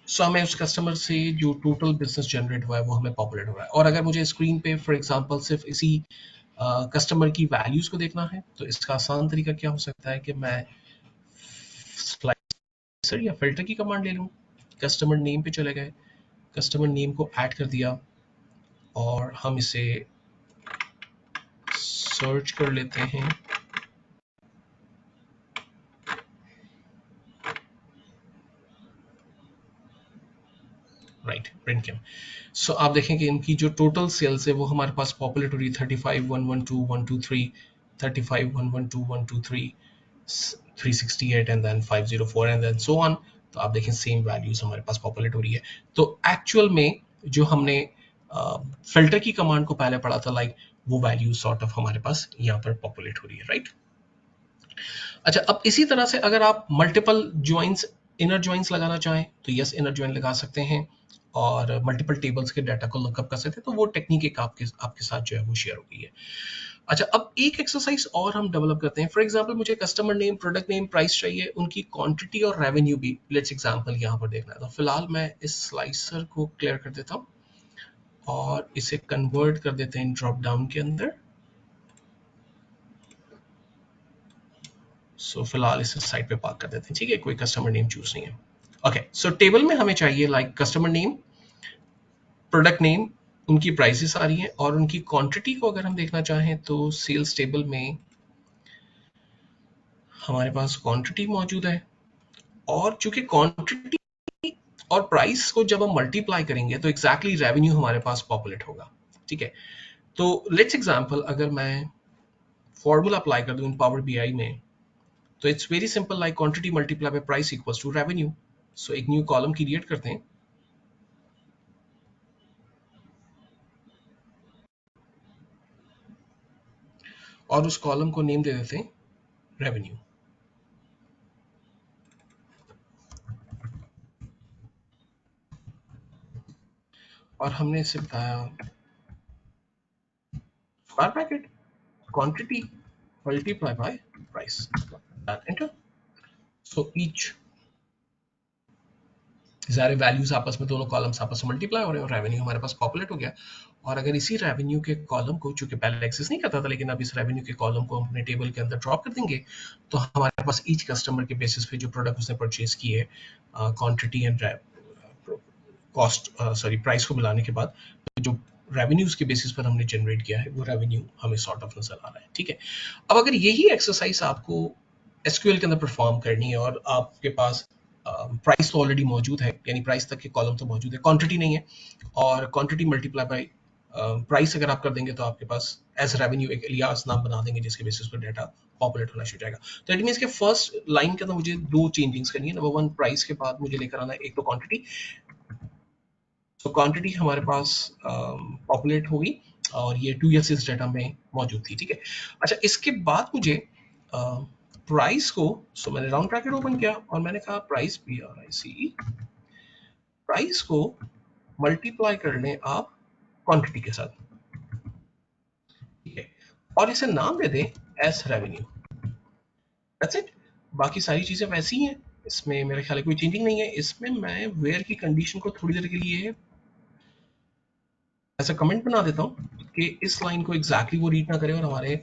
सो हमें उस कस्टमर से जो टोटल बिजनेस जनरेट हुआ है वो हमें पॉपुलेट हो रहा है। और अगर मुझे स्क्रीन पे फॉर एग्जांपल सिर्फ इसी कस्टमर की वैल्यूज को देखना है, तो इसका आसान तरीका क्या हो सकता है कि मैं स्लाइसर या फिल्टर की कमांड ले लूँ। कस्टमर नेम पे चले गए, कस्टमर नेम को ऐड कर दिया, और हम इसे सर्च कर लेते हैं। Right, print cam. सो आप देखें कि इनकी जो टोटल सेल्स है वो हमारे पास पॉपुलेट हो रही है 35,112,123, 35,112,123, 368 and then 504 and then so on. तो आप देखें सेम वैल्यूज हमारे पास पॉपुलेट हो रही है। तो एक्चुअल में जो हमने फिल्टर की कमांड को पहले पढ़ा था, लाइक वो वैल्यू सॉर्ट ऑफ हमारे पास यहाँ पर पॉपुलेट हो रही है, राइट। अच्छा, अब इसी तरह से अगर आप मल्टीपल ज्वाइंस, इनर ज्वाइंस लगाना चाहें तो यस, इनर ज्वाइन लगा सकते हैं। और मल्टीपल टेबल्स के डाटा को लुकअप कर सकते हैं, तो वो टेक्निक एक आपके साथ जो है वो शेयर हो गई है। अच्छा, अब एक एक्सरसाइज और हम डेवलप करते हैं। फॉर एग्जांपल मुझे customer name, product name, price चाहिए, उनकी क्वांटिटी और रेवेन्यू भी लेट्स एग्जांपल यहाँ पर देखना है। तो फिलहाल मैं इस स्लाइसर को क्लियर कर देता हूँ और इसे कन्वर्ट कर देते हैं ड्रॉप डाउन के अंदर। सो फिलहाल इसे साइड पे पार्क कर देते हैं, ठीक है, कोई कस्टमर नेम चूज नहीं है। ओके, सो टेबल में हमें चाहिए like customer name, product name, उनकी प्राइसेस आ रही हैं, और उनकी क्वांटिटी को अगर हम देखना चाहें तो सेल्स टेबल में हमारे पास क्वांटिटी मौजूद है, और चूंकि क्वांटिटी और प्राइस को जब हम मल्टीप्लाई करेंगे तो एग्जैक्टली रेवेन्यू हमारे पास पॉपुलेट होगा, ठीक है। तो लेट्स एग्जांपल, अगर मैं फॉर्मूला अप्लाई कर दूं इन पावर बीआई में, तो it's very simple, like quantity multiply by price equals to revenue. So एक न्यू कॉलम क्रिएट करते हैं और उस कॉलम को नेम दे देते हैं रेवेन्यू। और हमने इसे बताया square bracket quantity multiply by price, enter. So each सारे वैल्यूज आपस में, दोनों कॉलम्स आपस में मल्टीप्लाई हो रहे हैं और रेवेन्यू हमारे पास पॉपुलेट हो गया। और अगर इसी रेवेन्यू के कॉलम को, चूंकि पहले एक्सेस नहीं करता था, लेकिन अब इस रेवेन्यू के कॉलम को हम अपने टेबल के अंदर ड्रॉप कर देंगे, तो हमारे पास ईच कस्टमर के बेसिस पे जो प्रोडक्ट उसने परचेज की है, quantity and cost, sorry price को मिलाने के बाद जो रेवेन्यूज के बेसिस पर हमने जनरेट किया है, वो रेवेन्यू हमें सॉर्ट ऑफ नजर आ रहा है, ठीक है। अब अगर यही एक्सरसाइज आपको एसक्यूएल के अंदर परफॉर्म करनी है और आपके पास प्राइस तो ऑलरेडी मौजूद है, यानी प्राइस तक के कॉलम तो मौजूद है, क्वांटिटी नहीं है, और क्वांटिटी मल्टीप्लाई बाय प्राइस अगर आप कर देंगे तो आपके पास एज रेवेन्यू एक एलियास नाम बना देंगे जिसके बेसिस पर डाटा पॉपुलेट होना शुरू हो जाएगा। तो इट मींस के फर्स्ट लाइन के अंदर मुझे दो चेंजिंग्स करनी है। नंबर वन, प्राइस के बाद मुझे लेकर आना है एक तो क्वांटिटी। तो क्वांटिटी हमारे पास पॉपुलेट होगी और ये 2 years इस डाटा में मौजूद थी, ठीक है। अच्छा, इसके बाद मुझे प्राइस को, सो मैंने राउंड ब्रैकेट ओपन किया और मैंने कहा प्राइस, PRICE, प्राइस को मल्टीप्लाई कर लें आप क्वांटिटी के साथ, ठीक है, और इसे नाम दे दें एस रेवेन्यू। That's it. बाकी सारी चीजें वैसी ही हैं, इसमें मेरे ख्याल कोई चेंजिंग नहीं है। इसमें मैं वेयर की कंडीशन को थोड़ी देर के लिए ऐसा कमेंट बना देता हूँ कि इस लाइन को एग्जैक्टली वो रीड ना करें और हमारे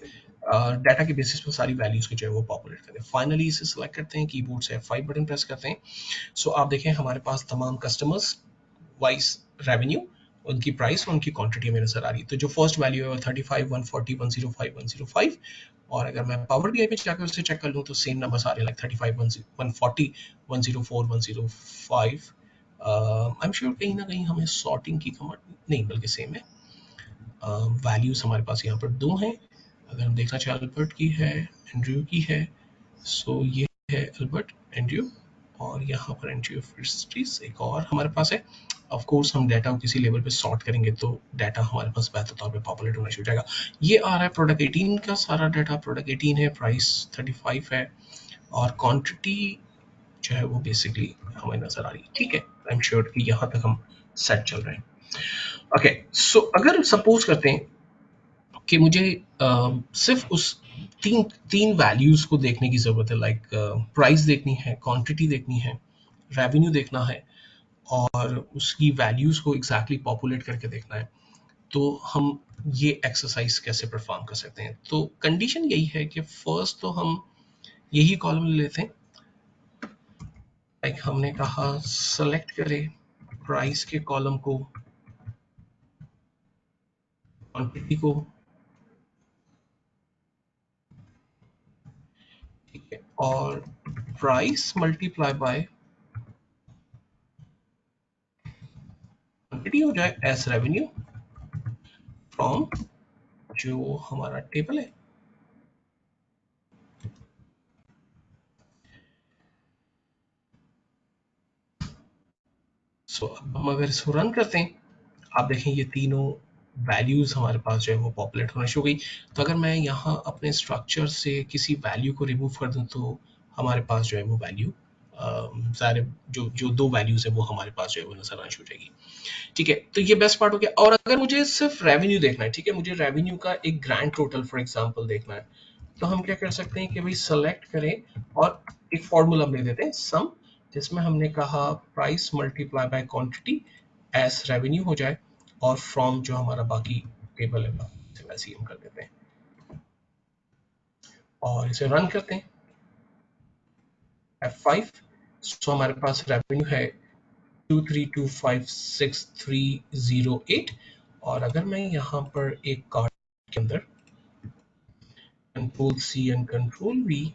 डाटा के बेसिस पर सारी वैल्यूज को जो है वो पॉपुलेट करें। फाइनली इसे सिलेक्ट करते हैं, कीबोर्ड से F5 बटन प्रेस करते हैं। सो आप देखें हमारे पास तमाम कस्टमर्स वाइज रेवेन्यू, उनकी प्राइस और उनकी क्वांटिटी में नजर आ रही है। तो जो फर्स्ट वैल्यू है वो 35, 140, 105, 105, और अगर मैं पावर बीआई पे जाकर उसे चेक कर लूँ तो सेम नंबर्स आ रहे हैं, लाइक 35, 140, 104, 105। आई एम श्योर कहीं ना कहीं हमें सॉर्टिंग की कमांड नहीं, बल्कि सेम है। वैल्यूज हमारे पास यहाँ पर दो हैं। अगर हम देखना चाहें, अल्बर्ट की है, एंड्रयू की है। सो ये है अल्बर्ट, एंड्रयू, और यहाँ पर एंड्रयू फिस्ट्रीज एक और हमारे पास है। ऑफ कोर्स हम डाटा को किसी लेवल पे सॉर्ट करेंगे तो डाटा हमारे पास बेहतर तौर पे पॉपुलेट होना शुरू हो जाएगा। ये आ रहा है प्रोडक्ट 18 का सारा डाटा, प्रोडक्ट 18 है, प्राइस 35 है, और क्वांटिटी जो है वो बेसिकली हमें नजर आ रही है, ठीक है। आई एम श्योर कि यहाँ तक हम सेट चल रहे हैं। ओके, सो अगर सपोज करते हैं कि मुझे सिर्फ उस तीन तीन वैल्यूज को देखने की जरूरत है, लाइक प्राइस देखनी है, क्वांटिटी देखनी है, रेवेन्यू देखना है, और उसकी वैल्यूज को एग्जैक्टली पॉपुलेट करके देखना है, तो हम ये एक्सरसाइज कैसे परफॉर्म कर सकते हैं। तो कंडीशन यही है कि फर्स्ट तो हम यही कॉलम ले लेते हैं, लाइक हमने कहा सेलेक्ट करें प्राइस के कॉलम को, क्वांटिटी को, ठीक है, और प्राइस मल्टीप्लाई बाय क्वांटिटी हो जाए एस रेवेन्यू फ्रॉम जो हमारा टेबल है। सो अब हम अगर इसको रन करते हैं, आप देखें ये तीनों वैल्यूज हमारे पास जो है वो पॉपुलेट होना शुरू हो गई। तो अगर मैं यहाँ अपने स्ट्रक्चर से किसी वैल्यू को रिमूव कर दूं तो हमारे पास जो है वो वैल्यू सारे जो जो दो वैल्यूज है वो हमारे पास जो है वो नजर आनी शुरू हो जाएगी। ठीक है, तो ये बेस्ट पार्ट हो गया। और अगर मुझे सिर्फ रेवेन्यू देखना है, ठीक है, मुझे रेवेन्यू का एक ग्रैंड टोटल फॉर एग्जांपल देखना है, तो हम क्या कर सकते हैं कि भाई सेलेक्ट करें और एक फॉर्मूला हम ले देते हैं सम, जिसमें हमने कहा price multiply by quantity S revenue हो जाए, और फ्रॉम जो हमारा बाकी टेबल है वैसे ही हम कर देते हैं और इसे रन करते हैं F5। सो हमारे पास रेवेन्यू है 23256,308। और अगर मैं यहाँ पर एक कार्ड के अंदर control C and control V,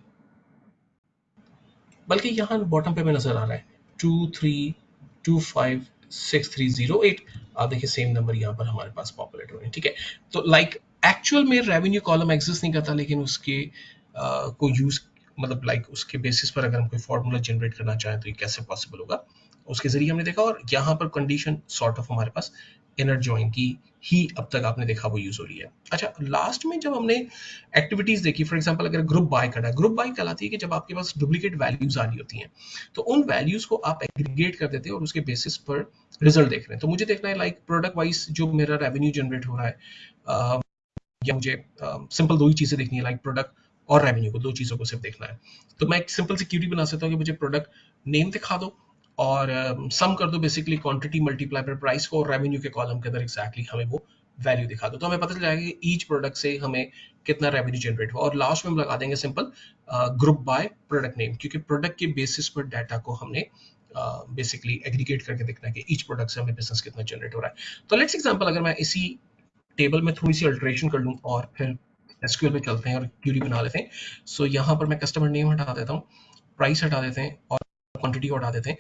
बल्कि यहाँ बॉटम पे में नजर आ रहा है 23256,308। आप देखिए सेम नंबर यहाँ पर हमारे पास पॉपुलेट हो रहे हैं। ठीक है, तो लाइक एक्चुअल में रेवेन्यू कॉलम एग्जिस्ट नहीं करता, लेकिन उसके को यूज मतलब लाइक उसके बेसिस पर अगर हम कोई फॉर्मूला जनरेट करना चाहें तो ये कैसे पॉसिबल होगा, उसके जरिए हमने देखा। और यहाँ पर कंडीशन सॉर्ट ऑफ हमारे पास इनर जॉइन की ही अब तक आपने देखा वो यूज हो रही है। अच्छा, लास्ट में जब हमने एक्टिविटीज देखी, फॉर एग्जांपल अगर ग्रुप बाय करना है, ग्रुप बाय कहलाती है कि जब आपके पास डुप्लीकेट वैल्यूज आ रही होती हैं, तो उन वैल्यूज को आप एग्रीगेट कर देते हैं और उसके बेसिस पर रिजल्ट देख रहे हैं। तो मुझे देखना है लाइक प्रोडक्ट वाइज जो मेरा रेवेन्यू जनरेट हो रहा है, या मुझे सिंपल दो ही चीजें देखनी है, लाइक प्रोडक्ट और रेवेन्यू को, दो चीजों को सिर्फ देखना है। तो मैं एक सिंपल सी क्यूरी बना सकता हूँ कि मुझे प्रोडक्ट नेम दिखा दो और सम कर दो basically quantity multiply by price को, और रेवेन्यू के कॉलम के अंदर एग्जैक्टली हमें वो वैल्यू दिखा दो, तो हमें पता चल जाएगा कि ईच प्रोडक्ट से हमें कितना रेवेन्यू जनरेट हुआ। और लास्ट में हम लगा देंगे simple group by product name, क्योंकि प्रोडक्ट के बेसिस पर डाटा को हमने बेसिकली एग्रीगेट करके देखना है कि ईच प्रोडक्ट से हमें बिजनेस कितना जनरेट हो रहा है। तो लेट्स एग्जांपल अगर मैं इसी टेबल में थोड़ी सी अल्टरेशन कर लूँ और फिर एसक्यूएल पे चलते हैं और क्यूरी बना लेते हैं। सो यहाँ पर मैं कस्टमर नेम हटा देता हूँ, प्राइस हटा देते हैं और क्वांटिटी को हटा देते हैं,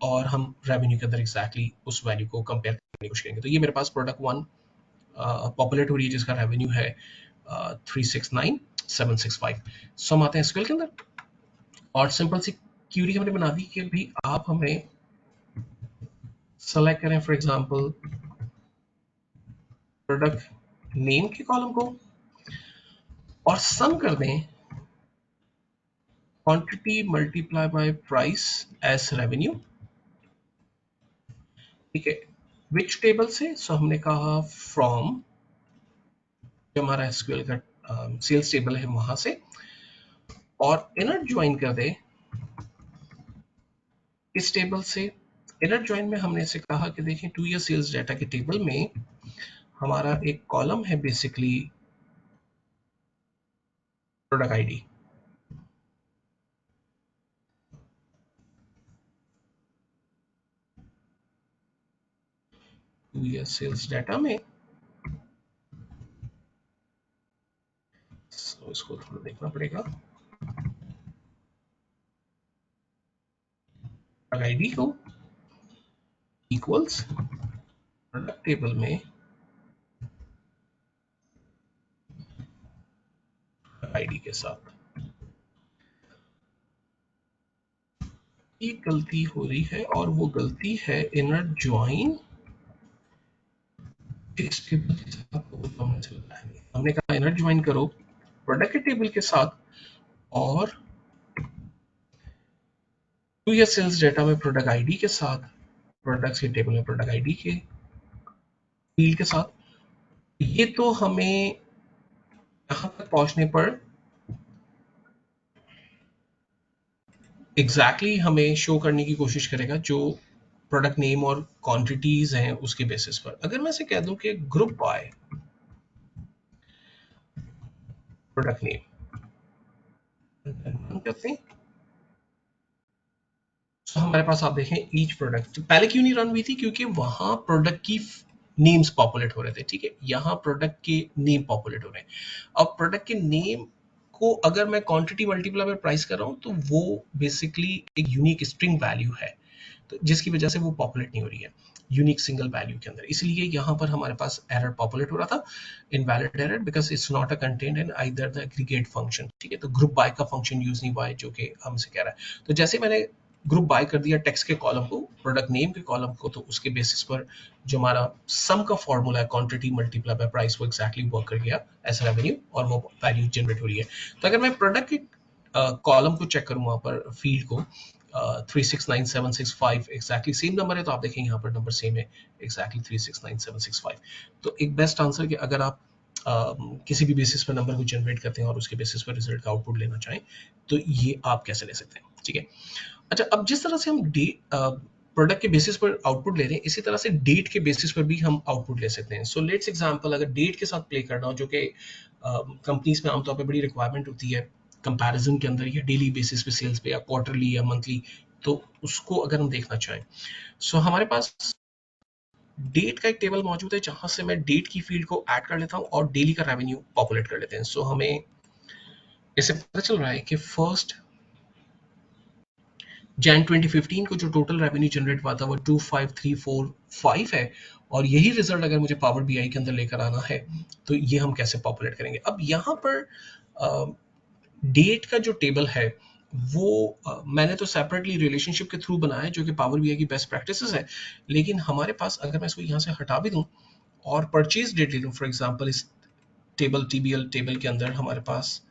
और हम रेवेन्यू के अंदर एग्जैक्टली उस वैल्यू को कंपेयर करने की कोशिश करेंगे। तो ये मेरे पास प्रोडक्ट वन पॉपुलेट हो रही है जिसका रेवेन्यू है 369,765। सो हम आते हैं एसक्यूएल के अंदर और सिंपल सी क्यूरी हमने बना दी कि भी आप हमें सेलेक्ट करें फॉर एग्जांपल प्रोडक्ट नेम के कॉलम को और सम कर दें quantity multiply by price as revenue. ठीक है, विच टेबल से, सो हमने कहा फ्रॉम जो हमारा एसक्यूएल का सेल्स टेबल है वहां से, और इनर ज्वाइन कर दे इस टेबल से। इनर ज्वाइन में हमने से कहा कि देखें 2 ईयर सेल्स डाटा के टेबल में हमारा एक कॉलम है basically product ID, two year sales data में। so, इसको थोड़ा देखना पड़ेगा, प्रोडक्ट आईडी को इक्वल्स प्रोडक्ट टेबल में आईडी के साथ। एक गलती हो रही है और वो गलती है इनर ज्वाइन इस टेबल के साथ, हमने कहा इनर ज्वाइन करो प्रोडक्ट के टेबल के साथ और टू ईयर सेल्स डेटा में प्रोडक्ट आईडी के साथ, प्रोडक्ट्स के टेबल में प्रोडक्ट आईडी के फील्ड के साथ। ये तो हमें यहां तक पहुंचने पर एग्जैक्टली हमें शो करने की कोशिश करेगा जो प्रोडक्ट नेम और क्वांटिटीज हैं उसके बेसिस पर। अगर मैं इसे कह दूं कि ग्रुप बाय प्रोडक्ट नेम करते हैं, तो हमारे पास आप देखें ईच प्रोडक्ट पहले क्यों नहीं रन हुई थी, क्योंकि वहां प्रोडक्ट की नेम्स पॉपुलेट हो रहे थे। ठीक है, यहाँ प्रोडक्ट के नेम पॉपुलेट हो रहे हैं। अब प्रोडक्ट के नेम को अगर मैं क्वांटिटी मल्टीप्लाई बाय प्राइस कर रहा हूँ तो वो बेसिकली एक यूनिक स्ट्रिंग वैल्यू है, तो जिसकी वजह से वो पॉपुलेट नहीं हो रही है यूनिक सिंगल वैल्यू के अंदर, इसलिए यहाँ पर हमारे पास एरर पॉपुलेट हो रहा था, invalid error because it's not a content in either the aggregate function. ठीक है, तो ग्रुप बाय का फंक्शन यूज नहीं हुआ है जो कि हमसे कह रहा है। तो जैसे मैंने ग्रुप बाय कर दिया टेक्स्ट के कॉलम को, प्रोडक्ट नेम के कॉलम को, तो उसके बेसिस पर जो हमारा सम का फॉर्मूला है क्वांटिटी मल्टीप्लाई बाय प्राइस वो एक्जैक्टली वर्क कर गया एज रेवेन्यू और वो वैल्यू जनरेट हो रही है। तो अगर मैं प्रोडक्ट के कॉलम को चेक करूं वहां पर फील्ड को, 369,765 एग्जैक्टली सेम नंबर है, तो आप देखेंगे यहाँ पर नंबर सेम है, एग्जैक्टली 369,765। तो एक बेस्ट आंसर कि अगर आप किसी भी बेसिस पर नंबर को जनरेट करते हैं और उसके बेसिस पर रिजल्ट का आउटपुट लेना चाहें, तो ये आप कैसे ले सकते हैं, ठीक है। अच्छा, अब जिस तरह से हम प्रोडक्ट के बेसिस पर आउटपुट ले रहे हैं, इसी तरह से डेट के बेसिस पर भी हम आउटपुट ले सकते हैं। सो लेट्स एग्जांपल, अगर डेट के साथ प्ले करना हो, जो कि कंपनीज में आमतौर पर बड़ी रिक्वायरमेंट होती है कंपैरिजन के अंदर, या डेली बेसिस पे सेल्स पे, या क्वार्टरली या मंथली, तो उसको अगर हम देखना चाहें, सो हमारे पास डेट का एक टेबल मौजूद है जहां से मैं डेट की फील्ड को ऐड कर लेता हूं और डेली का रेवेन्यू पॉपुलेट कर लेते हैं। सो हमें इससे पता चल रहा है कि फर्स्ट जैन 2015 को जो टोटल रेवेन्यू जनरेट हुआ था वो 25345 है, और यही रिजल्ट अगर मुझे पावर बीआई के अंदर लेकर आना है, तो ये हम कैसे पॉपुलेट करेंगे। अब यहाँ पर डेट का जो टेबल है वो मैंने तो सेपरेटली रिलेशनशिप के थ्रू बनाया है, जो कि पावर बीआई की बेस्ट प्रैक्टिसेस है, लेकिन हमारे पास अगर मैं इसको यहाँ से हटा भी दूँ और परचेज डेट ले लूँ, फॉर एग्जाम्पल इस टेबल टीबीएल टेबल के अंदर हमारे पास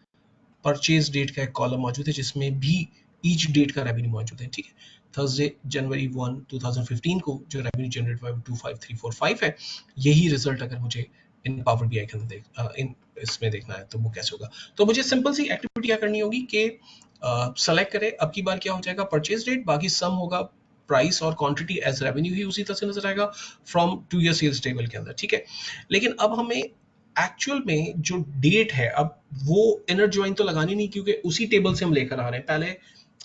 परचेज डेट का एक कॉलम मौजूद है जिसमें भी ईच डेट का रेवेन्यू मौजूद है, ठीक है। थर्सडे जनवरी 1 2015 को जो रेवेन्यू जनरेट हुआ है 25345 है। यही रिजल्ट अगर मुझे इन पावर बीआई के अंदर इन इसमें देखना है, तो वो कैसे होगा। तो मुझे सिंपल सी एक्टिविटी क्या करनी होगी कि सेलेक्ट करें, अब की बार क्या हो जाएगा, परचेज डेट, बाकी सम होगा प्राइस और क्वांटिटी एज रेवेन्यू ही उसी तरह से नजर आएगा फ्रॉम 2 ईयर सेल्स टेबल के अंदर, ठीक है। लेकिन अब हमें एक्चुअल में जो डेट है, अब वो इनर ज्वाइन तो लगानी नहीं, क्योंकि उसी टेबल से हम लेकर आ रहे हैं। पहले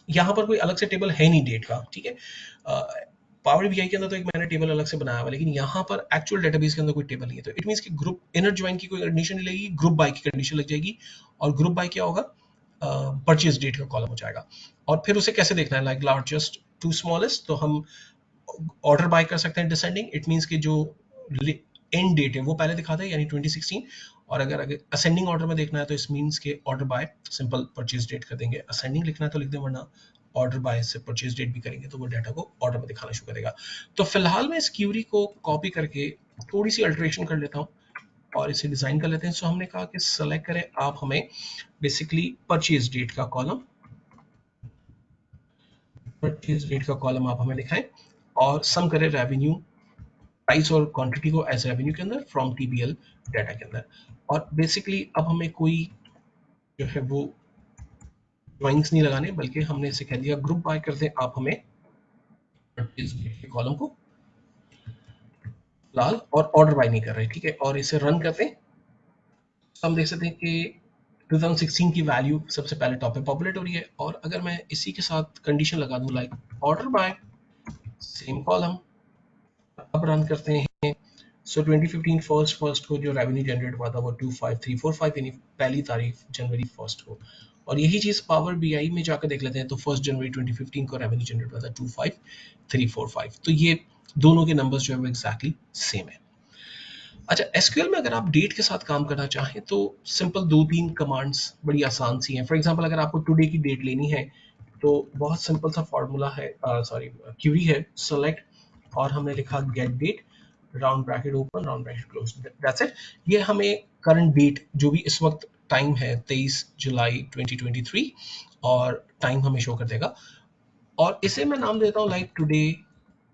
यहाँ पर कोई अलग से टेबल है नहीं डेट का, ठीक है। पावर बीआई के अंदर तो एक मैंने टेबल अलग से बनाया हुआ, लेकिन यहाँ पर एक्चुअल डेटाबेस के अंदर कोई टेबल नहीं है, तो इट मींस कि ग्रुप इनर ज्वाइन की कोई कंडीशन नहीं लगेगी, ग्रुप बाय की कंडीशन लग जाएगी, और ग्रुप बाय क्या होगा, परचेज डेट का कॉलम हो जाएगा। और फिर उसे कैसे देखना है, लाइक लार्जेस्ट टू स्मॉलेस्ट, तो हम ऑर्डर बाय कर सकते हैं डिसेंडिंग, इट मींस कि जो एंड डेट है वो पहले दिखाता है, यानी 2016, और अगर असेंडिंग ऑर्डर में देखना है तो इस मींस के order by simple purchase date कर देंगे, असेंडिंग लिखना है तो लिख दें, वरना ऑर्डर बाय से परचेज डेट भी करेंगे तो वो डाटा को ऑर्डर में दिखाना शुरू करेगा। तो फिलहाल मैं इस क्यूरी को कॉपी करके थोड़ी सी अल्टरेशन कर लेता हूँ और इसे डिजाइन कर लेते हैं। सो हमने कहा कि सेलेक्ट करें आप, हमें बेसिकली परचेज डेट का कॉलम, परचेज डेट का कॉलम आप हमें दिखाएं, और सम करें रेवेन्यू, प्राइस और क्वांटिटी को एज रेवेन्यू के अंदर फ्रॉम टीबीएल डाटा के अंदर। और बेसिकली अब हमें कोई जो है वो ड्राइंग्स नहीं लगाने, बल्कि हमने इसे कह दिया ग्रुप बाय करते हैं आप हमें कॉलम को लाल, और ऑर्डर बाय नहीं कर रहे, ठीक है। और इसे रन करते हैं, हम देख सकते हैं कि 2016 की वैल्यू सबसे पहले टॉप पे पॉपुलेट हो रही है। और अगर मैं इसी के साथ कंडीशन लगा दूं like order by same column, अब रन करते हैं। सो 2015 फर्स्ट को जो रेवेन्यू जनरेट हुआ था वो 25345, यानी पहली तारीख जनवरी फर्स्ट को। और यही चीज पावर बीआई में जाकर देख लेते हैं, तो 1 जनवरी 2015 को रेवेन्यू जनरेट हुआ था 25345। तो ये दोनों के नंबर्स जो है वो एग्जैक्टली सेम है। अच्छा, एसक्यूएल में अगर आप डेट के साथ काम करना चाहें तो सिंपल 2-3 कमांड्स बड़ी आसान सी हैं। फॉर एग्जांपल अगर आपको टुडे की डेट लेनी है तो बहुत सिंपल सा फॉर्मूला है, सॉरी क्यूरी है, सेलेक्ट, और हमने लिखा get date, round bracket open, round bracket close, that's it. ये हमें करंट डेट जो भी इस वक्त टाइम है 23 जुलाई 2023, और टाइम हमें शो कर देगा। और इसे मैं नाम देता हूँ लाइक टुडे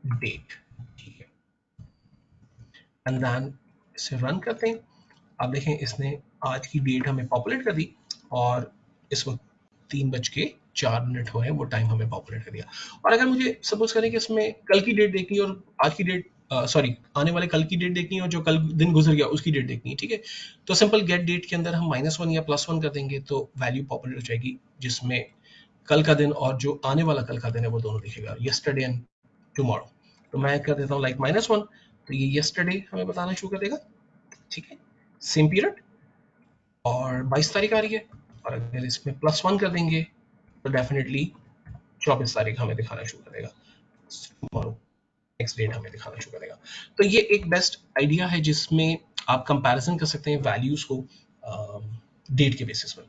डेट, ठीक है। एंड देन इसे रन करते हैं। अब देखें इसने आज की डेट हमें पॉपुलेट कर दी, और इस वक्त 3:04 हो रहे हैं, वो टाइम हमें पॉपुलेट कर दिया। और अगर मुझे सपोज करें कि इसमें कल की डेट देखनी है और आज की डेट, सॉरी आने वाले कल की डेट देखनी है और जो कल दिन गुजर गया उसकी डेट देखनी है, ठीक है। तो सिंपल गेट डेट के अंदर हम -1 या +1 कर देंगे तो वैल्यू पॉपुलेट हो जाएगी, जिसमें कल का दिन और जो आने वाला कल का दिन है वो दोनों दिखेगा, यस्टरडे एंड टुमारो। तो मैं कर देता हूँ लाइक -1, तो ये यस्टरडे हमें बताना शुरू कर देगा, ठीक है, सेम पीरियड, और 22 तारीख आ रही है। और अगर इसमें +1 कर देंगे तो डेफिनेटली 24 तारीख हमें दिखाना शुरू करेगा, टुमारो नेक्स्ट डेट हमें दिखाना शुरू करेगा। तो ये एक बेस्ट आइडिया है जिसमें आप कंपैरिजन कर सकते हैं वैल्यूज को डेट के बेसिस पर।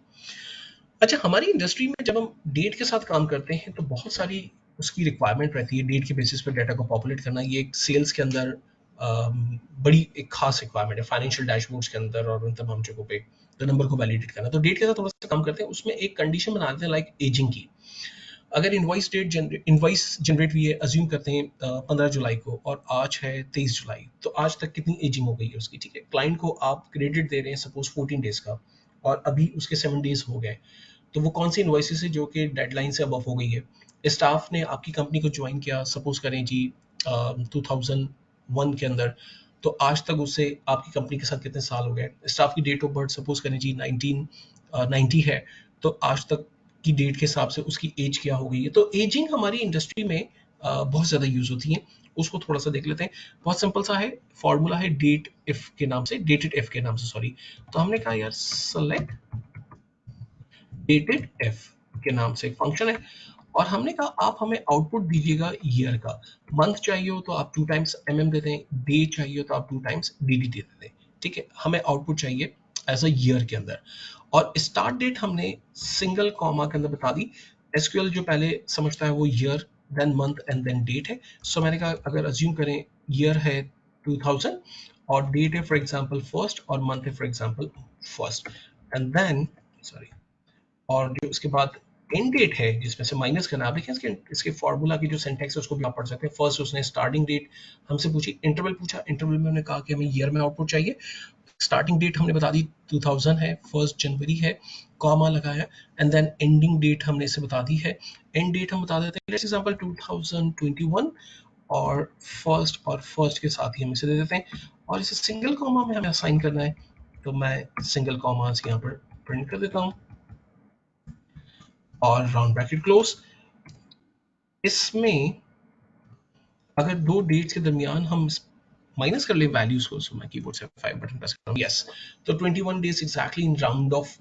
अच्छा, हमारी इंडस्ट्री में जब हम डेट के साथ काम करते हैं तो बहुत सारी उसकी रिक्वायरमेंट रहती है, डेट के बेसिस पर डाटा को पॉपुलेट करना। ये एक सेल्स के अंदर बड़ी एक खास रिक्वायरमेंट है, फाइनेंशियल डैशबोर्ड्स के अंदर और उन तमाम जगहों पे तो नंबर को वैलिडेट करना। तो डेट के साथ थोड़ा सा काम करते हैं, उसमें एक कंडीशन बना देते हैं लाइक एजिंग की। अगर इनवॉइस जनरेट हुई है, अज्यूम करते हैं 15 जुलाई को, और आज है 23 जुलाई, तो आज तक कितनी एजिंग हो गई है उसकी, ठीक है। क्लाइंट को आप क्रेडिट दे रहे हैं सपोज 14 डेज का, और अभी उसके 7 डेज हो गए, तो वो कौन सी इन्वाइसेस है जो कि डेडलाइन से अबव हो गई है। स्टाफ ने आपकी कंपनी को ज्वाइन किया सपोज करें जी 2001 के अंदर, तो आज तक उससे आपकी कंपनी के साथ कितने साल हो गए। स्टाफ की डेट ऑफ बर्थ सपोज करें जी 1990 है, तो आज तक की डेट के हिसाब से उसकी एज क्या हो गई है। तो एजिंग हमारी इंडस्ट्री में बहुत ज़्यादा यूज होती है, उसको थोड़ा सा देख लेते हैं। बहुत सिंपल सा है, फॉर्मूला है डेट इफ के नाम से, डेटेड इफ के नाम से, सॉरी। तो हमने कहा यार सेलेक्ट डेटेड एफ के नाम से एक फंक्शन है, और हमने कहा आप हमें आउटपुट दीजिएगा ईयर का। मंथ चाहिए हो तो आप 2 टाइम्स दे दें, डे चाहिए हो तो आप 2 टाइम्स दे दें, ठीक है। हमें आउटपुट चाहिए एज अ ईयर के अंदर, और स्टार्ट डेट हमने सिंगल कॉमा के अंदर बता दी। एसक्यूएल जो पहले समझता है वो year, then month and then date है। सो मैंने कहा अगर अज्यूम करें ईयर है 2000, और डेट है फॉर एग्जांपल फर्स्ट, और मंथ है for example first, and then sorry, और जो उसके बाद एंड डेट है जिसमें से माइनस करना, आप देखें इसके फार्मूला की जो सिंटैक्स है उसको भी आप पढ़ सकते हैं। फर्स्ट उसने स्टार्टिंग डेट हमसे पूछी, इंटरवल पूछा, इंटरवल में हमने कहा कि हमें ईयर में आउटपुट चाहिए। स्टार्टिंग डेट हमने बता दी 2000 है, 1 जनवरी है, कॉमा लगाया, एंड देन एंडिंग डेट हमने इसे बता दी है। एंड डेट हम बता देते हैं, लेट्स एग्जांपल 2021, और फर्स्ट के साथ ही हम इसे दे देते हैं, और इसे सिंगल कॉमा में हमें असाइन करना है, तो मैं सिंगल कॉमा यहाँ पर प्रिंट कर देता हूँ, और राउंड ब्रैकेट क्लोज। इसमें अगर दो डेट्स के दरमियान हम माइनस कर ले वैल्यूज को, सो मैं कीबोर्ड से 5 बटन प्रेस कर रहा हूँ, यस। तो 21 days exactly in round of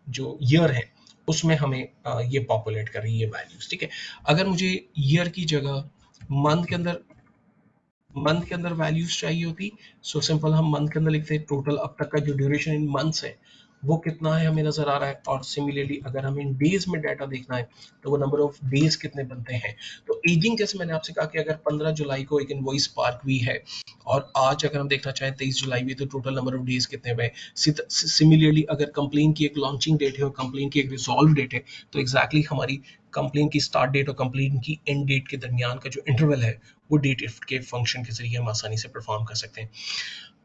जो ईयर है उसमें हमें ये पॉपुलेट कर रही है वैल्यूज, ठीक है। अगर मुझे ईयर की जगह मंथ के अंदर वैल्यूज चाहिए होती, सो सिंपल हम मंथ के अंदर लिखते हैं टोटल अब तक का जो ड्यूरेशन इन मंथ्स है वो कितना है हमें नजर आ रहा है, और सिमिलरली अगर हमें डेज में डाटा देखना है तो वो नंबर ऑफ डेज कितने बनते हैं। तो एजिंग जैसे मैंने आपसे कहा कि अगर 15 जुलाई को एक इनवॉइस पार्क हुई है, और आज अगर हम देखना चाहें 23 जुलाई भी, तो टोटल नंबर ऑफ डेज कितने हुए। सिमिलरली अगर कंप्लेन की एक लॉन्चिंग डेट है और कंप्लेन की एक रिजॉल्व डेट है, तो एग्जैक्टली हमारी कंप्लेन की स्टार्ट डेट और कंप्लेन की एंड डेट के दरमियान का जो इंटरवल है वो डेट इफ के फंक्शन के जरिए हम आसानी से परफॉर्म कर सकते हैं।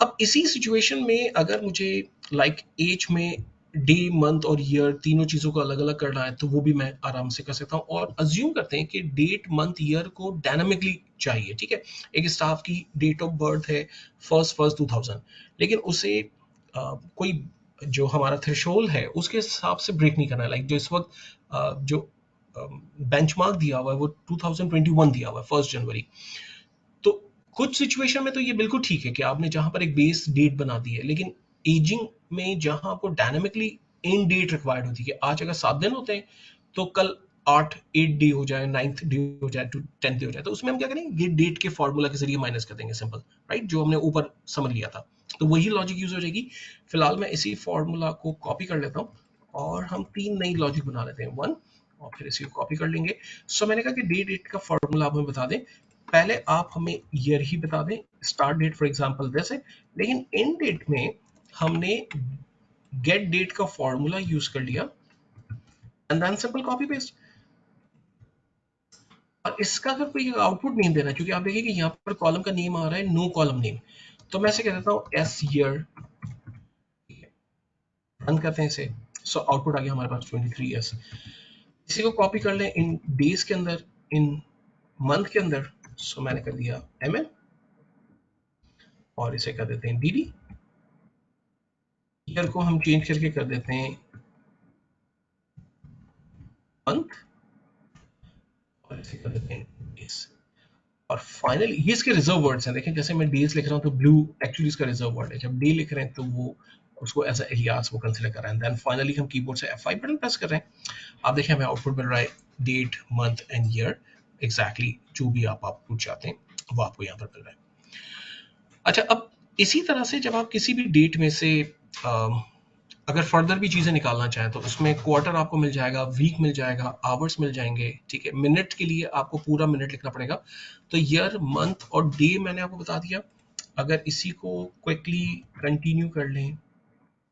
अब इसी सिचुएशन में अगर मुझे लाइक एज में डे मंथ और ईयर तीनों चीजों को अलग अलग करना है, तो वो भी मैं आराम से कर सकता हूँ। और अज्यूम करते हैं कि डेट मंथ ईयर को डायनामिकली चाहिए, ठीक है। एक स्टाफ की डेट ऑफ बर्थ है फर्स्ट 2000, लेकिन उसे कोई जो हमारा थ्रेशोल्ड है उसके हिसाब से ब्रेक नहीं करना है। लाइक जो इस वक्त जो बेंचमार्क दिया हुआ है वो 2021 दिया हुआ है 1 जनवरी। तो कुछ सिचुएशन में तो ये बिल्कुल ठीक है कि आपने जहां पर एक बेस डेट बना दी है, लेकिन एजिंग में जहां आपको डायनामिकली एंड डेट रिक्वायर्ड होती है कि आज अगर 7 दिन होते हैं तो कल 8 डे हो जाए, 9th डे हो जाए, 10th डे हो जाए, तो उसमें हम क्या करेंगे, ये डेट के फॉर्मूला के जरिए माइनस कर देंगे, सिंपल, राइट, जो हमने ऊपर समझ लिया था। तो वही लॉजिक यूज हो जाएगी। फिलहाल मैं इसी फॉर्मूला को कॉपी कर लेता हूँ, और हम 3 नई लॉजिक बना लेते हैं, वन, और फिर इसी को कॉपी कर लेंगे। सो मैंने कहा कि डे डेट का फॉर्मूला आप हमें बता दें। पहले आप हमें ईयर ही बता दें, start date for example this है, लेकिन एंड डेट में हमने गेट डेट का फॉर्मूला यूज कर लिया, and then simple copy paste. और इसका अगर कोई आउटपुट नेम देना है, क्योंकि आप देखिए कि यहाँ पर कॉलम का नेम आ रहा है नो कॉलम नेम, तो मैं ऐसे कह देता हूँ एस ईयर, रन करते हैं इसे। सो आउटपुट आ गया हमारे पास 23 ईयर्स। इसी को कॉपी कर लें इन डेज के अंदर, इन मंथ के अंदर। सो मैंने कर दिया एम एल, और इसे कर देते हैं डी डी। ईयर को हम चेंज करके कर देते हैं मंथ, और इसे कर देते हैं डेज। और फाइनली ये इसके रिजर्व वर्ड्स हैं, देखें जैसे मैं डेज लिख रहा हूँ तो ब्लू एक्चुअली इसका रिजर्व वर्ड है, जब डे लिख रहे हैं तो वो उसको एज एलियास वो कंसिडर कर रहे हैं। देन फाइनली हम कीबोर्ड से F5 बटन प्रेस कर रहे हैं। आप देखें हमें आउटपुट मिल रहा है date month and year, exactly जो भी आप आउटपुट चाहते हैं वो आपको यहाँ पर मिल रहा है। अच्छा, अब इसी तरह से जब आप किसी भी डेट में से अगर फर्दर भी चीज़ें निकालना चाहें तो उसमें क्वार्टर आपको मिल जाएगा, वीक मिल जाएगा, आवर्स मिल जाएंगे, ठीक है। मिनट के लिए आपको पूरा मिनट लिखना पड़ेगा। तो ईयर मंथ और डे मैंने आपको बता दिया। अगर इसी को क्विकली कंटिन्यू कर लें,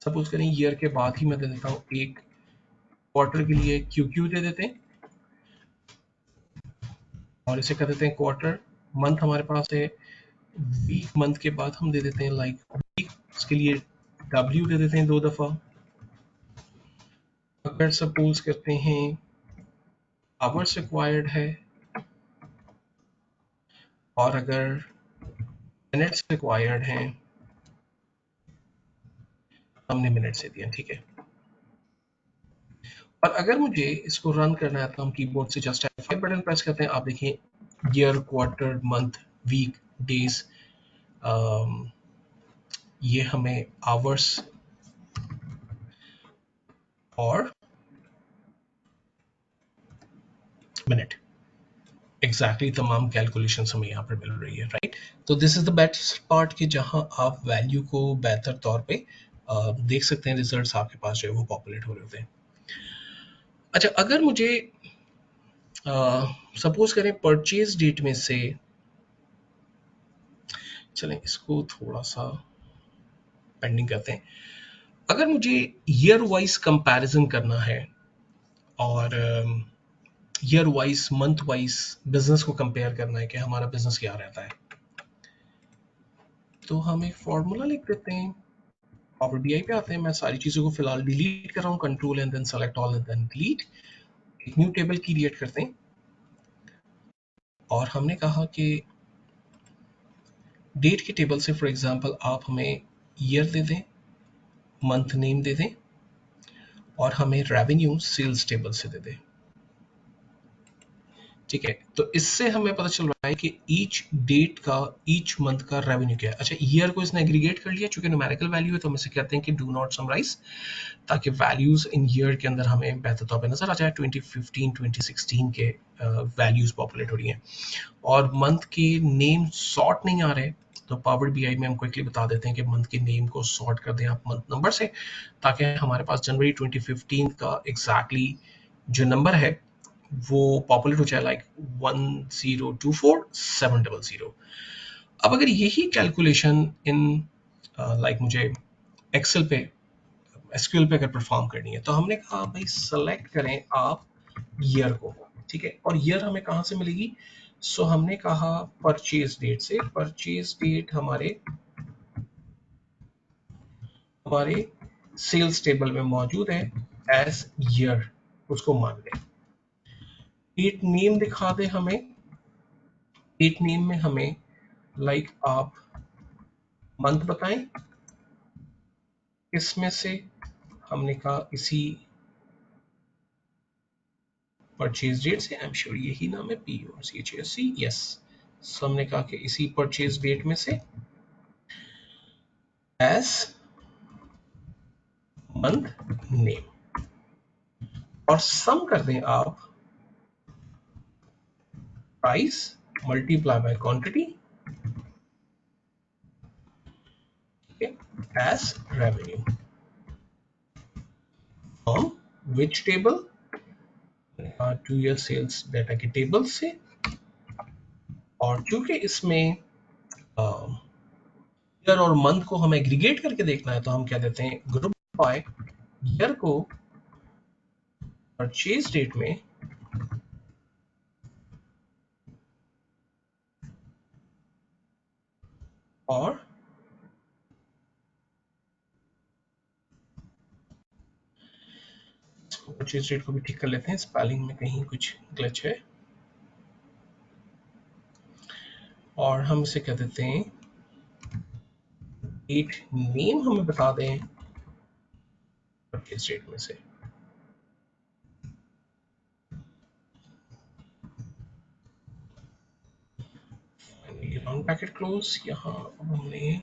सपोज करें ईयर के बाद ही मैं दे देता हूँ एक क्वार्टर के लिए क्यू क्यू दे देते हैं, और इसे कर देते हैं क्वार्टर। मंथ हमारे पास है, वीक मंथ के बाद हम दे देते हैं लाइक वीक, उसके लिए W दे देते हैं 2 दफा। अगर सपोज करते हैं आवर्स रिक्वायर्ड है और अगर मिनट्स रिक्वायर्ड हैं, हमने मिनट से दिया, ठीक है। और अगर मुझे इसको रन करना है तो हम कीबोर्ड से जस्ट F5 बटन प्रेस करते हैं। आप देखिए year, quarter, month, week, days, ये हमें आवर्स और मिनट एग्जैक्टली तमाम कैलकुलेशन हमें यहाँ पर मिल रही है, राइट। तो this is the best part कि जहाँ आप वैल्यू को बेहतर तौर पे देख सकते हैं, रिजल्ट्स आपके पास जो है वो पॉपुलेट हो रहे होते हैं। अच्छा, अगर मुझे सपोज करें परचेज डेट में से, चलें इसको थोड़ा सा पेंडिंग करते हैं। अगर मुझे ईयर वाइज कंपैरिजन करना है और year wise, month wise business को कंपेयर करना है कि हमारा बिजनेस क्या रहता है, तो हम एक फॉर्मूला लिख देते हैं। पावर बीआई पे आते हैं, मैं सारी चीज़ों को फिलहाल डिलीट कर रहा हूँ, control and then select all and then delete. एक न्यू टेबल क्रिएट करते हैं और हमने कहा कि डेट के टेबल से फॉर एग्जांपल आप हमें ईयर दे दें, मंथ नेम दे दें और हमें रेवेन्यू सेल्स टेबल से दे दें, ठीक है। तो इससे हमें पता चल रहा है कि ईच डेट का, ईच मंथ का रेवेन्यू क्या है। अच्छा, ईयर को इसने एग्रीगेट कर लिया, चूंकि न्यूमेरिकल वैल्यू है तो हम इसे कहते हैं कि डू नॉट समराइज, ताकि वैल्यूज इन ईयर के अंदर हमें बेहतर तौर पे नजर आ जाए। 2015 2016 के वैल्यूज पॉपुलेट हो रही हैं और मंथ के नेम सॉर्ट नहीं आ रहे, तो पावर बीआई में हम क्विकली बता देते हैं कि मंथ के नेम को सॉर्ट कर दें आप मंथ नंबर से, ताकि हमारे पास जनवरी 2015 का एग्जैक्टली जो नंबर है वो पॉपुलेट हो जाए, लाइक 1024700। अब अगर यही कैलकुलेशन इन लाइक मुझे एक्सेल पे, एसक्यूएल पे अगर परफॉर्म करनी है, तो हमने कहा भाई सेलेक्ट करें आप ईयर को, ठीक है। और ईयर हमें कहाँ से मिलेगी, सो हमने कहा परचेज डेट से। परचेज डेट हमारे हमारे सेल्स टेबल में मौजूद है एज ईयर, उसको मान लें। डेट नेम दिखा दे हमें, डेट नेम में हमें लाइक आप मंथ बताएं, इसमें से हमने कहा इसी परचेज डेट से, आई एम श्योर यही नाम है, PURCHASE, यस। सो हमने कहा कि इसी परचेज डेट में से एज मंथ नेम और सम कर दें आप price multiply by quantity as revenue from which table, two year sales data के टेबल से। और चूंकि इसमें ईयर और मंथ को हमें एग्रीगेट करके देखना है, तो हम क्या देते हैं, ग्रुप बाय ईयर को परचेज डेट में और परचेज डेट को भी ठीक कर लेते हैं, स्पेलिंग में कहीं कुछ ग्लिच है। और हम इसे कह देते हैं डेट नेम हमें बता दें परचेज डेट में से। राउंड ब्रैकेट क्लोज, यहाँ अब हमने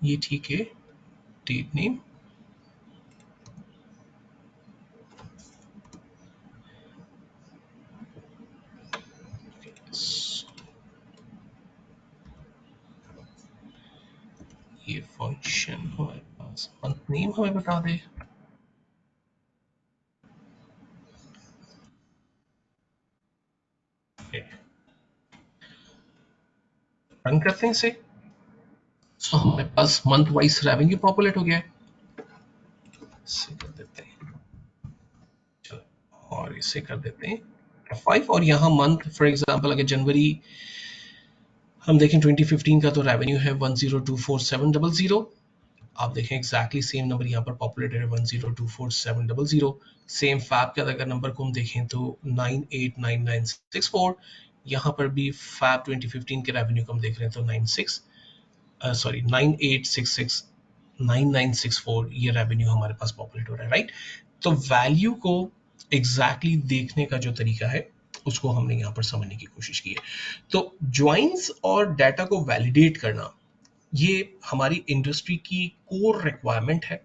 ये ठीक है, डेट नेम ये फंक्शन हमारे पास मंथ नेम हमें बता दे। रन करते हैं इसे, सो हमारे पास मंथ वाइज रेवेन्यू पॉपुलेट हो गया है, इसे कर देते हैं, चलो और इसे कर देते हैं 5 और यहाँ मंथ फॉर एग्जांपल अगर जनवरी हम देखें 2015 का तो रेवेन्यू है 1024700। आप देखें एग्जैक्टली सेम नंबर यहाँ पर पॉपुलेटेड है 1024700। सेम फैब के अगर नंबर को हम देखें तो 989964। यहाँ पर भी फैब 2015 के रेवेन्यू को हम देख रहे हैं तो 9866 ये रेवेन्यू हमारे पास पॉपुलेट हो रहा है, राइट। तो वैल्यू को एग्जैक्टली देखने का जो तरीका है उसको हमने यहाँ पर समझने की कोशिश की है। तो ज्वाइंस और डाटा को वैलिडेट करना ये हमारी इंडस्ट्री की कोर रिक्वायरमेंट है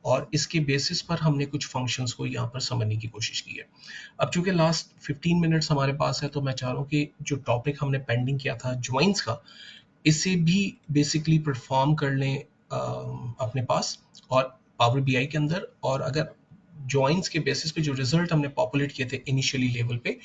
और इसके बेसिस पर हमने कुछ फंक्शंस को यहाँ पर समझने की कोशिश की है। अब चूंकि लास्ट 15 मिनट्स हमारे पास है तो मैं चाह रहा हूँ कि जो टॉपिक हमने पेंडिंग किया था ज्वाइंस का, इसे भी बेसिकली परफॉर्म कर लें अपने पास और पावर बीआई के अंदर। और अगर ज्वाइंस के बेसिस पे जो रिजल्ट हमने पॉपुलेट किए थे इनिशियली लेवल पे,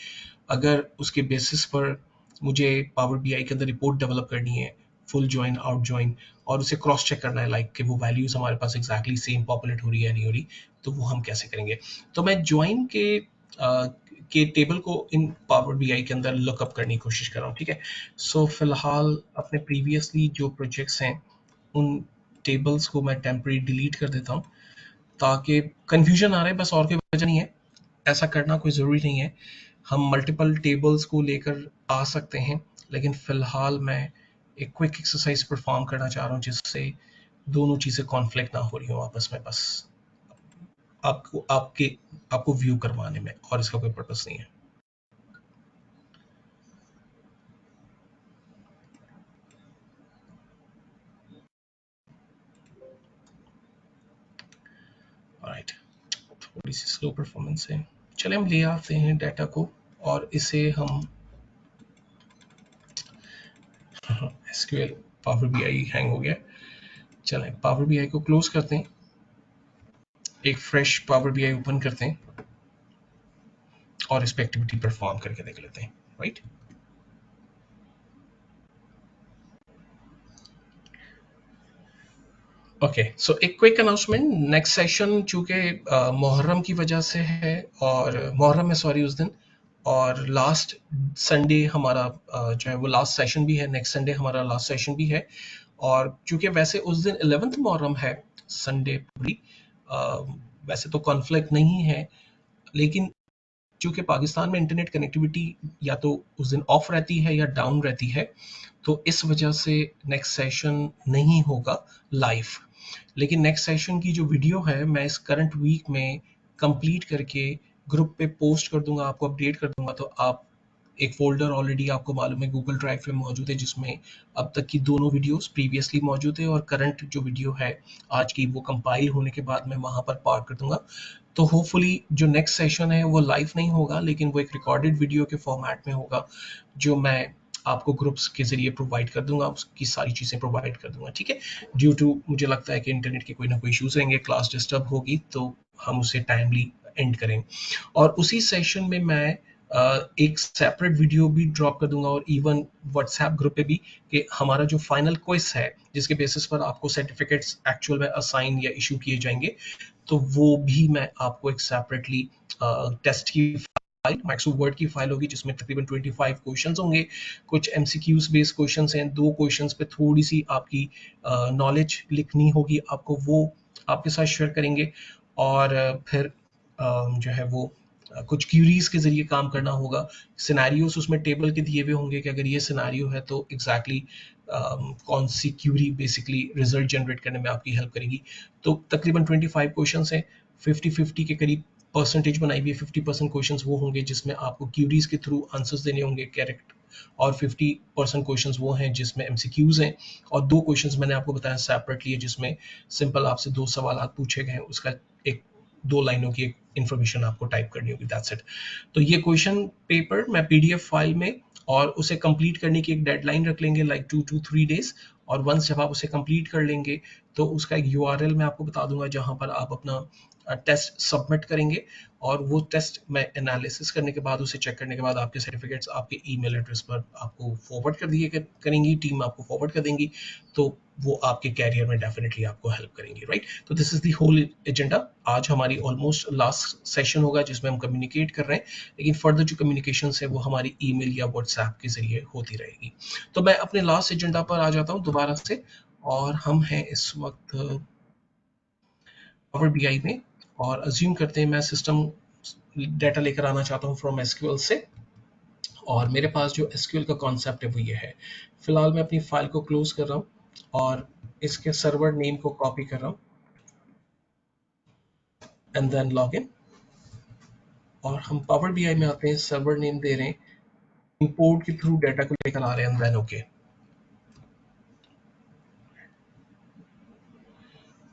अगर उसके बेसिस पर मुझे पावर बीआई के अंदर रिपोर्ट डेवलप करनी है फुल ज्वाइन आउट ज्वाइन और उसे क्रॉस चेक करना है लाइक कि वो वैल्यूज हमारे पास एग्जैक्टली सेम पॉपुलेट हो रही है नहीं हो रही, तो वो हम कैसे करेंगे। तो मैं ज्वाइन के टेबल को इन पावर बीआई के अंदर लुकअप करने की कोशिश कर रहा हूँ, ठीक है। सो फिलहाल अपने प्रीवियसली जो प्रोजेक्ट्स हैं उन टेबल्स को मैं टेम्परेरी डिलीट कर देता हूँ ताकि कंफ्यूजन आ रहा है, बस और कोई वजह नहीं है। ऐसा करना कोई ज़रूरी नहीं है, हम मल्टीपल टेबल्स को लेकर आ सकते हैं, लेकिन फ़िलहाल मैं एक क्विक एक्सरसाइज परफॉर्म करना चाह रहा हूँ जिससे दोनों चीज़ें कॉन्फ्लिक्ट ना हो रही हो आपस में, बस आपको व्यू करवाने में, और इसका कोई पर्पस नहीं है। ऑलराइट, थोड़ी सी स्लो परफॉर्मेंस है, चले हम ले आते हैं डाटा को और इसे हम एसक्यूएल पावर बीआई हैंग हो गया, चलें पावर बीआई को क्लोज करते हैं, एक फ्रेश पावर बीआई ओपन करते हैं और इस पे एक्टिविटी परफॉर्म करके देख लेते हैं, राइट। ओके, सो एक क्विक अनाउंसमेंट, नेक्स्ट सेशन चूंकि मुहर्रम की वजह से है और मुहर्रम में सॉरी उस दिन, और लास्ट संडे हमारा जो है वो लास्ट सेशन भी है, नेक्स्ट संडे हमारा लास्ट सेशन भी है। और चूंकि वैसे उस दिन 11th मुहर्रम है संडे पूरी, वैसे तो कॉन्फ्लिक्ट नहीं है, लेकिन चूंकि पाकिस्तान में इंटरनेट कनेक्टिविटी या तो उस दिन ऑफ रहती है या डाउन रहती है, तो इस वजह से नेक्स्ट सेशन नहीं होगा लाइव। लेकिन नेक्स्ट सेशन की जो वीडियो है मैं इस करंट वीक में कंप्लीट करके ग्रुप पे पोस्ट कर दूंगा, आपको अपडेट कर दूंगा। तो आप एक फ़ोल्डर ऑलरेडी आपको मालूम है गूगल ड्राइव पे मौजूद है जिसमें अब तक की दोनों वीडियोस प्रीवियसली मौजूद है और करंट जो वीडियो है आज की वो कंपाइल होने के बाद मैं वहाँ पर पार्ट कर दूंगा। तो होपफुली जो नेक्स्ट सेशन है वो लाइव नहीं होगा लेकिन वो एक रिकॉर्डेड वीडियो के फॉर्मेट में होगा जो मैं आपको ग्रुप्स के ज़रिए प्रोवाइड कर दूंगा, उसकी सारी चीज़ें प्रोवाइड कर दूंगा, ठीक है। ड्यू टू मुझे लगता है कि इंटरनेट के कोई ना कोई इश्यूज़ रहेंगे, क्लास डिस्टर्ब होगी तो हम उसे टाइमली एंड करेंगे। और उसी सेशन में मैं एक सेपरेट वीडियो भी ड्रॉप कर दूंगा और इवन व्हाट्सएप ग्रुप पे भी कि हमारा जो फाइनल क्विज है जिसके बेसिस पर आपको सर्टिफिकेट्स एक्चुअल में असाइन या इशू किए जाएंगे, तो वो भी मैं आपको एक सेपरेटली टेस्ट की फाइल माइक्रोसॉफ्ट वर्ड की फाइल होगी जिसमें तकरीबन 25 क्वेश्चंस होंगे, कुछ एमसीक्यूज बेस्ड क्वेश्चंस हैं, 2 क्वेश्चंस पे थोड़ी सी आपकी नॉलेज लिखनी होगी, आपको वो आपके साथ शेयर करेंगे। और फिर जो है वो कुछ क्यूरीज के जरिए काम करना होगा, सिनेरियोस उसमें टेबल के दिए हुए होंगे कि अगर ये सिनेरियो है तो एग्जैक्टली कौन सी क्यूरी बेसिकली रिजल्ट जनरेट करने में आपकी हेल्प करेगी। तो तकरीबन 25 क्वेश्चंस हैं, 50-50 के करीब परसेंटेज बनाई हुई है। 50% क्वेश्चंस वो होंगे जिसमें आपको क्यूरीज के थ्रू आंसर्स देने होंगे करेक्ट, और 50% क्वेश्चंस वो हैं जिसमें एमसीक्यूज हैं, और 2 क्वेश्चंस मैंने आपको बताया सेपरेटली है जिसमें सिंपल आपसे 2 सवाल पूछे गए हैं, उसका एक 2 लाइनों की इंफॉर्मेशन आपको टाइप करनी होगी, दैट्स इट। तो ये क्वेश्चन पेपर मैं पीडीएफ फाइल में, और उसे कंप्लीट करने की एक डेडलाइन रख लेंगे लाइक 2 to 3 डेज, और वंस जब आप उसे कंप्लीट कर लेंगे तो उसका एक यूआरएल मैं आपको बता दूंगा जहां पर आप अपना टेस्ट सबमिट करेंगे और वो टेस्ट मैं एनालिसिस करने के बाद, उसे चेक करने के बाद आपके सर्टिफिकेट्स आपके ईमेल एड्रेस पर आपको फॉरवर्ड कर दिए करेंगी, टीम आपको फॉरवर्ड कर देंगी, तो वो आपके कैरियर में डेफिनेटली आपको हेल्प करेंगी, राइट। तो this is the whole agenda. आज हमारी ऑलमोस्ट लास्ट सेशन होगा जिसमें हम कम्युनिकेट कर रहे हैं, लेकिन फर्दर जो कम्युनिकेशन है वो हमारी ईमेल या व्हाट्सएप के जरिए होती रहेगी। तो मैं अपने लास्ट एजेंडा पर आ जाता हूँ दोबारा से, और हम हैं इस वक्त पावर बीआई में, और अज्यूम करते हैं मैं सिस्टम डेटा लेकर आना चाहता हूँ फ्रॉम एसक्यूएल से, और मेरे पास जो एसक्यूएल का कॉन्सेप्ट है वो ये है। फिलहाल मैं अपनी फाइल को क्लोज कर रहा हूँ और इसके सर्वर नेम को कॉपी कर रहा हूँ एंड देन लॉग इन, और हम पावर बीआई में आते हैं, सर्वर नेम दे रहे हैं, इंपोर्ट के थ्रू डेटा को लेकर आ रहे हैं, देन ओके।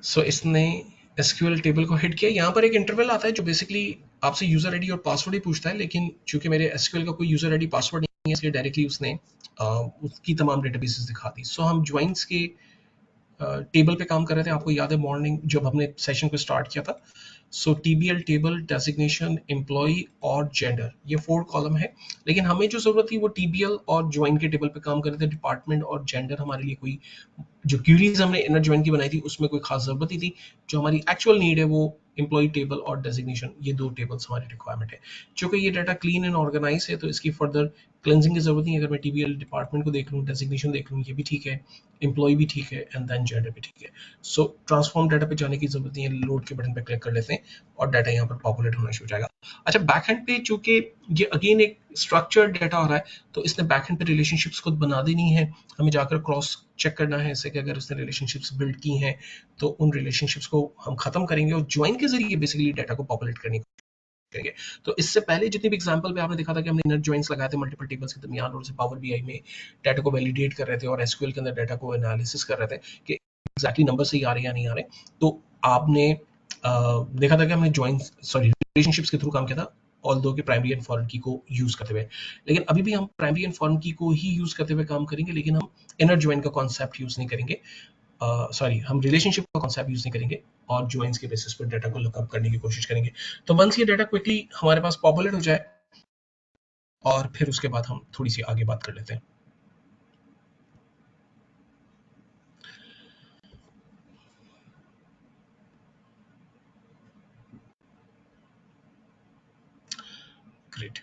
सो इसने एसक्यूएल टेबल को हिट किया। यहाँ पर एक इंटरवल आता है जो बेसिकली आपसे यूजर आईडी और पासवर्ड ही पूछता है, लेकिन चूंकि मेरे एसक्यूएल का कोई यूजर आईडी पासवर्ड नहीं है, इसलिए डायरेक्टली उसने उसकी तमाम डेटाबेसेस दिखा दी। सो हम ज्वाइंट्स के टेबल पे काम कर रहे थे। आपको याद है मॉर्निंग जब हमने सेशन को स्टार्ट किया था, सो टीबीएल टेबल, डेजिग्नेशन, एम्प्लॉय और जेंडर, ये 4 कॉलम है, लेकिन हमें जो जरूरत थी वो टीबीएल और ज्वाइन के टेबल पे काम कर रहे थे। डिपार्टमेंट और जेंडर हमारे लिए कोई, जो क्यूरीज हमने इनर ज्वाइन की बनाई थी उसमें कोई खास जरूरत ही थी। जो हमारी एक्चुअल नीड है वो एम्प्लॉय टेबल और डेजिग्नेशन, ये 2 टेबल्स हमारी रिक्वायरमेंट है। चूंकि ये डाटा क्लीन एंड ऑर्गेनाइज है तो इसकी फर्दर क्लेंजिंग की जरूरत नहीं है। अगर मैं टीबीएल डिपार्टमेंट को देख लूँ, डेजिग्नेशन देख लूँ, ये भी ठीक है, एम्प्लॉय भी ठीक है, एंड देन जेंडर भी ठीक है। सो ट्रांसफॉर्म डाटा पे जाने की जरूरत नहीं है, लोड के बटन पे क्लिक कर लेते हैं और डाटा यहाँ पर पॉपुलेट होना शुरू हो जाएगा। अच्छा, बैकएंड पे चूंकि ये अगेन एक स्ट्रक्चर्ड डाटा आ रहा है, तो इसने बैकएंड पे रिलेशनशिप्स खुद बना देनी है। हमें जाकर क्रॉस चेक करना है इससे कि अगर उसने रिलेशनशिप्स बिल्ड की हैं तो उन रिलेशनशिप्स को हम खत्म करेंगे और ज्वाइन के जरिए बेसिकली डाटा को पॉपुलेट करने करेंगे। तो इससे पहले जितनी भी एग्जांपल पे आपने देखा था कि हमने इनर जॉइंट्स लगाए थे मल्टीपल टेबल्स के दरमियान, और उसे पावर बीआई में डाटा को वैलिडेट कर रहे थे और एसक्यूएल के अंदर डाटा को एनालिसिस कर रहे थे कि एग्जैक्टली नंबर सही आ रहे हैं या नहीं आ रहे। तो आपने देखा था कि हमने रिलेशनशिप्स के थ्रू काम किया था, ऑल्दो कि प्राइमरी एंड फॉरेन की को यूज करते हुए। लेकिन अभी भी हम प्राइमरी एंड फॉरेन की को ही यूज करते हुए काम करेंगे, लेकिन हम इनर ज्वाइन का कॉन्सेप्ट यूज नहीं करेंगे। हम रिलेशनशिप का कॉन्सेप्ट यूज नहीं करेंगे और ज्वाइंस के बेसिस पर डाटा को लुकअप करने की कोशिश करेंगे। तो वंस ये डाटा क्विकली हमारे पास पॉपुलेट हो जाए, और फिर उसके बाद हम थोड़ी सी आगे बात कर लेते हैं। Great.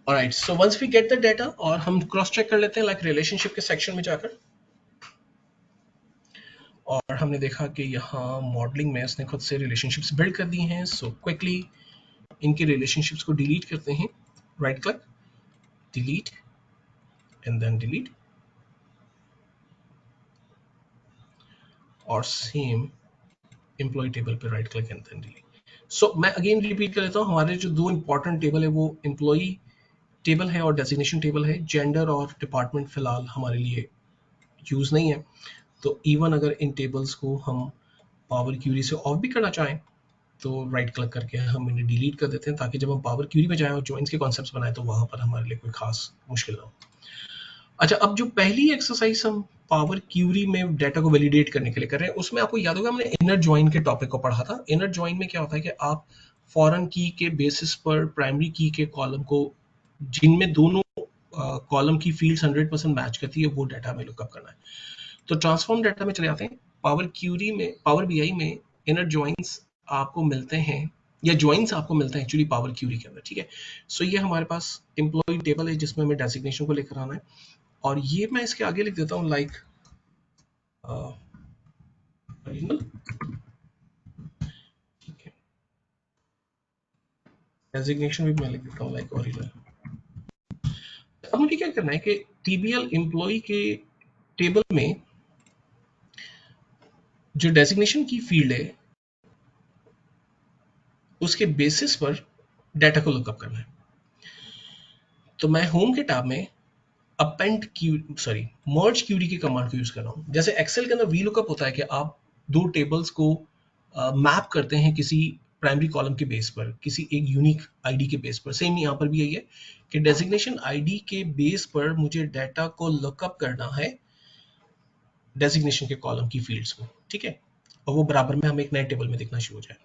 Alright, so once we get the data, और हम क्रॉस चेक कर लेते हैं लाइक रिलेशनशिप के सेक्शन में जाकर, और हमने देखा कि यहाँ मॉडलिंग में उसने खुद से रिलेशनशिप्स बिल्ड कर दी हैं। सो क्विकली इनके रिलेशनशिप्स को डिलीट करते हैं, right click, delete and then delete, और सेम एम्प्लॉय टेबल पे right click and then delete. So मैं अगेन रिपीट कर लेता हूँ, हमारे जो 2 इंपॉर्टेंट टेबल है वो एम्प्लॉय टेबल है और डेजिग्नेशन टेबल है। जेंडर और डिपार्टमेंट फिलहाल हमारे लिए यूज नहीं है। तो इवन अगर इन टेबल्स को हम पावर क्यूरी से ऑफ भी करना चाहें तो राइट क्लिक करके हम इन्हें डिलीट कर देते हैं, ताकि जब हम पावर क्यूरी में जाएं और ज्वाइंट्स के कॉन्सेप्ट्स बनाएं तो वहां पर हमारे लिए कोई खास मुश्किल ना हो। अच्छा, अब जो पहली एक्सरसाइज हम पावर क्यूरी में डाटा को वैलिडेट करने के लिए कर रहे हैं, उसमें आपको याद होगा हमने इनर ज्वाइन के टॉपिक को पढ़ा था। इनर ज्वाइन में क्या होता है कि आप फॉरेन की के बेसिस पर प्राइमरी की के कॉलम को, जिनमें दोनों कॉलम की फील्ड्स 100% मैच करती है, वो डाटा हमें लुकअप करना है। तो ट्रांसफॉर्म डाटा में चले जाते हैं। पावर क्यूरी में, पावर बीआई में इनर ज्वाइंट्स आपको मिलते हैं, या ज्वाइंट्स आपको मिलते हैं एक्चुअली पावर क्यूरी के अंदर, ठीक है। सो ये हमारे पास एम्प्लॉय टेबल है जिसमें हमें डेजिग्नेशन को लेकर आना है, और ये मैं इसके आगे लिख देता हूँ लाइक ओरिजिनल, ठीक है। डेजिग्नेशन भी मैं लिख देता हूँ लाइक ओरिजिनल। अब मुझे क्या करना है कि टीबीएल एम्प्लॉय के टेबल में जो डेजिग्नेशन की फील्ड है उसके बेसिस पर डाटा को लुकअप करना है। तो मैं होम के टैब में अपेंड मर्ज क्यूरी की कमांड को यूज कर रहा हूँ। जैसे एक्सेल के अंदर वी लुकअप होता है कि आप दो टेबल्स को मैप करते हैं किसी प्राइमरी कॉलम के बेस पर, किसी एक यूनिक आईडी के बेस पर। सेम यहाँ पर भी यही है कि डेजिग्नेशन आईडी के बेस पर मुझे डाटा को लुकअप करना है डेजिग्नेशन के कॉलम की फील्ड्स को, ठीक है, और वो बराबर में हमें एक नए टेबल में दिखना शुरू हो जाए।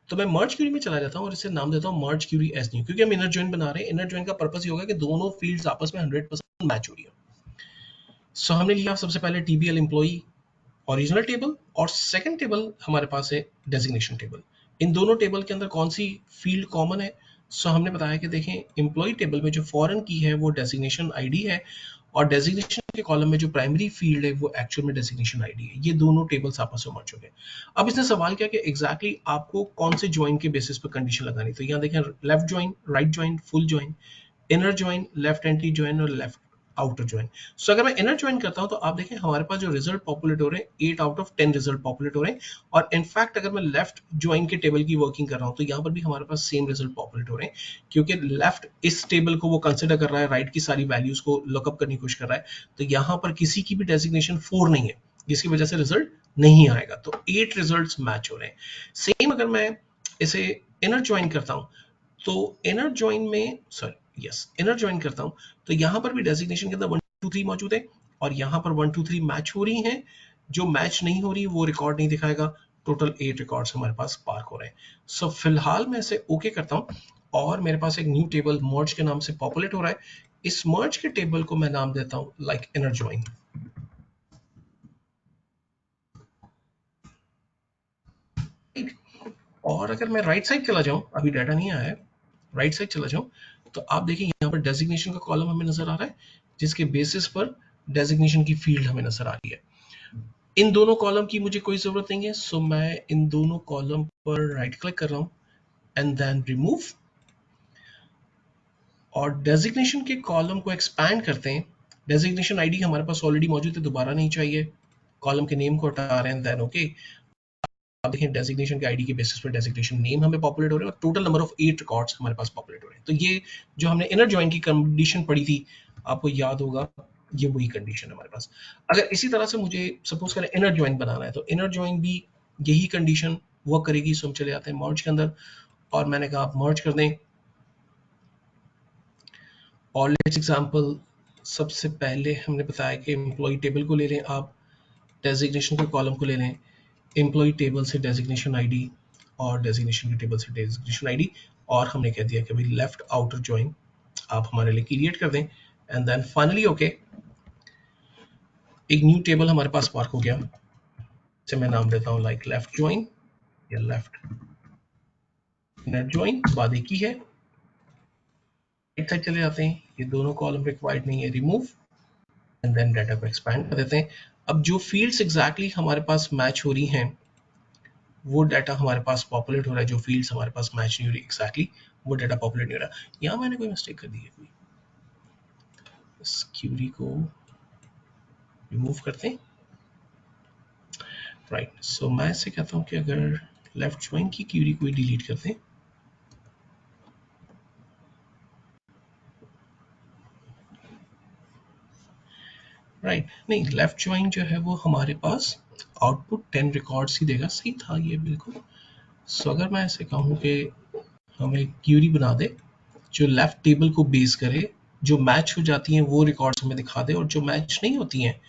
तो मैं मर्ज क्यूरी में चला जाता हूँ और इसे नाम देता हूँ मर्ज क्यूरी एज न्यू, क्योंकि हम इनर जॉइन बना रहे हैं। इनर जॉइन का पर्पस ये होगा कि दोनों फील्ड्स आपस में 100% मैच हो रही है। सो हमने लिया सबसे पहले टीबीएल एम्प्लॉई ओरिजिनल टेबल, और सेकंड टेबल हमारे पास है डेजिग्नेशन टेबल। इन दोनों टेबल के अंदर कौन सी फील्ड कॉमन है? सो हमने बताया कि देखें, एम्प्लॉई टेबल में जो फॉरेन की है वो डेजिग्नेशन आईडी है, और डेजिग्नेशन के कॉलम में जो प्राइमरी फील्ड है वो एक्चुअल में डेजिग्नेशन आईडी है। ये दोनों टेबल्स आपस में मर्ज हो गए। अब इसने सवाल किया कि एग्जैक्टली आपको कौन से ज्वाइन के बेसिस पर कंडीशन लगानी। तो यहाँ देखें, left join, right join, full join, inner join, left anti join और लेफ्ट आउटर ज्वाइन। सो अगर मैं इनर ज्वाइन करता हूं तो आप देखें हमारे पास जो रिजल्ट पॉपुलेट हो रहे हैं 8 आउट ऑफ 10 रिजल्ट पॉपुलेट हो रहे हैं। और इनफैक्ट अगर मैं लेफ्ट ज्वाइन के टेबल की वर्किंग कर रहा हूं तो यहाँ पर भी हमारे पास सेम रिजल्ट पॉपुलेट हो रहे हैं, क्योंकि लेफ्ट इस टेबल को वो कंसिडर कर रहा है, राइट की सारी वैल्यूज को लुकअप करने की कोशिश कर रहा है। तो यहाँ पर किसी की भी डेजिग्नेशन 4 नहीं है, जिसकी वजह से रिजल्ट नहीं आएगा। तो 8 रिजल्ट मैच हो रहे हैं। सेम अगर मैं इसे इनर ज्वाइन करता हूं तो इनर ज्वाइन में इनर ज्वाइन करता हूं तो यहां पर भी डेजिग्नेशन के अंदर 1 2 3 मौजूद है, और यहां पर 1 2 3 मैच हो रही हैं। जो मैच नहीं हो रही वो रिकॉर्ड नहीं दिखाएगा। टोटल 8 रिकॉर्ड्स हमारे पास पार्क हो रहे हैं। सो फिलहाल मैं इसे ओके करता हूं और मेरे पास एक न्यू टेबल मर्ज के नाम से पॉपुलेट हो रहा है। इस मर्ज के टेबल को मैं नाम देता हूं लाइक इनर ज्वाइन। और अगर मैं राइट साइड चला जाऊं, अभी डाटा नहीं आया है, राइट साइड चला जाऊं तो आप देखिए यहाँ पर डेजिग्नेशन का कॉलम हमें नजर आ रहा है, जिसके बेसिस पर डेजिग्नेशन की फील्ड हमें नजर आ रही है। इन दोनों कॉलम की मुझे कोई जरूरत नहीं है, सो मैं इन दोनों कॉलम पर राइट क्लिक कर रहा हूं एंड देन रिमूव, और डेजिग्नेशन के कॉलम को एक्सपैंड करते हैं। डेजिग्नेशन आईडी हमारे पास ऑलरेडी मौजूद है, दोबारा नहीं चाहिए। कॉलम के नेम को हटा रहे हैं, देन ओके। आप देखें डेजिग्नेशन के आईडी के बेसिस पर डेजिग्नेशन नेम हमें पॉपुलेट हो रहे हैं, और टोटल नंबर ऑफ 8 रिकॉर्ड्स हमारे पास पॉपुलेट हो रहे हैं। तो ये जो हमने इनर ज्वाइन की कंडीशन पढ़ी थी, आपको याद होगा, ये वही कंडीशन है हमारे पास। अगर इसी तरह से मुझे सपोज करें इनर ज्वाइन बनाना है तो इनर ज्वाइन भी यही कंडीशन वर्क करेगी। सो हम चले आते हैं मर्ज के अंदर, और मैंने कहा आप मर्ज कर दें। और लेट्स एग्जांपल, सबसे पहले हमने बताया कि एम्प्लॉय टेबल को ले लें, आप डेजिग्नेशन के कॉलम को ले लें, एम्प्लॉय टेबल से डेजिग्नेशन आईडी और डेजिग्नेशन के टेबल से डेजिग्नेशन आईडी, और हमने कह दिया कि भाई लेफ्ट आउटर ज्वाइन आप हमारे लिए क्रिएट कर दें, एंड देन फाइनली ओके। एक न्यू टेबल हमारे पास पार्क हो गया, इसे मैं नाम देता हूं लाइक लेफ्ट ज्वाइन या लेफ्ट इनर ज्वाइन। बाद एक ही है, राइट साइड चले जाते हैं, ये दोनों कॉलम रिक्वायर्ड नहीं है, रिमूव, एंड देन डाटा को एक्सपैंड कर देते हैं। अब जो फील्ड्स एग्जैक्टली हमारे पास मैच हो रही हैं वो डाटा हमारे पास पॉपुलेट हो रहा है। जो फील्ड्स हमारे पास मैच नहीं हो रही एग्जैक्टली वो डाटा पॉपुलेट नहीं हो रहा। यहाँ मैंने कोई मिस्टेक कर दी है, कोई इस क्यूरी को रिमूव करते हैं, राइट। सो मैं ऐसे कहता हूँ कि अगर लेफ्ट ज्वाइन की क्यूरी को डिलीट करते हैं, राइट, नहीं लेफ्ट ज्वाइन जो है वो हमारे पास आउटपुट 10 रिकॉर्ड्स ही देगा, सही था ये बिल्कुल। सो अगर मैं ऐसे कहूँ कि हमें क्यूरी बना दे जो लेफ्ट टेबल को बेस करे, जो मैच हो जाती हैं वो रिकॉर्ड्स हमें दिखा दे, और जो मैच नहीं होती हैं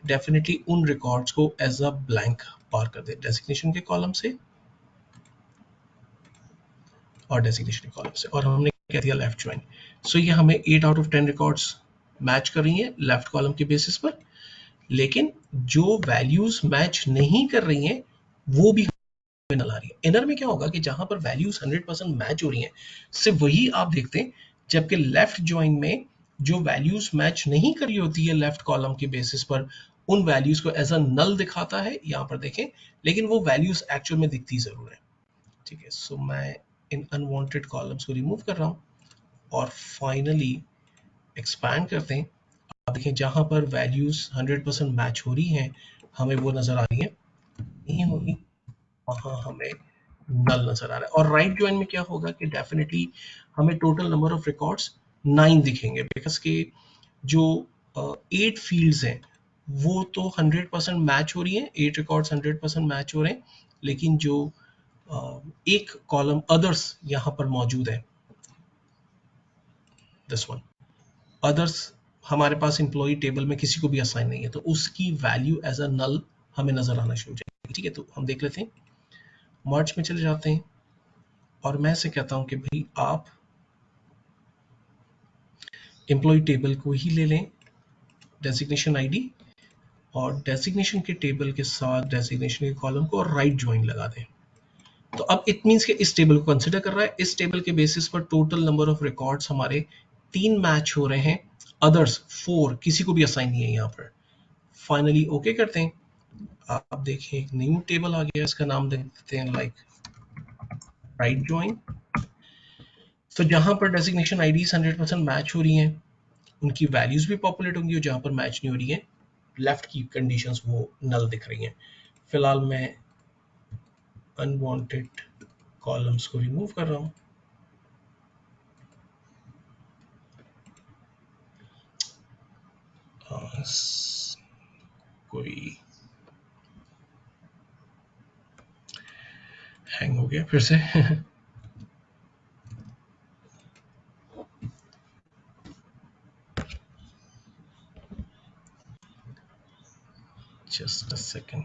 डेफिनेटली उन रिकॉर्ड्स को एज अ ब्लैंक पार कर दे, डेजिग्नेशन के कॉलम से और डेजिग्नेशन के कॉलम से। और हमने कह दिया लेफ्ट ज्वाइन। सो ये हमें 8 आउट ऑफ 10 रिकॉर्ड्स मैच कर रही हैं लेफ्ट कॉलम के बेसिस पर, लेकिन जो वैल्यूज मैच नहीं कर रही हैं वो भी नल आ रही है। इनर में क्या होगा कि जहां पर वैल्यूज 100% मैच हो रही हैं सिर्फ वही आप देखते हैं, जबकि लेफ्ट ज्वाइन में जो वैल्यूज मैच नहीं कर रही होती है लेफ्ट कॉलम के बेसिस पर, उन वैल्यूज को एज अ नल दिखाता है यहाँ पर देखें, लेकिन वो वैल्यूज एक्चुअल में दिखती जरूर है, ठीक है। सो मैं इन अनवांटेड कॉलम्स को रिमूव कर रहा हूँ और फाइनली एक्सपैंड करते हैं। आप देखें जहां पर वैल्यूज 100% मैच हो रही हैं हमें वो नजर आ रही है, नहीं होगी वहां हमें नल नजर आ रहा है। और राइट ज्वाइन में क्या होगा कि डेफिनेटली हमें टोटल नंबर ऑफ रिकॉर्ड्स 9 दिखेंगे, बिकॉज के जो 8 फील्ड्स हैं वो तो 100% मैच हो रही हैं, 8 रिकॉर्ड्स 100% मैच हो रहे हैं, लेकिन जो एक कॉलम अदर्स यहाँ पर मौजूद है, दिस वन अदर्स, हमारे पास एम्प्लॉय टेबल में किसी को भी असाइन नहीं है, तो उसकी वैल्यू एज अ नल हमें नजर आना शुरू हो जाएगी। ठीक है, तो हम देख लेते हैं, मर्ज में चले जाते हैं और मैं से कहता हूं कि भाई आप एम्प्लॉय टेबल को ही ले लें, डेजिग्नेशन आईडी, और डेजिग्नेशन के टेबल के साथ डेजिग्नेशन के कॉलम को और राइट ज्वाइन लगा दें। तो अब इट मीन्स कि इस टेबल को कंसिडर कर रहा है, इस टेबल के बेसिस पर टोटल नंबर ऑफ रिकॉर्ड्स हमारे 3 मैच हो रहे हैं, अदर्स 4 किसी को भी असाइन नहीं है यहाँ पर। फाइनली ओके करते हैं, आप देखिए एक न्यू टेबल आ गया, इसका नाम दे देते हैं लाइक राइट ज्वाइन। तो जहां पर डेजिग्नेशन आईडीज 100% मैच हो रही हैं, उनकी वैल्यूज भी पॉपुलेट होंगी, और जहां पर मैच नहीं हो रही है, लेफ्ट की कंडीशंस वो नल दिख रही हैं। फिलहाल मैं अनवांटेड कॉलम्स को रिमूव कर रहा हूं। कोई हैंग हो गया फिर से जस्ट अ सेकेंड।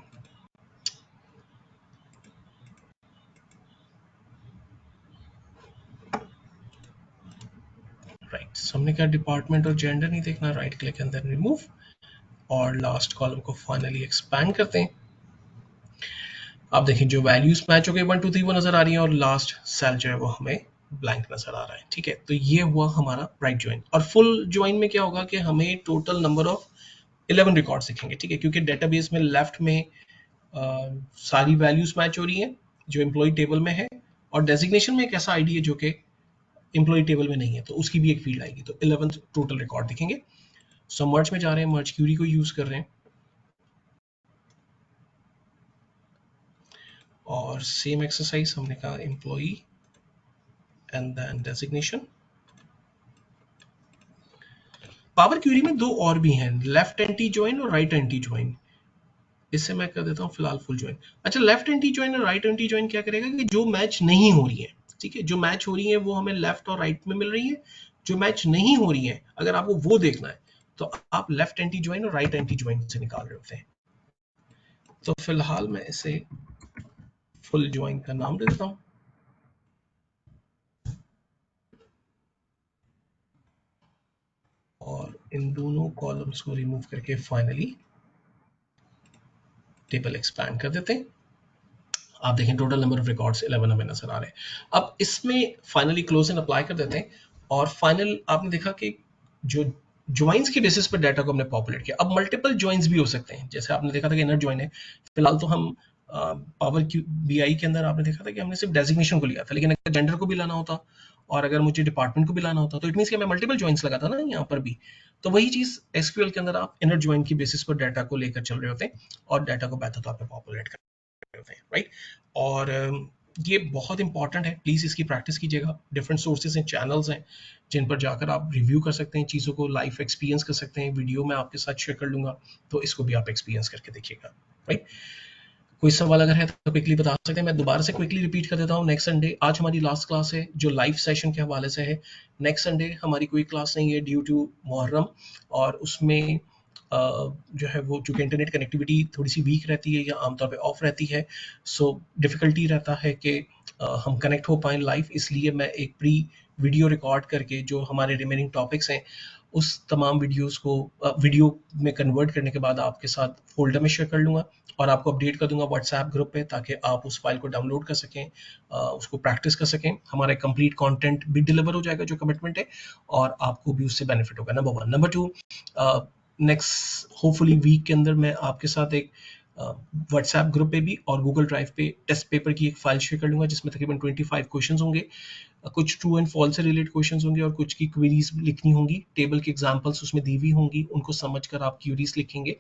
राइट, हमने क्या डिपार्टमेंट और जेंडर नहीं देखना, right click and then remove, और लास्ट कॉलम को फाइनली एक्सपैंड करते हैं। आप देखें जो वैल्यूज मैच हो गए 1 2 3 वो नजर आ रही है, और लास्ट सेल जो है वो हमें ब्लैंक नजर आ रहा है। ठीक है, तो ये हुआ हमारा राइट ज्वाइन। और फुल ज्वाइन में क्या होगा कि हमें टोटल नंबर ऑफ 11 रिकॉर्ड्स दिखेंगे। ठीक है, क्योंकि डेटाबेस में लेफ्ट में सारी वैल्यूज मैच हो रही हैं जो एम्प्लॉय टेबल में है, और डेजिग्नेशन में एक ऐसा आईडी है जो कि एम्प्लॉय टेबल में नहीं है, तो उसकी भी एक फील्ड आएगी, तो 11 टोटल रिकॉर्ड दिखेंगे। सो मर्ज में जा रहे हैं, मर्ज क्यूरी को यूज कर रहे हैं, और सेम एक्सरसाइज हमने कहा employ and then designation. Power query में दो और भी हैं, लेफ्ट एंटी ज्वाइन और राइट एंटी ज्वाइन। इससे मैं कर देता हूँ फिलहाल फुल ज्वाइन। अच्छा, लेफ्ट एंटी ज्वाइन और राइट एंटी ज्वाइन क्या करेगा कि जो मैच नहीं हो रही है, ठीक है, जो मैच हो रही है वो हमें लेफ्ट और राइट में मिल रही है, जो मैच नहीं हो रही है अगर आपको वो देखना है तो आप लेफ्ट एंटी ज्वाइन और राइट एंटी ज्वाइन से निकाल रहे होते हैं। तो फिलहाल मैं इसे फुल ज्वाइन का नाम दे देता हूँ, और इन दोनों कॉलम्स को रिमूव करके फाइनली टेबल एक्सपैंड कर देते हैं। आप देखें टोटल नंबर ऑफ रिकॉर्ड्स 11 हमें नजर आ रहे हैं। अब इसमें फाइनली क्लोज एंड अप्लाई कर देते हैं, और फाइनल आपने देखा कि जो ज्वाइंस के बेसिस पर डाटा को हमने पॉपुलेट किया। अब मल्टीपल ज्वाइंस भी हो सकते हैं, जैसे आपने देखा था कि इनर ज्वाइन है। फिलहाल तो हम पावर क्यू बीआई के अंदर आपने देखा था कि हमने सिर्फ डेजिग्नेशन को लिया था, लेकिन अगर जेंडर को भी लाना होता और अगर मुझे डिपार्टमेंट को भी लाना होता तो इट मीन्स कि मैं मल्टीपल ज्वाइंस लगाता ना यहाँ पर भी। तो वही चीज एसक्यूएल के अंदर आप इनर ज्वाइन की बेसिस पर डाटा को लेकर चल रहे होते हैं और डाटा को बेहतर तौर पर पॉपुलेट कर होते हैं, राइट। और ये बहुत इंपॉर्टेंट है, प्लीज इसकी प्रैक्टिस कीजिएगा। डिफरेंट सोर्सेज हैं, चैनल्स हैं जिन पर जाकर आप रिव्यू कर सकते हैं, चीज़ों को लाइव एक्सपीरियंस कर सकते हैं। वीडियो मैं आपके साथ शेयर कर लूंगा, तो इसको भी आप एक्सपीरियंस करके देखिएगा, राइट। कोई सवाल अगर है तो क्विकली बता सकते हैं। मैं दोबारा से क्विकली रिपीट कर देता हूँ, नेक्स्ट संडे, आज हमारी लास्ट क्लास है जो लाइव सेशन के हवाले से है। नेक्स्ट संडे हमारी कोई क्लास नहीं है ड्यू टू मुहर्रम, और उसमें जो है वो चूंकि इंटरनेट कनेक्टिविटी थोड़ी सी वीक रहती है या आमतौर पे ऑफ रहती है, सो डिफ़िकल्टी रहता है कि हम कनेक्ट हो पाएँ लाइव। इसलिए मैं एक प्री वीडियो रिकॉर्ड करके जो हमारे रिमेनिंग टॉपिक्स हैं उस तमाम वीडियोस को वीडियो में कन्वर्ट करने के बाद आपके साथ फ़ोल्डर में शेयर कर लूँगा और आपको अपडेट कर दूँगा व्हाट्सएप ग्रुप पे, ताकि आप उस फाइल को डाउनलोड कर सकें, उसको प्रैक्टिस कर सकें। हमारा कंप्लीट कंटेंट भी डिलीवर हो जाएगा जो कमिटमेंट है, और आपको भी उससे बेनिफिट होगा, number 1। Number 2, next hopefully week के अंदर मैं आपके साथ एक व्हाट्सएप ग्रुप पे भी और गूगल ड्राइव पे टेस्ट पेपर की एक फाइल शेयर कर लूँगा जिसमें तकरीबन 25 क्वेश्चंस होंगे। कुछ ट्रू एंड फॉल्स से रिलेटेड क्वेश्चंस होंगे और कुछ की क्वेरीज लिखनी होंगी, टेबल की एग्जांपल्स उसमें दी हुई होंगी, उनको समझकर आप क्वेरीज लिखेंगे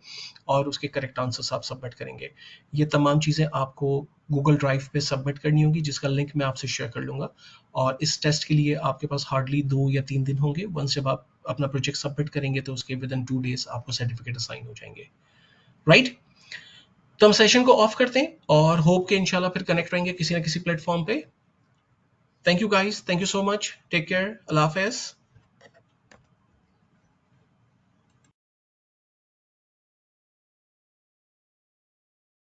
और उसके करेक्ट आंसर्स आप सबमिट करेंगे। ये तमाम चीज़ें आपको गूगल ड्राइव पे सबमिट करनी होगी जिसका लिंक मैं आपसे शेयर कर लूँगा। और इस टेस्ट के लिए आपके पास हार्डली 2 या 3 दिन होंगे। वंस जब आप अपना प्रोजेक्ट सबमिट करेंगे तो उसके विद इन 2 डेज आपको सर्टिफिकेट असाइन हो जाएंगे, राइट? तो हम सेशन को ऑफ करते हैं और होप के इंशाल्लाह फिर कनेक्ट रहेंगे किसी ना किसी प्लेटफॉर्म पे। Thank you guys, thank you so much, take care, अल्लाह हाफिज़।